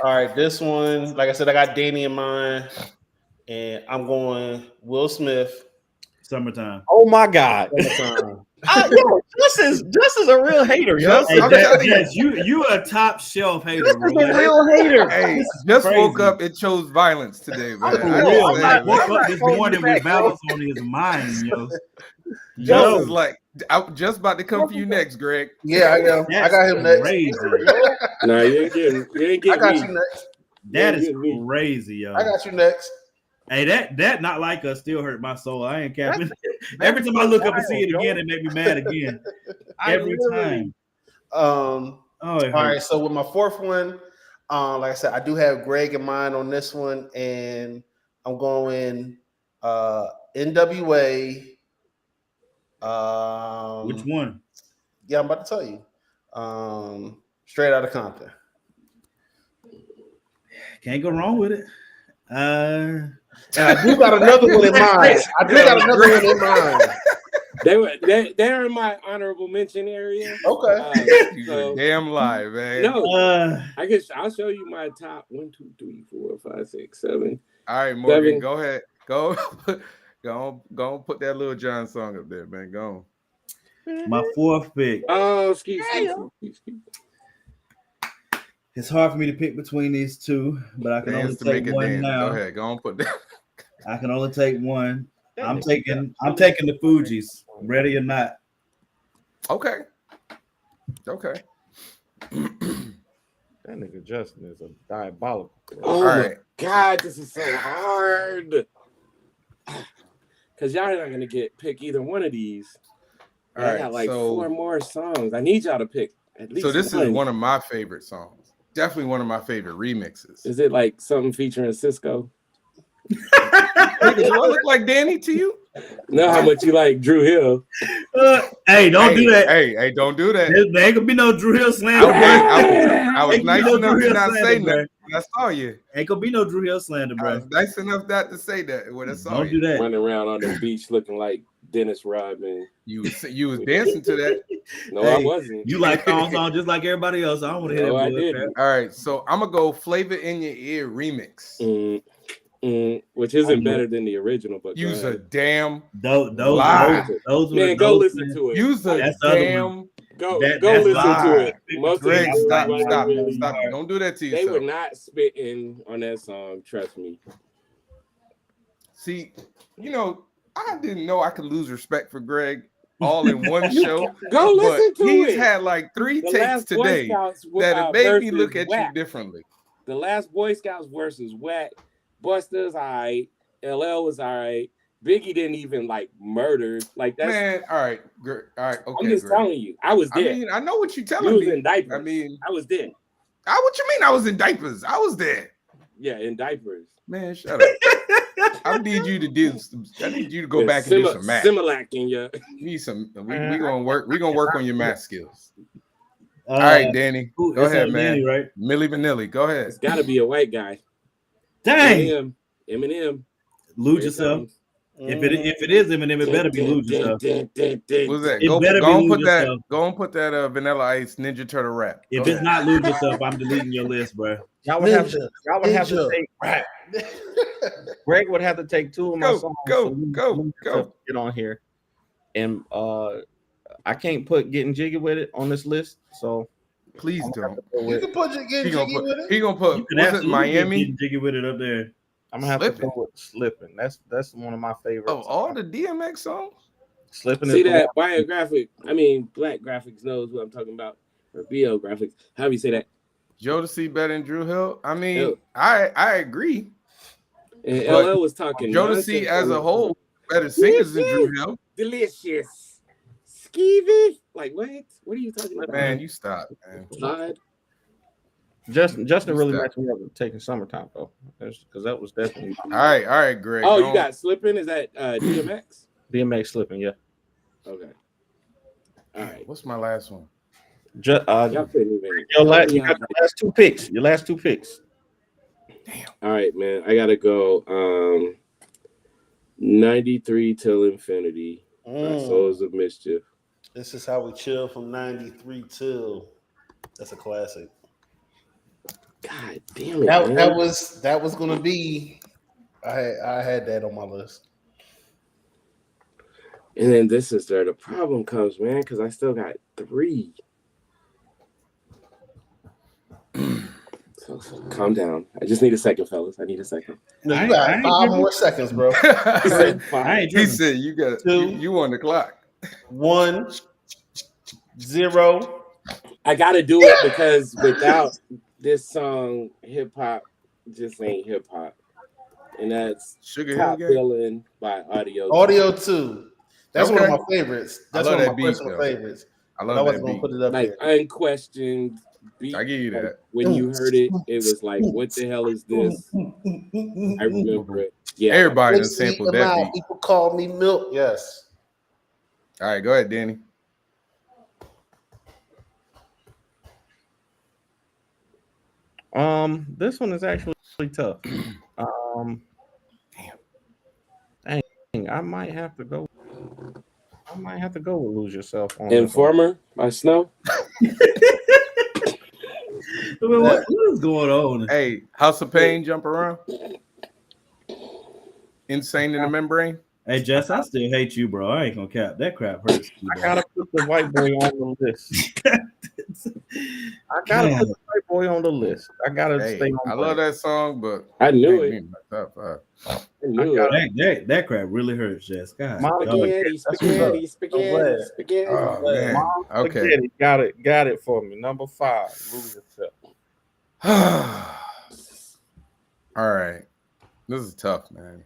[SPEAKER 5] All right, this one, like I said, I got Danny in mind, and I'm going Will Smith.
[SPEAKER 1] Summertime.
[SPEAKER 3] Oh my God.
[SPEAKER 5] Summertime.
[SPEAKER 3] Just is a real hater, yo.
[SPEAKER 2] Just- I'm telling you.
[SPEAKER 1] Yes, you a top shelf hater, bro.
[SPEAKER 3] Just a real hater.
[SPEAKER 2] hey, just woke
[SPEAKER 1] crazy.
[SPEAKER 2] up and chose violence today, man.
[SPEAKER 1] For
[SPEAKER 2] I
[SPEAKER 1] real,
[SPEAKER 2] understand,
[SPEAKER 1] like
[SPEAKER 2] man.
[SPEAKER 1] woke up this
[SPEAKER 3] holding
[SPEAKER 1] morning
[SPEAKER 3] you
[SPEAKER 1] with
[SPEAKER 3] back, bro.
[SPEAKER 1] balance on his mind, yo.
[SPEAKER 2] Just is like, I'm just about to come for you next, Greg.
[SPEAKER 5] Yeah, I got
[SPEAKER 1] That's
[SPEAKER 5] him next.
[SPEAKER 1] crazy.
[SPEAKER 4] No, you ain't getting
[SPEAKER 5] I got
[SPEAKER 4] me.
[SPEAKER 5] you next.
[SPEAKER 1] That is
[SPEAKER 4] Yeah, me.
[SPEAKER 1] crazy, yo.
[SPEAKER 5] I got you next.
[SPEAKER 1] Hey, that not like us still hurt my soul. I ain't capping. Every time I look up and see it again, it make me mad again. Every time.
[SPEAKER 5] Oh,
[SPEAKER 1] it
[SPEAKER 5] all
[SPEAKER 1] hurts.
[SPEAKER 5] right. So with my fourth one, like I said, I do have Greg in mind on this one, and I'm going NWA.
[SPEAKER 1] Which one?
[SPEAKER 5] Yeah, I'm about to tell you. Straight Outta Compton.
[SPEAKER 1] Can't go wrong with it.
[SPEAKER 5] And I do got another one in mind.
[SPEAKER 4] They're in my honorable mention area.
[SPEAKER 5] Okay.
[SPEAKER 2] You a damn lie, man.
[SPEAKER 4] No, I'll show you my top 1, 2, 3, 4, 5, 6, 7.
[SPEAKER 2] All right, Morgan,
[SPEAKER 4] 7.
[SPEAKER 2] go ahead. Go on, put that Lil Jon song up there, man. Go on.
[SPEAKER 1] My fourth pick.
[SPEAKER 4] Oh, excuse.
[SPEAKER 1] It's hard for me to pick between these two, but I can only
[SPEAKER 2] Dance to make
[SPEAKER 1] take
[SPEAKER 2] it
[SPEAKER 1] one
[SPEAKER 2] dance.
[SPEAKER 1] now.
[SPEAKER 2] Go ahead, go on, put that.
[SPEAKER 1] I can only take one. I'm taking the Fugees, ready or not.
[SPEAKER 2] Okay.
[SPEAKER 3] That nigga Justin is a diabolical.
[SPEAKER 4] Oh
[SPEAKER 2] All
[SPEAKER 4] my
[SPEAKER 2] right.
[SPEAKER 4] God, this is so hard. Because y'all are not gonna pick either one of these.
[SPEAKER 2] All
[SPEAKER 4] I
[SPEAKER 2] right,
[SPEAKER 4] got like
[SPEAKER 2] so-
[SPEAKER 4] 4 more songs. I need y'all to pick at least.
[SPEAKER 2] So this
[SPEAKER 4] one.
[SPEAKER 2] is one of my favorite songs. Definitely one of my favorite remixes.
[SPEAKER 4] Is it like something featuring Cisco?
[SPEAKER 2] Nigga, do I look like Danny to you?
[SPEAKER 4] Know how much you like Drew Hill?
[SPEAKER 1] Hey, don't do that.
[SPEAKER 2] Hey, don't do that.
[SPEAKER 1] There ain't gonna be no Drew Hill slander.
[SPEAKER 2] I was
[SPEAKER 1] Ain't
[SPEAKER 2] nice
[SPEAKER 1] no
[SPEAKER 2] enough
[SPEAKER 1] Drew
[SPEAKER 2] to
[SPEAKER 1] Hill
[SPEAKER 2] not
[SPEAKER 1] slander,
[SPEAKER 2] say
[SPEAKER 1] bro.
[SPEAKER 2] nothing when I saw you.
[SPEAKER 1] Ain't gonna be no Drew Hill slander,
[SPEAKER 2] I
[SPEAKER 1] bro.
[SPEAKER 2] was nice enough not to say that when I saw
[SPEAKER 1] Don't
[SPEAKER 2] you.
[SPEAKER 1] do that.
[SPEAKER 4] Running around on the beach looking like Dennis Rodman.
[SPEAKER 2] You was dancing to that.
[SPEAKER 4] No, I
[SPEAKER 1] Hey,
[SPEAKER 4] wasn't.
[SPEAKER 1] You like thong song just like everybody else. I don't want to hear
[SPEAKER 4] No,
[SPEAKER 1] that.
[SPEAKER 4] I
[SPEAKER 1] bullshit.
[SPEAKER 4] didn't.
[SPEAKER 2] All right, so I'm gonna go Flavor in Your Ear remix.
[SPEAKER 4] Which isn't better than the original, but go
[SPEAKER 2] Use a
[SPEAKER 4] ahead.
[SPEAKER 2] damn
[SPEAKER 1] Those
[SPEAKER 2] lie.
[SPEAKER 1] were
[SPEAKER 4] Man,
[SPEAKER 1] the-
[SPEAKER 4] go
[SPEAKER 1] those
[SPEAKER 4] listen
[SPEAKER 1] were-
[SPEAKER 4] to it.
[SPEAKER 2] Use a
[SPEAKER 1] That's the other
[SPEAKER 2] damn.
[SPEAKER 4] Go
[SPEAKER 1] that's
[SPEAKER 4] listen
[SPEAKER 2] lie.
[SPEAKER 4] to it. Most
[SPEAKER 2] Greg,
[SPEAKER 4] of
[SPEAKER 2] stop
[SPEAKER 4] everybody
[SPEAKER 2] it.
[SPEAKER 4] really-
[SPEAKER 2] Stop it. Don't do that to
[SPEAKER 4] They were
[SPEAKER 2] yourself.
[SPEAKER 4] not spitting on that song. Trust me.
[SPEAKER 2] See, I didn't know I could lose respect for Greg all in one show.
[SPEAKER 4] Go listen to
[SPEAKER 2] he's
[SPEAKER 4] it.
[SPEAKER 2] had like 3
[SPEAKER 4] The
[SPEAKER 2] takes
[SPEAKER 4] last Boy
[SPEAKER 2] today
[SPEAKER 4] Scouts
[SPEAKER 2] that it made me
[SPEAKER 4] versus
[SPEAKER 2] look at
[SPEAKER 4] Whack.
[SPEAKER 2] you differently.
[SPEAKER 4] The last Boy Scouts versus Whack. Busta's alright. LL was alright. Biggie didn't even like murder. Like that's.
[SPEAKER 2] Man, all right, okay,
[SPEAKER 4] I'm just
[SPEAKER 2] Greg.
[SPEAKER 4] telling you. I was
[SPEAKER 2] I
[SPEAKER 4] there.
[SPEAKER 2] mean, I know what you're
[SPEAKER 4] You
[SPEAKER 2] telling
[SPEAKER 4] was
[SPEAKER 2] me.
[SPEAKER 4] in diapers.
[SPEAKER 2] I mean,
[SPEAKER 4] I was there.
[SPEAKER 2] what you mean I was in diapers? I was there.
[SPEAKER 4] Yeah, in diapers.
[SPEAKER 2] Man, shut up. I need you to go back and do some math.
[SPEAKER 4] Similac in your.
[SPEAKER 2] We gonna work. We gonna work on your math skills.
[SPEAKER 1] Uh,
[SPEAKER 2] All right, Danny.
[SPEAKER 1] who-
[SPEAKER 2] Go
[SPEAKER 1] it's
[SPEAKER 2] ahead,
[SPEAKER 1] on
[SPEAKER 2] man.
[SPEAKER 1] Danny, right?
[SPEAKER 2] Millie Vanilli. Go ahead.
[SPEAKER 4] It's got to be a white guy.
[SPEAKER 1] Dang,
[SPEAKER 4] Eminem.
[SPEAKER 1] lose yourself. If it is Eminem, it better be lose yourself.
[SPEAKER 2] What's that?
[SPEAKER 1] It
[SPEAKER 2] Go
[SPEAKER 1] better be
[SPEAKER 2] and
[SPEAKER 1] Lose
[SPEAKER 2] put that.
[SPEAKER 1] Yourself.
[SPEAKER 2] Go and put that Vanilla Ice Ninja Turtle rap.
[SPEAKER 1] If
[SPEAKER 2] Go
[SPEAKER 1] it's
[SPEAKER 2] ahead.
[SPEAKER 1] not lose yourself, I'm deleting your list, bro.
[SPEAKER 3] Y'all would have to take Greg would have to take 2 of my
[SPEAKER 2] Go,
[SPEAKER 3] songs.
[SPEAKER 2] go,
[SPEAKER 3] for me
[SPEAKER 2] go,
[SPEAKER 3] to
[SPEAKER 2] go.
[SPEAKER 3] Get on here, and I can't put Getting Jiggy with it on this list. So
[SPEAKER 2] Please don't.
[SPEAKER 5] You can put your
[SPEAKER 2] He
[SPEAKER 5] Get
[SPEAKER 2] gonna
[SPEAKER 5] Jiggy with
[SPEAKER 2] put.
[SPEAKER 5] it.
[SPEAKER 2] He gonna put.
[SPEAKER 1] You can
[SPEAKER 2] Was it
[SPEAKER 1] absolutely
[SPEAKER 2] Miami?
[SPEAKER 1] get jiggy with it up there.
[SPEAKER 3] I'm gonna have to
[SPEAKER 2] Slippin'.
[SPEAKER 3] go with Slipping. That's one of my favorites.
[SPEAKER 2] Oh, all the DMX songs.
[SPEAKER 3] Slipping.
[SPEAKER 4] See
[SPEAKER 3] is the
[SPEAKER 4] that
[SPEAKER 3] one.
[SPEAKER 4] biographic? I mean, Black Graphics knows what I'm talking about, or BL Graphics. How do you say that?
[SPEAKER 2] Jodeci better than Drew Hill? I mean,
[SPEAKER 4] Ew.
[SPEAKER 2] I agree.
[SPEAKER 4] And
[SPEAKER 2] But
[SPEAKER 4] LL was talking
[SPEAKER 2] Jodeci
[SPEAKER 4] nonsense
[SPEAKER 2] as
[SPEAKER 4] on
[SPEAKER 2] a
[SPEAKER 4] the-
[SPEAKER 2] whole better singers than Drew Hill.
[SPEAKER 4] Delicious. Skeevy. Like what? What are you talking about?
[SPEAKER 2] Man, you stop, man.
[SPEAKER 4] Todd?
[SPEAKER 3] Justin really
[SPEAKER 2] Stop.
[SPEAKER 3] messed me up with taking Summertime though, because that was definitely
[SPEAKER 2] All right, Greg.
[SPEAKER 4] Oh, you
[SPEAKER 2] don't-
[SPEAKER 4] got Slippin'? Is that DMX?
[SPEAKER 3] DMX slipping. Yeah,
[SPEAKER 4] Okay. All right.
[SPEAKER 2] What's my last one?
[SPEAKER 4] Y'all couldn't even.
[SPEAKER 3] you got your last two picks. Your last two picks.
[SPEAKER 4] All right, man. I gotta go. 93 till infinity. Souls of Mischief.
[SPEAKER 5] This is how we chill from 93 till. That's a classic.
[SPEAKER 4] God damn it.
[SPEAKER 5] That
[SPEAKER 4] man.
[SPEAKER 5] was gonna be. I had that on my list.
[SPEAKER 4] And then this is where the problem comes, man, because I still got 3. So calm down. I just need a second, fellas. I need a second.
[SPEAKER 5] No,
[SPEAKER 1] I
[SPEAKER 5] you got
[SPEAKER 1] ain't
[SPEAKER 5] 5
[SPEAKER 1] tripping.
[SPEAKER 5] more seconds, bro.
[SPEAKER 4] He said
[SPEAKER 1] I
[SPEAKER 4] 5.
[SPEAKER 1] ain't
[SPEAKER 2] He
[SPEAKER 1] tripping.
[SPEAKER 2] said you got
[SPEAKER 5] Two.
[SPEAKER 2] you on the clock.
[SPEAKER 5] 1, 0.
[SPEAKER 4] I gotta do it because without this song, hip hop just ain't hip hop. And that's
[SPEAKER 2] Sugar Hill
[SPEAKER 4] Top
[SPEAKER 2] Gang.
[SPEAKER 4] Billin' by Audio.
[SPEAKER 5] Audio 2. That's one of
[SPEAKER 2] Okay.
[SPEAKER 5] my favorites. That's
[SPEAKER 2] love
[SPEAKER 5] one of
[SPEAKER 2] that
[SPEAKER 5] my
[SPEAKER 2] beat,
[SPEAKER 5] personal
[SPEAKER 2] though.
[SPEAKER 5] favorites.
[SPEAKER 2] I
[SPEAKER 5] But I
[SPEAKER 2] love
[SPEAKER 5] wasn't
[SPEAKER 2] that
[SPEAKER 5] gonna
[SPEAKER 2] beat.
[SPEAKER 5] put it up
[SPEAKER 4] Like
[SPEAKER 5] there.
[SPEAKER 4] unquestioned beat.
[SPEAKER 2] I give you that.
[SPEAKER 4] When you heard it, it was like, what the hell is this? I remember it. Yeah.
[SPEAKER 2] Everybody done
[SPEAKER 5] Let's eat
[SPEAKER 2] sampled
[SPEAKER 5] them
[SPEAKER 2] that
[SPEAKER 5] out.
[SPEAKER 2] beat.
[SPEAKER 5] People call me Milk. Yes.
[SPEAKER 2] All right, go ahead, Danny.
[SPEAKER 3] This one is actually tough. Dang, I might have to go. With Lose Yourself on this one.
[SPEAKER 4] Informer by Snow.
[SPEAKER 1] What is going on?
[SPEAKER 2] Hey, House of Pain, Jump Around. Insane in the Membrane.
[SPEAKER 1] Hey, Jess, I still hate you, bro. I ain't gonna cap. That crap hurts. me,
[SPEAKER 3] I
[SPEAKER 1] bro.
[SPEAKER 3] gotta put the white boy on the list. I gotta put the white boy on the list. I gotta
[SPEAKER 2] Hey,
[SPEAKER 3] stay on.
[SPEAKER 2] I love that song, but
[SPEAKER 4] I knew
[SPEAKER 2] ain't
[SPEAKER 4] it.
[SPEAKER 2] me in my top 5.
[SPEAKER 4] I knew it.
[SPEAKER 1] That crap really hurts, Jess. God.
[SPEAKER 3] Mom,
[SPEAKER 1] dog.
[SPEAKER 4] Spaghetti, spaghetti, spaghetti, spaghetti.
[SPEAKER 2] Oh man.
[SPEAKER 3] Mom,
[SPEAKER 2] Okay.
[SPEAKER 3] spaghetti. Got it for me. Number 5, Lose Yourself.
[SPEAKER 2] All right. This is tough, man.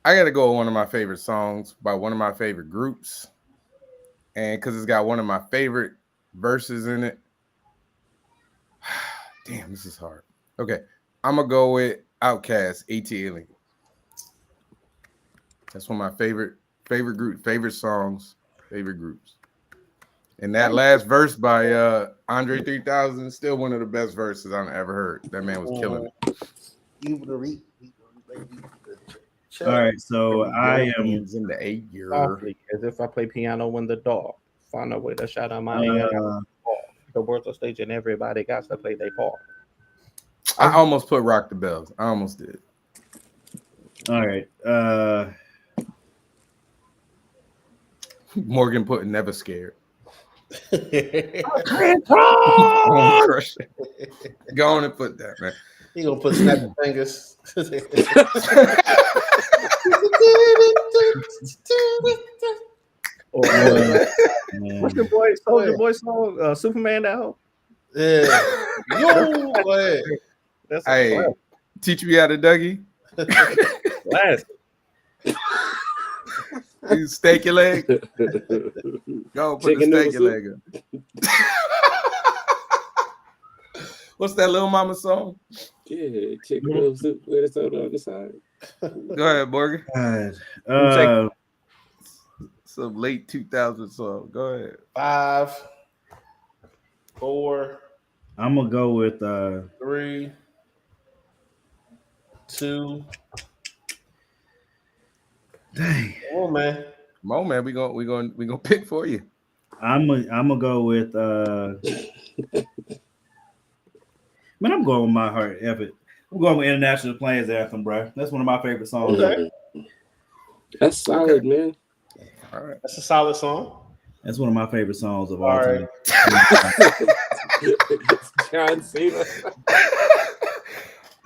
[SPEAKER 2] I got to go with one of my favorite songs by one of my favorite groups. And because it's got one of my favorite verses in it. Damn, this is hard. Okay. I'm going to go with Outkast, AT-Alien. That's one of my favorite group, favorite songs, favorite groups. And that last verse by Andre 3000 is still one of the best verses I've ever heard. That man was killing it.
[SPEAKER 1] All right, so I am.
[SPEAKER 2] in the 8 year.
[SPEAKER 3] Softly, as if I play piano when the dog find a way to shout out my name. The words on stage and everybody got to play their part.
[SPEAKER 2] I almost put Rock the Bells. I almost did.
[SPEAKER 1] All right.
[SPEAKER 2] Morgan put Never Scared.
[SPEAKER 5] Go
[SPEAKER 2] Crush it. Go on and put that, man.
[SPEAKER 5] He gonna put snap your fingers.
[SPEAKER 3] What's the boy? Soldier Boy song? Superman that
[SPEAKER 5] Yeah. Yo, boy.
[SPEAKER 3] That's
[SPEAKER 2] Hey, teach me how to Dougie.
[SPEAKER 3] last.
[SPEAKER 2] You steak your leg. Go put
[SPEAKER 4] Chicken
[SPEAKER 2] the steak
[SPEAKER 4] noodle
[SPEAKER 2] your leg up. What's that Little Mama song?
[SPEAKER 4] Yeah, chicken noodle soup with a soda on the side.
[SPEAKER 2] Go ahead, Morgan.
[SPEAKER 1] God.
[SPEAKER 2] Some late 2000 song. Go ahead.
[SPEAKER 5] 5, 4,
[SPEAKER 1] I'm gonna go with
[SPEAKER 5] 3, 2.
[SPEAKER 1] dang.
[SPEAKER 5] Come on, man.
[SPEAKER 2] Come on, man. We gonna pick for you.
[SPEAKER 1] I'm gonna go with man, I'm going with my heart effort. I'm going with International Planes Anthem, bro. That's one of my favorite songs.
[SPEAKER 5] Okay.
[SPEAKER 4] That's solid, man.
[SPEAKER 2] All right.
[SPEAKER 5] That's a solid song.
[SPEAKER 1] That's one of my favorite songs of all
[SPEAKER 5] All right.
[SPEAKER 1] time.
[SPEAKER 4] John Cena.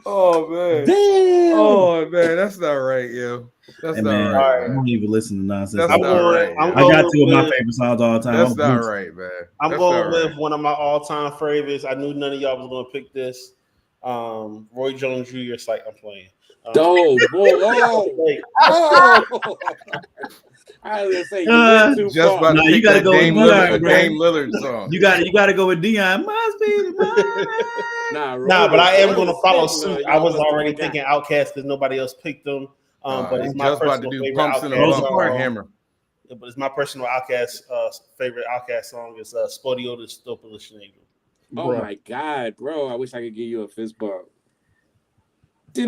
[SPEAKER 2] Oh man.
[SPEAKER 3] Damn.
[SPEAKER 2] Oh man, that's not right, yo. That's
[SPEAKER 1] Hey,
[SPEAKER 2] not
[SPEAKER 1] man,
[SPEAKER 2] right.
[SPEAKER 1] I don't even listen to nonsense.
[SPEAKER 2] That's
[SPEAKER 1] like
[SPEAKER 2] not
[SPEAKER 1] that.
[SPEAKER 2] right.
[SPEAKER 5] I'm
[SPEAKER 1] I got two of my
[SPEAKER 5] with-
[SPEAKER 1] favorite songs all the time.
[SPEAKER 2] That's
[SPEAKER 1] I'm
[SPEAKER 2] not
[SPEAKER 1] Gucci.
[SPEAKER 2] right, man.
[SPEAKER 5] I'm
[SPEAKER 2] That's
[SPEAKER 5] going
[SPEAKER 2] not
[SPEAKER 5] with
[SPEAKER 2] right.
[SPEAKER 5] one of my all-time favorites. I knew none of y'all was going to pick this. Roy Jones Jr. It's like I'm playing.
[SPEAKER 4] Oh boy! Oh! I was gonna say you went too
[SPEAKER 2] Just
[SPEAKER 4] far.
[SPEAKER 2] about to
[SPEAKER 1] No, you
[SPEAKER 2] pick
[SPEAKER 1] gotta
[SPEAKER 2] that
[SPEAKER 1] go with
[SPEAKER 2] Dame
[SPEAKER 1] Dion,
[SPEAKER 2] Lillard,
[SPEAKER 1] bro.
[SPEAKER 2] Dame Lillard song.
[SPEAKER 1] You got to go with Dion. Must be the money.
[SPEAKER 5] Nah, but I am
[SPEAKER 4] Roy
[SPEAKER 5] going to
[SPEAKER 4] was
[SPEAKER 5] follow
[SPEAKER 4] spitting,
[SPEAKER 5] suit.
[SPEAKER 4] y'all
[SPEAKER 5] I was
[SPEAKER 4] must have
[SPEAKER 5] already
[SPEAKER 4] forgot.
[SPEAKER 5] thinking Outkast because nobody else picked them. But it's my
[SPEAKER 2] just about to
[SPEAKER 5] personal
[SPEAKER 2] do
[SPEAKER 5] favorite
[SPEAKER 2] Pumps in a
[SPEAKER 5] Outkast
[SPEAKER 2] Bump
[SPEAKER 5] song.
[SPEAKER 2] or Hammer.
[SPEAKER 5] But it's my personal Outkast favorite Outkast song is Spodio de Stopulus Negro.
[SPEAKER 4] Oh my god, bro! I wish I could give you a fist bump.
[SPEAKER 5] Yes,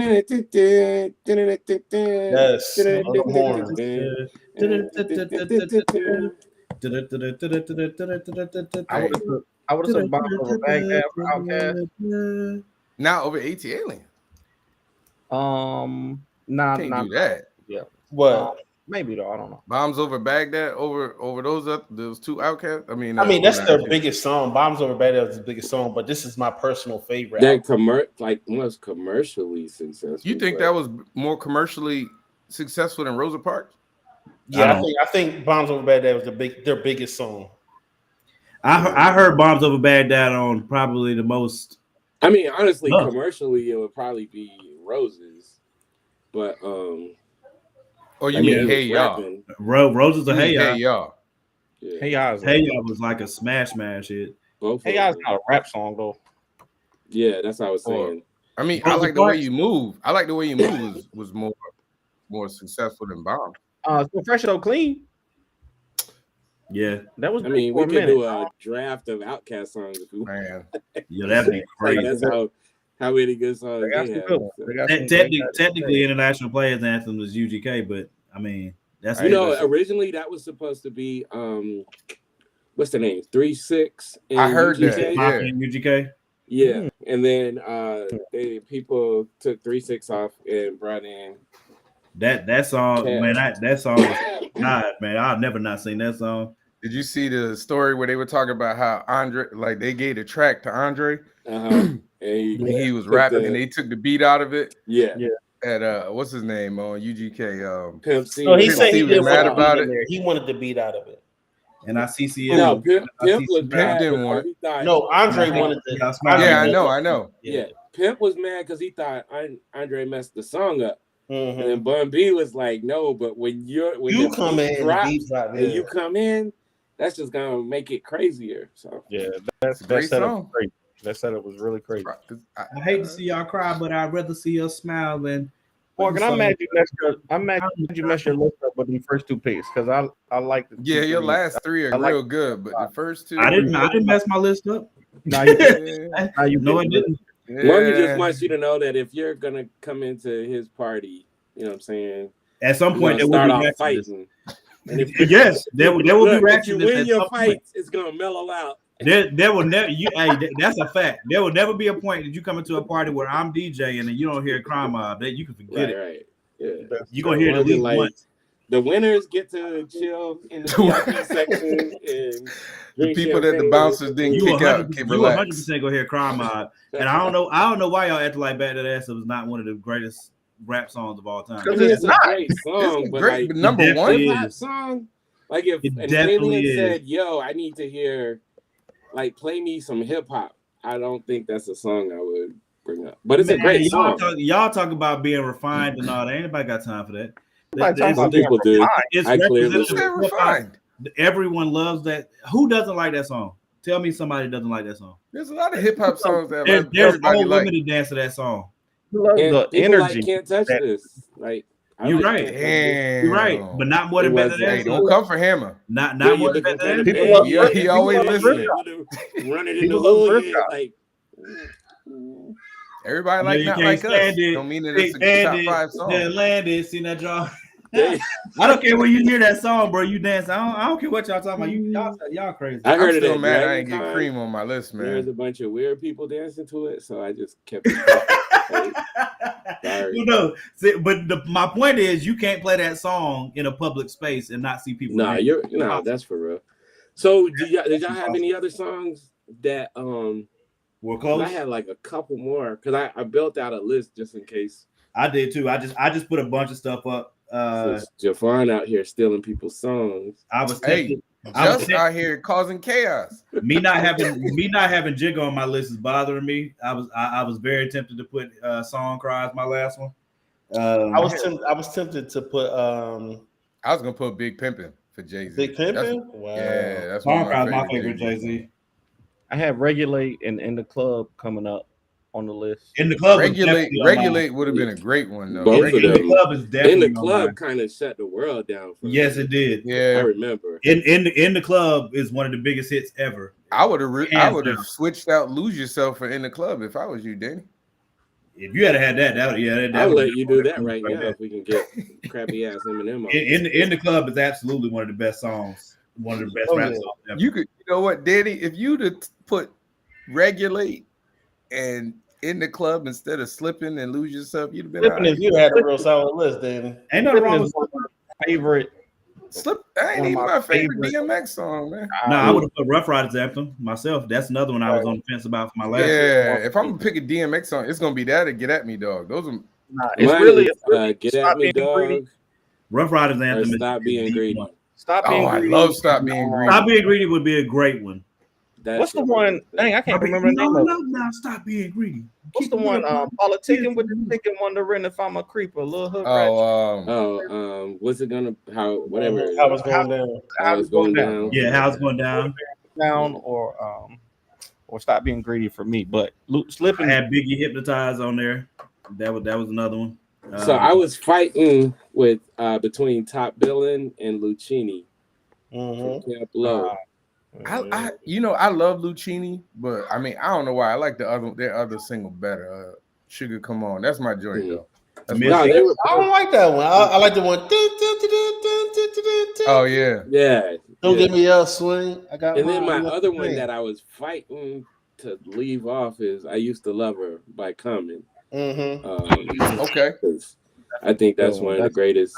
[SPEAKER 5] I would have said Bombs Over Baghdad for Outkast.
[SPEAKER 2] Not over AT Alien.
[SPEAKER 3] Nah,
[SPEAKER 2] Can't do that.
[SPEAKER 3] Yeah.
[SPEAKER 5] What?
[SPEAKER 3] Maybe though. I don't know.
[SPEAKER 2] Bombs Over Baghdad over those two Outcasts. I mean,
[SPEAKER 5] that's
[SPEAKER 2] over
[SPEAKER 5] their
[SPEAKER 2] that-
[SPEAKER 5] biggest song. Bombs Over Baghdad is the biggest song, but this is my personal favorite.
[SPEAKER 4] That was commercially successful.
[SPEAKER 2] You think that was more commercially successful than Rosa Parks?
[SPEAKER 5] Yeah, I think Bombs Over Baghdad was their biggest song.
[SPEAKER 1] I heard Bombs Over Baghdad on probably the most.
[SPEAKER 4] I mean, honestly,
[SPEAKER 1] No.
[SPEAKER 4] commercially, it would probably be Roses, but
[SPEAKER 2] Oh, you
[SPEAKER 4] I
[SPEAKER 2] mean
[SPEAKER 4] he
[SPEAKER 2] Hey
[SPEAKER 4] was
[SPEAKER 2] Y'all?
[SPEAKER 4] rapping.
[SPEAKER 1] Roses
[SPEAKER 2] You
[SPEAKER 1] or
[SPEAKER 2] mean
[SPEAKER 1] Hey Y'all.
[SPEAKER 2] Hey Y'all?
[SPEAKER 4] Yeah,
[SPEAKER 3] Hey y'all,
[SPEAKER 1] Hey Y'all was like a smash hit.
[SPEAKER 4] both.
[SPEAKER 3] Hey
[SPEAKER 4] of
[SPEAKER 3] y'all's
[SPEAKER 4] them.
[SPEAKER 3] not a rap song though.
[SPEAKER 4] Yeah, that's what I was saying.
[SPEAKER 2] I mean, I
[SPEAKER 1] Rosa
[SPEAKER 2] like the way
[SPEAKER 1] Parks?
[SPEAKER 2] you move. I like the way you move was more successful than Bombs.
[SPEAKER 3] So Fresh Though Clean.
[SPEAKER 1] Yeah,
[SPEAKER 3] That was.
[SPEAKER 4] I mean,
[SPEAKER 3] for
[SPEAKER 4] we
[SPEAKER 3] a
[SPEAKER 4] could
[SPEAKER 3] minute.
[SPEAKER 4] do a draft of Outkast songs if we want.
[SPEAKER 2] Man,
[SPEAKER 1] yeah, that'd be
[SPEAKER 4] Like,
[SPEAKER 1] crazy.
[SPEAKER 4] that's how many good songs
[SPEAKER 3] They got
[SPEAKER 4] they
[SPEAKER 3] some
[SPEAKER 4] have.
[SPEAKER 3] good ones.
[SPEAKER 4] So.
[SPEAKER 3] They got some-
[SPEAKER 1] Technically, International Players Anthem was UGK, but I mean, that's
[SPEAKER 4] You know, originally that was supposed to be what's the name? 3-6.
[SPEAKER 2] I heard that.
[SPEAKER 4] UGK?
[SPEAKER 2] Yeah.
[SPEAKER 1] UGK.
[SPEAKER 4] Yeah, and then people took 3-6 off and brought in.
[SPEAKER 1] That song,
[SPEAKER 4] Yeah.
[SPEAKER 1] man, that song was God, man. I've never not seen that song.
[SPEAKER 2] did you see the story where they were talking about how Andre, like they gave the track to Andre,
[SPEAKER 4] And
[SPEAKER 2] and he was
[SPEAKER 4] took
[SPEAKER 2] rapping, and they took the beat out of it
[SPEAKER 4] yeah.
[SPEAKER 2] at what's his name on UGK?
[SPEAKER 4] Pimp C.
[SPEAKER 5] So he
[SPEAKER 2] Pimp
[SPEAKER 5] said
[SPEAKER 2] C
[SPEAKER 5] he
[SPEAKER 2] was
[SPEAKER 5] didn't
[SPEAKER 2] mad
[SPEAKER 5] want
[SPEAKER 2] about
[SPEAKER 5] to
[SPEAKER 2] it.
[SPEAKER 5] be in there. He wanted the beat out of it.
[SPEAKER 1] And I CCL.
[SPEAKER 4] No, Pimp was
[SPEAKER 2] Pimp
[SPEAKER 4] mad
[SPEAKER 2] didn't
[SPEAKER 4] because
[SPEAKER 2] want
[SPEAKER 4] he thought.
[SPEAKER 5] No, Andre wanted the.
[SPEAKER 2] Yeah, I know.
[SPEAKER 4] Yeah, Pimp was mad because he thought Andre messed the song up.
[SPEAKER 5] Mhm.
[SPEAKER 4] And then Bun B was like, "No, but when
[SPEAKER 5] You
[SPEAKER 4] the
[SPEAKER 5] come
[SPEAKER 4] beat
[SPEAKER 5] in,
[SPEAKER 4] drops
[SPEAKER 5] the beat drop,
[SPEAKER 4] and
[SPEAKER 5] yeah.
[SPEAKER 4] you come in, that's just gonna make it crazier." So
[SPEAKER 3] Yeah, that
[SPEAKER 2] Great
[SPEAKER 3] setup
[SPEAKER 2] song.
[SPEAKER 3] was great. That setup was really crazy.
[SPEAKER 1] I hate to see y'all cry, but I'd rather see us smile than.
[SPEAKER 3] Morgan, I'm mad you messed your list up with the first two picks because I like the
[SPEAKER 2] Yeah, your
[SPEAKER 3] three.
[SPEAKER 2] last three are
[SPEAKER 3] I like-
[SPEAKER 2] real good, but the first two,
[SPEAKER 1] I didn't mess my list up.
[SPEAKER 3] Now you
[SPEAKER 2] yeah,
[SPEAKER 3] now you
[SPEAKER 1] No, I didn't.
[SPEAKER 4] Morgan just
[SPEAKER 2] yeah.
[SPEAKER 4] wants you to know that if you're gonna come into his party, you know what I'm saying,
[SPEAKER 1] At some
[SPEAKER 4] you're
[SPEAKER 1] point,
[SPEAKER 4] gonna
[SPEAKER 1] there
[SPEAKER 4] start
[SPEAKER 1] will
[SPEAKER 4] off
[SPEAKER 1] be reactions.
[SPEAKER 4] fighting. And if
[SPEAKER 1] Yes, there will be
[SPEAKER 4] look, if
[SPEAKER 1] reactions.
[SPEAKER 4] you win
[SPEAKER 1] at
[SPEAKER 4] your
[SPEAKER 1] some point.
[SPEAKER 4] fights, it's gonna mellow out.
[SPEAKER 1] There will never that's a fact. There will never be a point that you come into a party where I'm DJing and you don't hear a crime mob. That you can forget it.
[SPEAKER 4] Right. Yeah.
[SPEAKER 1] You're gonna hear it at least
[SPEAKER 4] Like,
[SPEAKER 1] once.
[SPEAKER 4] the winners get to chill in the VIP section and
[SPEAKER 2] The
[SPEAKER 4] drink
[SPEAKER 2] people that the
[SPEAKER 4] champagne.
[SPEAKER 2] bouncers didn't
[SPEAKER 1] You
[SPEAKER 2] kick out
[SPEAKER 1] 100%,
[SPEAKER 2] can
[SPEAKER 1] you
[SPEAKER 2] relax.
[SPEAKER 1] 100% gonna hear crime mob. And I don't know why y'all acting like Bad That Ass was not one of the greatest rap songs of all time.
[SPEAKER 4] I mean, it's a great
[SPEAKER 2] It's
[SPEAKER 4] song, but
[SPEAKER 2] great,
[SPEAKER 4] like
[SPEAKER 2] but number
[SPEAKER 1] it
[SPEAKER 2] one.
[SPEAKER 1] definitely
[SPEAKER 4] hip hop
[SPEAKER 1] is.
[SPEAKER 4] song, like if
[SPEAKER 1] It
[SPEAKER 4] an
[SPEAKER 1] definitely
[SPEAKER 4] alien
[SPEAKER 1] is.
[SPEAKER 4] said, "Yo, I need to hear, like, play me some hip hop," I don't think that's a song I would bring up. But it's a
[SPEAKER 1] Man,
[SPEAKER 4] great song.
[SPEAKER 1] y'all talk about being refined and all that. Ain't nobody got time for that.
[SPEAKER 3] Nobody talking
[SPEAKER 1] It's-
[SPEAKER 4] Some
[SPEAKER 3] about being
[SPEAKER 4] people do.
[SPEAKER 1] it's
[SPEAKER 4] I clearly
[SPEAKER 1] representative
[SPEAKER 2] They're
[SPEAKER 1] of hip-hop.
[SPEAKER 2] refined.
[SPEAKER 1] Everyone loves that. Who doesn't like that song? Tell me somebody doesn't like that song.
[SPEAKER 2] There's a lot of hip hop songs that
[SPEAKER 1] There's
[SPEAKER 2] everybody
[SPEAKER 1] old
[SPEAKER 2] like.
[SPEAKER 1] women that dance to that song.
[SPEAKER 3] love
[SPEAKER 4] And
[SPEAKER 3] the
[SPEAKER 4] people
[SPEAKER 3] energy.
[SPEAKER 4] like Can't Touch
[SPEAKER 3] that-
[SPEAKER 4] This. Like, I
[SPEAKER 1] You're
[SPEAKER 4] like
[SPEAKER 1] right.
[SPEAKER 4] Can't Touch This.
[SPEAKER 2] Damn,
[SPEAKER 1] You're right, but not more than
[SPEAKER 4] It
[SPEAKER 1] Bad
[SPEAKER 4] was-
[SPEAKER 1] That
[SPEAKER 2] Hey,
[SPEAKER 1] Ass.
[SPEAKER 2] don't come for Hammer.
[SPEAKER 1] Not
[SPEAKER 4] Yeah,
[SPEAKER 1] more
[SPEAKER 4] you
[SPEAKER 1] than Bad
[SPEAKER 4] looking
[SPEAKER 1] That
[SPEAKER 4] kinda
[SPEAKER 1] Ass.
[SPEAKER 3] People
[SPEAKER 4] bad.
[SPEAKER 3] love-
[SPEAKER 2] Yeah, he
[SPEAKER 3] people
[SPEAKER 2] always
[SPEAKER 3] love
[SPEAKER 2] listening.
[SPEAKER 4] Run it in the
[SPEAKER 3] People love
[SPEAKER 4] hood.
[SPEAKER 3] Briscoe.
[SPEAKER 4] Like,
[SPEAKER 2] Everybody
[SPEAKER 1] Yeah,
[SPEAKER 2] like
[SPEAKER 1] you
[SPEAKER 2] not
[SPEAKER 1] can't
[SPEAKER 2] like us.
[SPEAKER 1] stand it.
[SPEAKER 2] Don't mean that it's a
[SPEAKER 1] Can't
[SPEAKER 2] top
[SPEAKER 1] stand
[SPEAKER 2] 5
[SPEAKER 1] it.
[SPEAKER 2] song.
[SPEAKER 1] Then landed. Seen that draw.
[SPEAKER 4] they-
[SPEAKER 1] I don't care when you hear that song, bro. You dance. I don't care what y'all talking about. Y'all crazy.
[SPEAKER 4] I
[SPEAKER 2] I'm
[SPEAKER 4] heard it
[SPEAKER 2] still
[SPEAKER 4] at
[SPEAKER 2] mad I
[SPEAKER 4] Dragon
[SPEAKER 2] ain't get
[SPEAKER 4] Con.
[SPEAKER 2] Cream on my list,
[SPEAKER 4] There's
[SPEAKER 2] man.
[SPEAKER 4] a bunch of weird people dancing to it, so I just kept it. Sorry.
[SPEAKER 1] You know, but my point is, you can't play that song in a public space and not see people.
[SPEAKER 4] Nah,
[SPEAKER 1] dance.
[SPEAKER 4] that's for real. So did y'all have any other songs that
[SPEAKER 1] We're close.
[SPEAKER 4] I had like a couple more because I built out a list just in case.
[SPEAKER 1] I did too. I just put a bunch of stuff up.
[SPEAKER 4] Javon out here stealing people's songs.
[SPEAKER 1] I was
[SPEAKER 2] Hey, just out here causing chaos.
[SPEAKER 1] me not having Jigga on my list is bothering me. I was very tempted to put Song Cry as my last one.
[SPEAKER 5] I was tempted to put
[SPEAKER 2] I was gonna put Big Pimpin' for Jay-Z.
[SPEAKER 5] Big Pimpin'. Wow.
[SPEAKER 2] Yeah, that's
[SPEAKER 1] Song
[SPEAKER 2] one
[SPEAKER 1] Cry
[SPEAKER 2] of
[SPEAKER 1] is my favorite Jay-Z.
[SPEAKER 3] I have Regulate and In the Club coming up on the list.
[SPEAKER 1] In the Club,
[SPEAKER 2] Regulate would have been a great one though.
[SPEAKER 4] Both of
[SPEAKER 1] In
[SPEAKER 4] them.
[SPEAKER 1] the Club is definitely
[SPEAKER 4] In the
[SPEAKER 1] on
[SPEAKER 4] Club
[SPEAKER 1] mine.
[SPEAKER 4] kind of shut the world down. For
[SPEAKER 1] Yes,
[SPEAKER 4] me.
[SPEAKER 1] it did.
[SPEAKER 4] I
[SPEAKER 2] Yeah,
[SPEAKER 4] remember.
[SPEAKER 1] In the Club is one of the biggest hits ever.
[SPEAKER 2] I would have
[SPEAKER 1] Hands down.
[SPEAKER 2] switched out Lose Yourself for In the Club if I was you, Danny.
[SPEAKER 1] If you had had that
[SPEAKER 4] I'll
[SPEAKER 1] would
[SPEAKER 4] let
[SPEAKER 1] be
[SPEAKER 4] you do that right now if we can get crappy ass Eminem on.
[SPEAKER 1] In the Club is absolutely one of the best songs. One of the best rap songs ever.
[SPEAKER 2] You know what, Danny? If you'd have put Regulate and In the Club instead of Slipping and Lose Yourself, you'd have been all
[SPEAKER 5] Flipping, if
[SPEAKER 2] right.
[SPEAKER 5] you had a real solid list, then
[SPEAKER 1] Ain't nothing wrong with
[SPEAKER 3] Favorite.
[SPEAKER 2] That ain't
[SPEAKER 3] One of
[SPEAKER 2] even
[SPEAKER 3] my
[SPEAKER 2] my favorite
[SPEAKER 3] favorite-
[SPEAKER 2] DMX song, man.
[SPEAKER 1] No, I would have put Rough Riders Anthem myself. That's another one I was on the fence about for my last.
[SPEAKER 2] Yeah, if I'm gonna pick a DMX song, it's gonna be that or Get At Me, dog. Those are
[SPEAKER 3] Nah, it's
[SPEAKER 4] Mine
[SPEAKER 3] really,
[SPEAKER 4] is, Get
[SPEAKER 3] Stop
[SPEAKER 4] At Me,
[SPEAKER 3] Being Greedy.
[SPEAKER 4] Dog.
[SPEAKER 1] Rough Riders
[SPEAKER 4] Or
[SPEAKER 1] Anthem.
[SPEAKER 4] Stop Being Greedy.
[SPEAKER 3] Stop Being
[SPEAKER 2] oh, I
[SPEAKER 3] Greedy.
[SPEAKER 2] love Stop Being Greedy.
[SPEAKER 1] Stop Being Greedy would be a great one.
[SPEAKER 4] That
[SPEAKER 3] What's the
[SPEAKER 4] shit
[SPEAKER 3] one?
[SPEAKER 4] was-
[SPEAKER 3] Dang, I can't remember the name of it.
[SPEAKER 1] Now stop being greedy.
[SPEAKER 3] What's the one? Politicking with the chicken, wondering if I'm a creeper. Little hood rat.
[SPEAKER 4] What's it gonna whatever
[SPEAKER 5] How it's going down.
[SPEAKER 4] how it's going down.
[SPEAKER 1] Yeah, how's it going down?
[SPEAKER 3] Down or Stop Being Greedy for me. But
[SPEAKER 1] I
[SPEAKER 3] Slipping.
[SPEAKER 1] had Biggie Hypnotize on there. That was another one.
[SPEAKER 4] So I was fighting with between Top Billin and Lucchini from Camp Low.
[SPEAKER 2] I love Lucchini, but I mean I don't know why. I like their other single better. Sugar Come On. That's my joint though. That's
[SPEAKER 1] No,
[SPEAKER 2] my
[SPEAKER 4] they were
[SPEAKER 5] I don't like that one. I like the one.
[SPEAKER 2] oh yeah.
[SPEAKER 4] yeah.
[SPEAKER 5] Don't
[SPEAKER 4] yeah.
[SPEAKER 5] give me a swing. I got.
[SPEAKER 4] And then my
[SPEAKER 5] mine.
[SPEAKER 4] other one that I was fighting to leave off is I Used to Love Her by Common.
[SPEAKER 2] Okay.
[SPEAKER 4] 'Cause I think that's one of the greatest,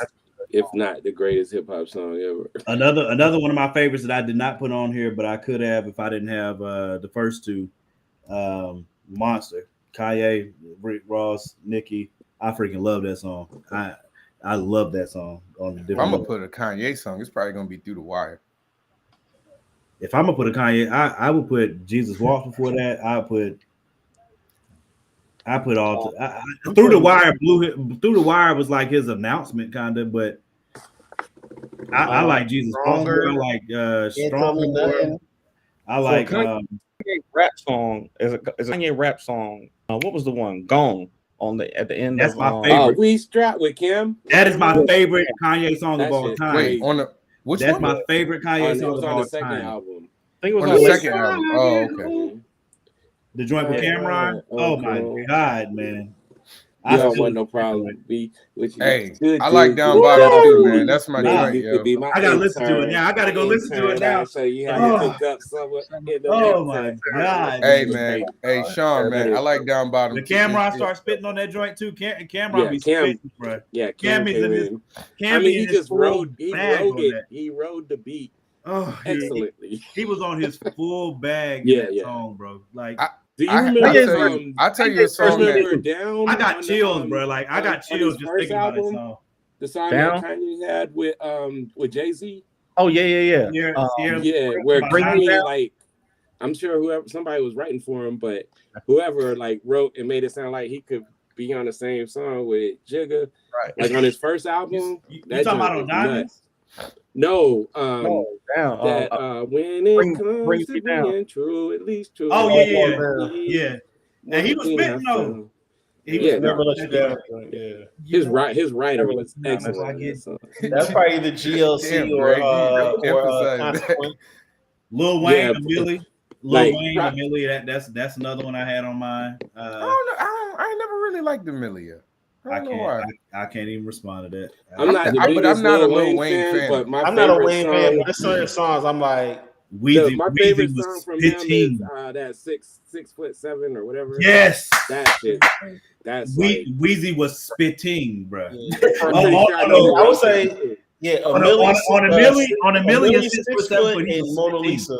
[SPEAKER 4] if not the greatest hip hop song ever.
[SPEAKER 1] Another one of my favorites that I did not put on here, but I could have if I didn't have the first two. Monster, Kanye, Rick Ross, Nicki. I freaking love that song. I love that song on the
[SPEAKER 2] If
[SPEAKER 1] different.
[SPEAKER 2] I'm gonna put a Kanye song, it's probably gonna be Through the Wire.
[SPEAKER 1] If I'm gonna put a Kanye, I would put Jesus Walks before that. I put all Through the Wire. Through the Wire was like his announcement, kind of, but I like Jesus
[SPEAKER 5] Stronger.
[SPEAKER 1] Walks. I like
[SPEAKER 5] Can't tell me
[SPEAKER 1] Stronger.
[SPEAKER 5] nothing.
[SPEAKER 1] I like
[SPEAKER 3] Kanye rap song is a Kanye rap song. What was the one? Gone at the end.
[SPEAKER 1] That's
[SPEAKER 3] of,
[SPEAKER 1] my
[SPEAKER 4] Oh,
[SPEAKER 1] favorite.
[SPEAKER 4] We Strapped with Kim.
[SPEAKER 1] that is my favorite Kanye song
[SPEAKER 4] That
[SPEAKER 1] of all
[SPEAKER 4] shit
[SPEAKER 1] time.
[SPEAKER 2] Wait, on the which
[SPEAKER 1] That's
[SPEAKER 2] one?
[SPEAKER 1] my favorite Kanye
[SPEAKER 4] It
[SPEAKER 1] song
[SPEAKER 4] was
[SPEAKER 1] of
[SPEAKER 4] on
[SPEAKER 1] all
[SPEAKER 4] the second
[SPEAKER 1] time.
[SPEAKER 4] album.
[SPEAKER 3] I think it was
[SPEAKER 2] On
[SPEAKER 3] on
[SPEAKER 2] the
[SPEAKER 3] Wait,
[SPEAKER 2] second album. Oh, okay.
[SPEAKER 4] Mhm.
[SPEAKER 1] The joint with
[SPEAKER 4] Yeah.
[SPEAKER 1] Cameron.
[SPEAKER 4] Oh,
[SPEAKER 1] Oh my
[SPEAKER 4] cool.
[SPEAKER 1] God, man!
[SPEAKER 4] You don't
[SPEAKER 1] still-
[SPEAKER 4] want no problem.
[SPEAKER 2] Hey, I like Down Bottom too, man. That's my
[SPEAKER 1] Nah,
[SPEAKER 2] joint, yo.
[SPEAKER 1] I gotta listen to it now. I gotta go listen to it now.
[SPEAKER 4] So you have
[SPEAKER 1] Oh.
[SPEAKER 4] to pick up someone.
[SPEAKER 1] Oh my God!
[SPEAKER 2] Hey
[SPEAKER 1] man.
[SPEAKER 2] man, hey Sean, man, I like Down Bottom.
[SPEAKER 1] The
[SPEAKER 2] too.
[SPEAKER 1] Cameron
[SPEAKER 2] It's-
[SPEAKER 1] starts spitting on that joint too. Cameron
[SPEAKER 4] Yeah,
[SPEAKER 1] be
[SPEAKER 4] Cam-
[SPEAKER 1] spitting, bro.
[SPEAKER 4] Yeah,
[SPEAKER 1] Cam
[SPEAKER 4] Cam
[SPEAKER 1] is
[SPEAKER 4] came
[SPEAKER 1] in his.
[SPEAKER 4] in.
[SPEAKER 1] Cam
[SPEAKER 4] I mean,
[SPEAKER 1] in
[SPEAKER 4] he
[SPEAKER 1] his
[SPEAKER 4] just
[SPEAKER 1] full
[SPEAKER 4] wrote
[SPEAKER 1] bag on
[SPEAKER 4] it.
[SPEAKER 1] that.
[SPEAKER 4] He rode the beat
[SPEAKER 1] Oh,
[SPEAKER 4] excellently.
[SPEAKER 1] he was on his full bag in
[SPEAKER 4] Yeah,
[SPEAKER 1] that
[SPEAKER 4] yeah.
[SPEAKER 1] song, bro. Like
[SPEAKER 4] Do you
[SPEAKER 2] I
[SPEAKER 4] remember?
[SPEAKER 2] tell you a song that
[SPEAKER 4] remember Down?
[SPEAKER 1] I got
[SPEAKER 4] on the,
[SPEAKER 1] chills, bro. Like I
[SPEAKER 4] on-
[SPEAKER 1] got
[SPEAKER 4] on
[SPEAKER 1] chills
[SPEAKER 4] his
[SPEAKER 1] just
[SPEAKER 4] first
[SPEAKER 1] thinking about that
[SPEAKER 4] album?
[SPEAKER 1] song.
[SPEAKER 4] The song
[SPEAKER 3] Down?
[SPEAKER 4] that Kanye had with Jay-Z.
[SPEAKER 3] Oh yeah.
[SPEAKER 1] Sierra-
[SPEAKER 4] Yeah, where
[SPEAKER 1] Bring Me
[SPEAKER 4] Kanye
[SPEAKER 1] Down?
[SPEAKER 4] like, I'm sure somebody was writing for him, but whoever like wrote and made it sound like he could be on the same song with Jigga,
[SPEAKER 3] Right.
[SPEAKER 4] like on his first album.
[SPEAKER 1] You
[SPEAKER 4] that
[SPEAKER 1] talking about
[SPEAKER 4] joint
[SPEAKER 1] on
[SPEAKER 4] was
[SPEAKER 1] Diamonds?
[SPEAKER 4] nuts. No,
[SPEAKER 3] Down.
[SPEAKER 4] that when it
[SPEAKER 3] Bring
[SPEAKER 4] comes
[SPEAKER 3] Me
[SPEAKER 4] to
[SPEAKER 3] Down.
[SPEAKER 4] being true, at least true.
[SPEAKER 1] Oh yeah.
[SPEAKER 4] Yeah.
[SPEAKER 1] And he was spitting though. He
[SPEAKER 4] Yeah,
[SPEAKER 1] was
[SPEAKER 5] Never let you
[SPEAKER 1] spitting.
[SPEAKER 5] down. Yeah.
[SPEAKER 4] His writer was
[SPEAKER 1] That's
[SPEAKER 4] excellent.
[SPEAKER 1] like
[SPEAKER 4] on
[SPEAKER 1] it.
[SPEAKER 4] this song.
[SPEAKER 5] That's probably the GLC
[SPEAKER 2] Damn,
[SPEAKER 5] or
[SPEAKER 2] Greg, you emphasize that.
[SPEAKER 5] Consequence.
[SPEAKER 1] Lil Wayne,
[SPEAKER 4] Yeah,
[SPEAKER 1] Millie.
[SPEAKER 4] like,
[SPEAKER 1] Lil Wayne,
[SPEAKER 4] right.
[SPEAKER 1] Millie. That's another one I had on mine.
[SPEAKER 2] I don't know. I ain't never really liked the Milia.
[SPEAKER 1] I
[SPEAKER 2] I don't know why.
[SPEAKER 1] can't even respond to that.
[SPEAKER 4] I'm not the
[SPEAKER 2] but
[SPEAKER 4] biggest
[SPEAKER 2] I'm not a
[SPEAKER 4] Lil
[SPEAKER 2] Lil
[SPEAKER 4] Wayne
[SPEAKER 2] Wayne fan.
[SPEAKER 4] but my
[SPEAKER 5] I'm not a
[SPEAKER 4] favorite
[SPEAKER 5] Wayne
[SPEAKER 4] song,
[SPEAKER 5] fan, but there's certain songs I'm like,
[SPEAKER 1] Weezy,
[SPEAKER 4] my
[SPEAKER 1] Weezy
[SPEAKER 4] favorite
[SPEAKER 1] was
[SPEAKER 4] song from him is
[SPEAKER 1] 15.
[SPEAKER 4] that 6'7" or whatever.
[SPEAKER 1] Yes,
[SPEAKER 4] that shit. That's like,
[SPEAKER 1] Weezy was spitting, bro.
[SPEAKER 4] I'm pretty
[SPEAKER 1] Oh,
[SPEAKER 4] sure I
[SPEAKER 1] oh,
[SPEAKER 4] know who
[SPEAKER 5] I would
[SPEAKER 4] wrote
[SPEAKER 5] say,
[SPEAKER 4] that.
[SPEAKER 5] yeah,
[SPEAKER 1] On a million, 6 foot 7, but he
[SPEAKER 5] and
[SPEAKER 1] was
[SPEAKER 5] Mona
[SPEAKER 1] 15.
[SPEAKER 5] Lisa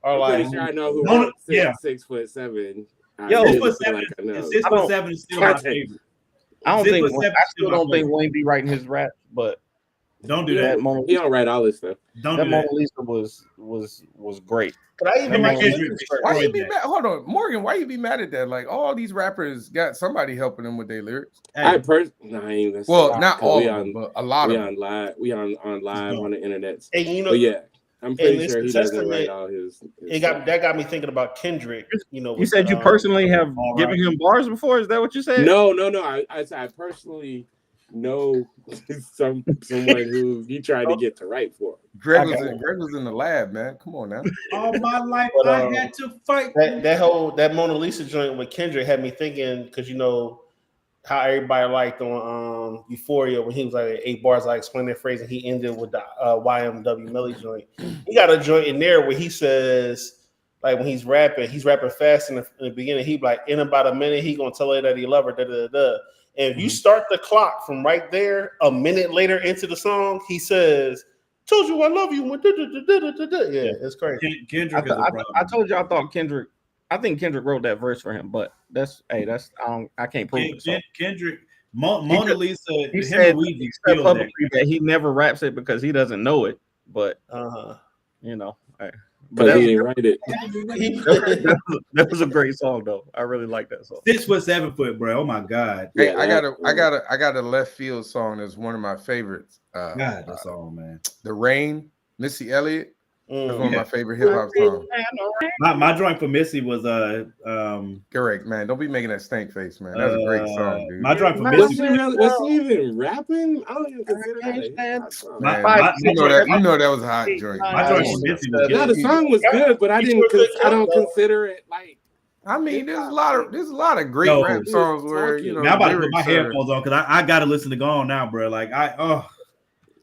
[SPEAKER 5] are
[SPEAKER 4] I'm
[SPEAKER 5] like,
[SPEAKER 4] pretty sure I know who
[SPEAKER 1] Mona-
[SPEAKER 4] wrote
[SPEAKER 1] yeah.
[SPEAKER 4] 6'7".
[SPEAKER 3] Yo,
[SPEAKER 4] really
[SPEAKER 1] 6 foot
[SPEAKER 4] feel
[SPEAKER 1] 7,
[SPEAKER 4] like I know.
[SPEAKER 1] 6
[SPEAKER 3] I don't-
[SPEAKER 1] foot 7 is still my
[SPEAKER 4] Context.
[SPEAKER 1] favorite.
[SPEAKER 3] I don't
[SPEAKER 1] 6
[SPEAKER 3] think
[SPEAKER 1] foot 7
[SPEAKER 3] I
[SPEAKER 1] is
[SPEAKER 3] still
[SPEAKER 1] still my
[SPEAKER 3] don't think
[SPEAKER 1] favorite.
[SPEAKER 3] Wayne be writing his rap, but
[SPEAKER 1] Don't do
[SPEAKER 4] He
[SPEAKER 1] that.
[SPEAKER 3] that Mona
[SPEAKER 4] He don't write all this stuff.
[SPEAKER 1] Don't
[SPEAKER 3] that
[SPEAKER 1] do
[SPEAKER 3] Mona
[SPEAKER 1] that.
[SPEAKER 3] Lisa was great.
[SPEAKER 5] Could I even
[SPEAKER 1] That
[SPEAKER 5] make
[SPEAKER 1] Kendrick
[SPEAKER 2] Why you
[SPEAKER 1] destroyed
[SPEAKER 2] be
[SPEAKER 1] that.
[SPEAKER 2] mad? Hold on, Morgan. Why you be mad at that? Like all these rappers got somebody helping them with their lyrics.
[SPEAKER 1] Hey,
[SPEAKER 4] I personally, I ain't gonna say
[SPEAKER 2] Well,
[SPEAKER 4] that,
[SPEAKER 2] not
[SPEAKER 4] 'cause
[SPEAKER 2] all
[SPEAKER 4] we
[SPEAKER 2] of them,
[SPEAKER 4] on
[SPEAKER 2] but a lot
[SPEAKER 4] we
[SPEAKER 2] of them.
[SPEAKER 4] on live, we on live
[SPEAKER 1] No.
[SPEAKER 4] on the internet.
[SPEAKER 5] And you know,
[SPEAKER 4] But yeah, I'm pretty
[SPEAKER 5] it's
[SPEAKER 4] sure
[SPEAKER 5] a
[SPEAKER 4] he doesn't
[SPEAKER 5] testament-
[SPEAKER 4] write all his
[SPEAKER 5] it got me thinking about Kendrick. You know,
[SPEAKER 3] You
[SPEAKER 5] with
[SPEAKER 3] said
[SPEAKER 5] the,
[SPEAKER 3] you personally have
[SPEAKER 1] All
[SPEAKER 3] given
[SPEAKER 1] Right.
[SPEAKER 3] him bars before? Is that what you said?
[SPEAKER 4] No. I personally know someone who he tried to get to write for.
[SPEAKER 2] Greg
[SPEAKER 3] Okay.
[SPEAKER 2] was in the lab, man. Come on now.
[SPEAKER 1] all my life
[SPEAKER 5] But,
[SPEAKER 1] I had to fight.
[SPEAKER 5] that Mona Lisa joint with Kendrick had me thinking, because you know how everybody liked on Euphoria when he was like 8 bars, I explained that phrase, and he ended with the YMW Melly joint. He got a joint in there where he says, like when he's rapping fast in the beginning. He be like, in about a minute, he gonna tell her that he love her. Da, da, da, da. And if you start the clock from right there, a minute later into the song, he says, "Told you I love you." Da, da, da, da, da, da. Yeah, it's crazy.
[SPEAKER 1] Kendrick is a problem.
[SPEAKER 3] I told you I thought Kendrick. I think Kendrick wrote that verse for him, but that's I can't prove it. So.
[SPEAKER 1] Kendrick, Mona Lisa,
[SPEAKER 3] He
[SPEAKER 1] him
[SPEAKER 3] said,
[SPEAKER 1] and Weezy
[SPEAKER 3] he said
[SPEAKER 1] killed that.
[SPEAKER 3] publicly that he never raps it because he doesn't know it. But you know, but
[SPEAKER 4] But he didn't write it.
[SPEAKER 3] that was a great song though. I really like that song.
[SPEAKER 1] 6 foot 7 foot, bro. Oh my God.
[SPEAKER 2] Hey,
[SPEAKER 4] Yeah,
[SPEAKER 2] I got a left field song that's one of my favorites.
[SPEAKER 1] God, that song, man.
[SPEAKER 2] The Rain, Missy Elliott. That's one of
[SPEAKER 1] Yeah.
[SPEAKER 2] my favorite hip hop songs.
[SPEAKER 1] My joint for Missy was
[SPEAKER 2] Correct, man. Don't be making that stank face, man. That's a great song, dude.
[SPEAKER 1] my joint for
[SPEAKER 4] Was
[SPEAKER 1] Missy.
[SPEAKER 4] he even rapping? I don't even consider that a hot song.
[SPEAKER 2] Man, you know that was a hot joint.
[SPEAKER 1] My joint for Missy was
[SPEAKER 4] No, the song was good, but I don't consider it like.
[SPEAKER 2] I mean, there's a lot of great
[SPEAKER 1] No.
[SPEAKER 2] rap songs where you know.
[SPEAKER 1] Man, I'm about to put my
[SPEAKER 2] lyrics are-
[SPEAKER 1] headphones on because I got to listen to Go On now, bro. Like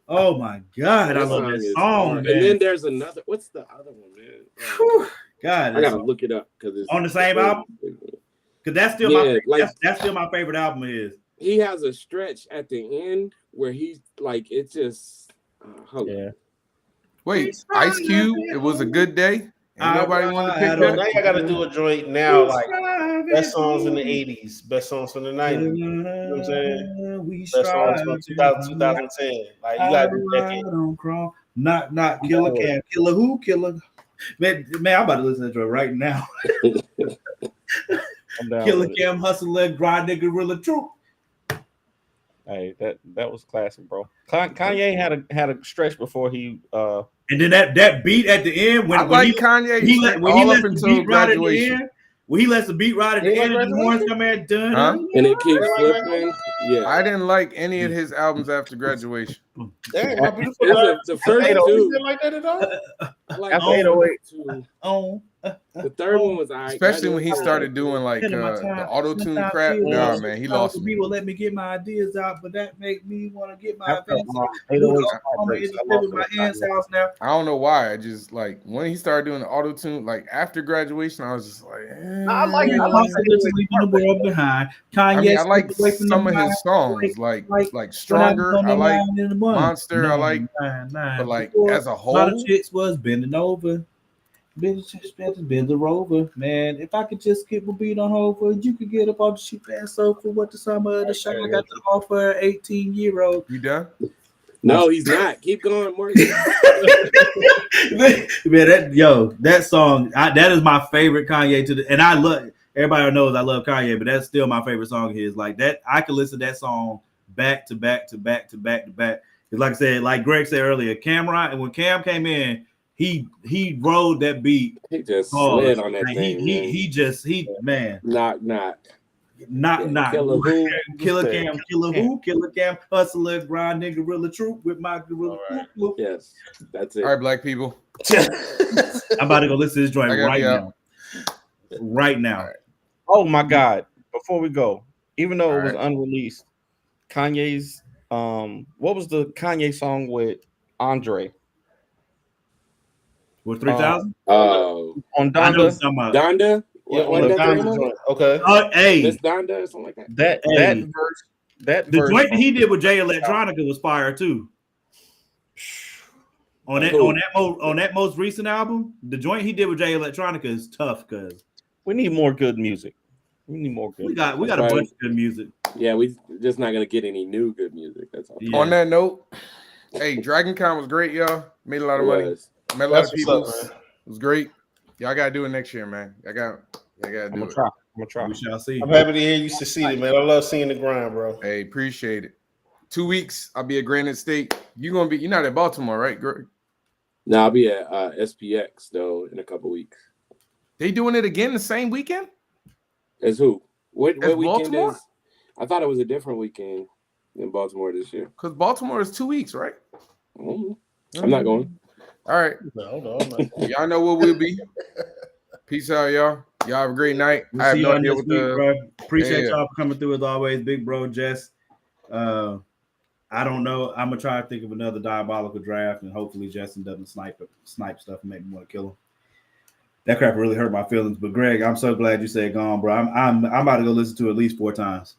[SPEAKER 1] oh my God, I love that
[SPEAKER 4] is
[SPEAKER 1] song,
[SPEAKER 4] hard.
[SPEAKER 1] man.
[SPEAKER 4] And then there's another. What's the other one, man?
[SPEAKER 1] Whew. God,
[SPEAKER 4] I gotta look it up because it's
[SPEAKER 1] on the same album. Because that's still
[SPEAKER 4] Yeah,
[SPEAKER 1] that's still my favorite album. Is
[SPEAKER 4] He has a stretch at the end where he's like, it's just. Hold on.
[SPEAKER 3] Yeah.
[SPEAKER 2] Wait, Ice Cube. It was a good day. Ain't nobody wanted to pick
[SPEAKER 5] So now
[SPEAKER 2] that.
[SPEAKER 5] you got to do a joint now, like best songs in the '80s, best songs from the '90s. You know what I'm saying? Best songs from 2000, 2010. Like you got to do decade.
[SPEAKER 1] Don't crawl. Not Killer Cam. Killer who? Killer. Man, I'm about to listen to that joint right now.
[SPEAKER 3] I'm down
[SPEAKER 1] Killer
[SPEAKER 3] with it.
[SPEAKER 1] Cam, Hustler, Grind Gorilla Troop.
[SPEAKER 3] Hey, that was classic, bro. Kanye had a stretch before he
[SPEAKER 1] And then that beat at the end when
[SPEAKER 2] I like Kanye
[SPEAKER 1] when
[SPEAKER 2] all
[SPEAKER 1] lets
[SPEAKER 2] up
[SPEAKER 1] the
[SPEAKER 2] until
[SPEAKER 1] beat ride at the
[SPEAKER 2] graduation.
[SPEAKER 1] end, when he lets the beat ride at the
[SPEAKER 5] You
[SPEAKER 1] end
[SPEAKER 5] like
[SPEAKER 1] and the horns
[SPEAKER 5] Graduation?
[SPEAKER 1] come in done.
[SPEAKER 2] Huh?
[SPEAKER 4] And it keeps flipping. Yeah.
[SPEAKER 2] I didn't like any of his albums after graduation.
[SPEAKER 5] Dang, my beautiful
[SPEAKER 4] It's
[SPEAKER 5] dark.
[SPEAKER 4] the first
[SPEAKER 5] You
[SPEAKER 4] two.
[SPEAKER 5] didn't like that at all?
[SPEAKER 4] I like
[SPEAKER 3] After
[SPEAKER 4] all
[SPEAKER 3] 808.
[SPEAKER 4] two.
[SPEAKER 1] Oh,
[SPEAKER 4] The third one was alright.
[SPEAKER 2] Especially when he started doing like the auto tune crap. Nah, man, he lost me.
[SPEAKER 1] People let me get my ideas out, but that make me want to get my
[SPEAKER 3] After,
[SPEAKER 1] advances.
[SPEAKER 3] 808
[SPEAKER 1] I'm in my aunt's house now.
[SPEAKER 2] I don't know why. I just like when he started doing the auto tune, like after graduation, I was just like,
[SPEAKER 3] I like it.
[SPEAKER 1] I'm leaving the world behind. Kanye,
[SPEAKER 2] I mean, I like
[SPEAKER 1] away from
[SPEAKER 2] some
[SPEAKER 1] the
[SPEAKER 2] of his songs, like Stronger. I like Monster, I like, but like as a
[SPEAKER 1] a lot
[SPEAKER 2] whole,
[SPEAKER 1] of chicks was bending over. Bend her over, man. If I could just skip a beat on over, you could get up on the cheap ass sofa. What the summer of the show I got to offer 18-year-old.
[SPEAKER 2] you done?
[SPEAKER 4] No, he's not. Keep going, Morgan.
[SPEAKER 1] Man, that song, that is my favorite Kanye and I love everybody knows I love Kanye, but that's still my favorite song of his. Like that, I could listen to that song back to back to back to back to back. Because like I said, like Greg said earlier, Cameron, and when Cam came in, he rode that beat.
[SPEAKER 4] He just slid on that
[SPEAKER 1] Like,
[SPEAKER 4] thing.
[SPEAKER 1] man.
[SPEAKER 4] Knock.
[SPEAKER 1] Killer who? Killer
[SPEAKER 3] Yeah.
[SPEAKER 1] Cam, Killer who? Killer Cam, Hustler, Grind Gorilla Troop with my Gorilla Troop.
[SPEAKER 4] Yes, that's it.
[SPEAKER 2] All right, black people.
[SPEAKER 1] I'm about to go listen to this joint
[SPEAKER 2] I gotta
[SPEAKER 1] right
[SPEAKER 2] be
[SPEAKER 1] now.
[SPEAKER 2] out.
[SPEAKER 1] Right now.
[SPEAKER 3] Oh my God! Before we go, even though
[SPEAKER 2] All
[SPEAKER 3] it was
[SPEAKER 2] right.
[SPEAKER 3] unreleased, Kanye's what was the Kanye song with Andre
[SPEAKER 1] With 3,000?
[SPEAKER 4] Oh,
[SPEAKER 3] on
[SPEAKER 1] I know what
[SPEAKER 3] Donda?
[SPEAKER 1] you're talking about.
[SPEAKER 4] Donda.
[SPEAKER 5] Yeah,
[SPEAKER 4] What
[SPEAKER 5] on the
[SPEAKER 4] that
[SPEAKER 5] Donda
[SPEAKER 4] name?
[SPEAKER 5] joint. Okay.
[SPEAKER 1] Hey,
[SPEAKER 4] Miss Donda or something like that.
[SPEAKER 3] That
[SPEAKER 1] Hey.
[SPEAKER 3] verse. That
[SPEAKER 1] the
[SPEAKER 3] verse.
[SPEAKER 1] joint that he did with Jay Electronica was fire too. On that most recent album, the joint he did with Jay Electronica is tough because
[SPEAKER 3] We need more good music. We need more good.
[SPEAKER 1] We got a
[SPEAKER 4] That's right.
[SPEAKER 1] bunch of good music.
[SPEAKER 4] Yeah, we just not gonna get any new good music. That's all.
[SPEAKER 1] Yeah.
[SPEAKER 2] On that note, hey, Dragon Con was great, y'all. Made a lot of
[SPEAKER 4] It
[SPEAKER 2] money.
[SPEAKER 4] was.
[SPEAKER 2] Met a lot of
[SPEAKER 5] That's
[SPEAKER 2] people.
[SPEAKER 5] what's up, man.
[SPEAKER 2] It was great. Y'all gotta do it next year, man. Y'all gotta
[SPEAKER 3] I'm
[SPEAKER 2] do
[SPEAKER 3] gonna
[SPEAKER 2] it.
[SPEAKER 3] try. I'm gonna try.
[SPEAKER 1] We shall see.
[SPEAKER 5] I'm happy to hear you succeeded, man. I love seeing the grind, bro.
[SPEAKER 2] Hey, appreciate it. 2 weeks, I'll be at Granite State. You're not at Baltimore, right, Greg?
[SPEAKER 4] No, I'll be at SPX though in a couple weeks.
[SPEAKER 2] They doing it again the same weekend?
[SPEAKER 4] As who? What
[SPEAKER 2] As
[SPEAKER 4] weekend
[SPEAKER 2] Baltimore?
[SPEAKER 4] is? I thought it was a different weekend in Baltimore this year.
[SPEAKER 2] Because Baltimore is 2 weeks, right?
[SPEAKER 4] I'm not going.
[SPEAKER 2] All right.
[SPEAKER 5] No.
[SPEAKER 2] Y'all know where we'll be. Peace out, y'all. Y'all have a great night.
[SPEAKER 1] We'll
[SPEAKER 2] I have
[SPEAKER 1] see
[SPEAKER 2] no
[SPEAKER 1] y'all
[SPEAKER 2] idea
[SPEAKER 1] next
[SPEAKER 2] what
[SPEAKER 1] week,
[SPEAKER 2] the
[SPEAKER 1] bro. Appreciate
[SPEAKER 2] Yeah.
[SPEAKER 1] y'all for coming through as always, big bro Jess. I don't know. I'm gonna try to think of another diabolical draft, and hopefully Justin doesn't snipe stuff and make me want to kill him. That crap really hurt my feelings. But Greg, I'm so glad you said gone, bro. I'm about to go listen to it at least 4 times.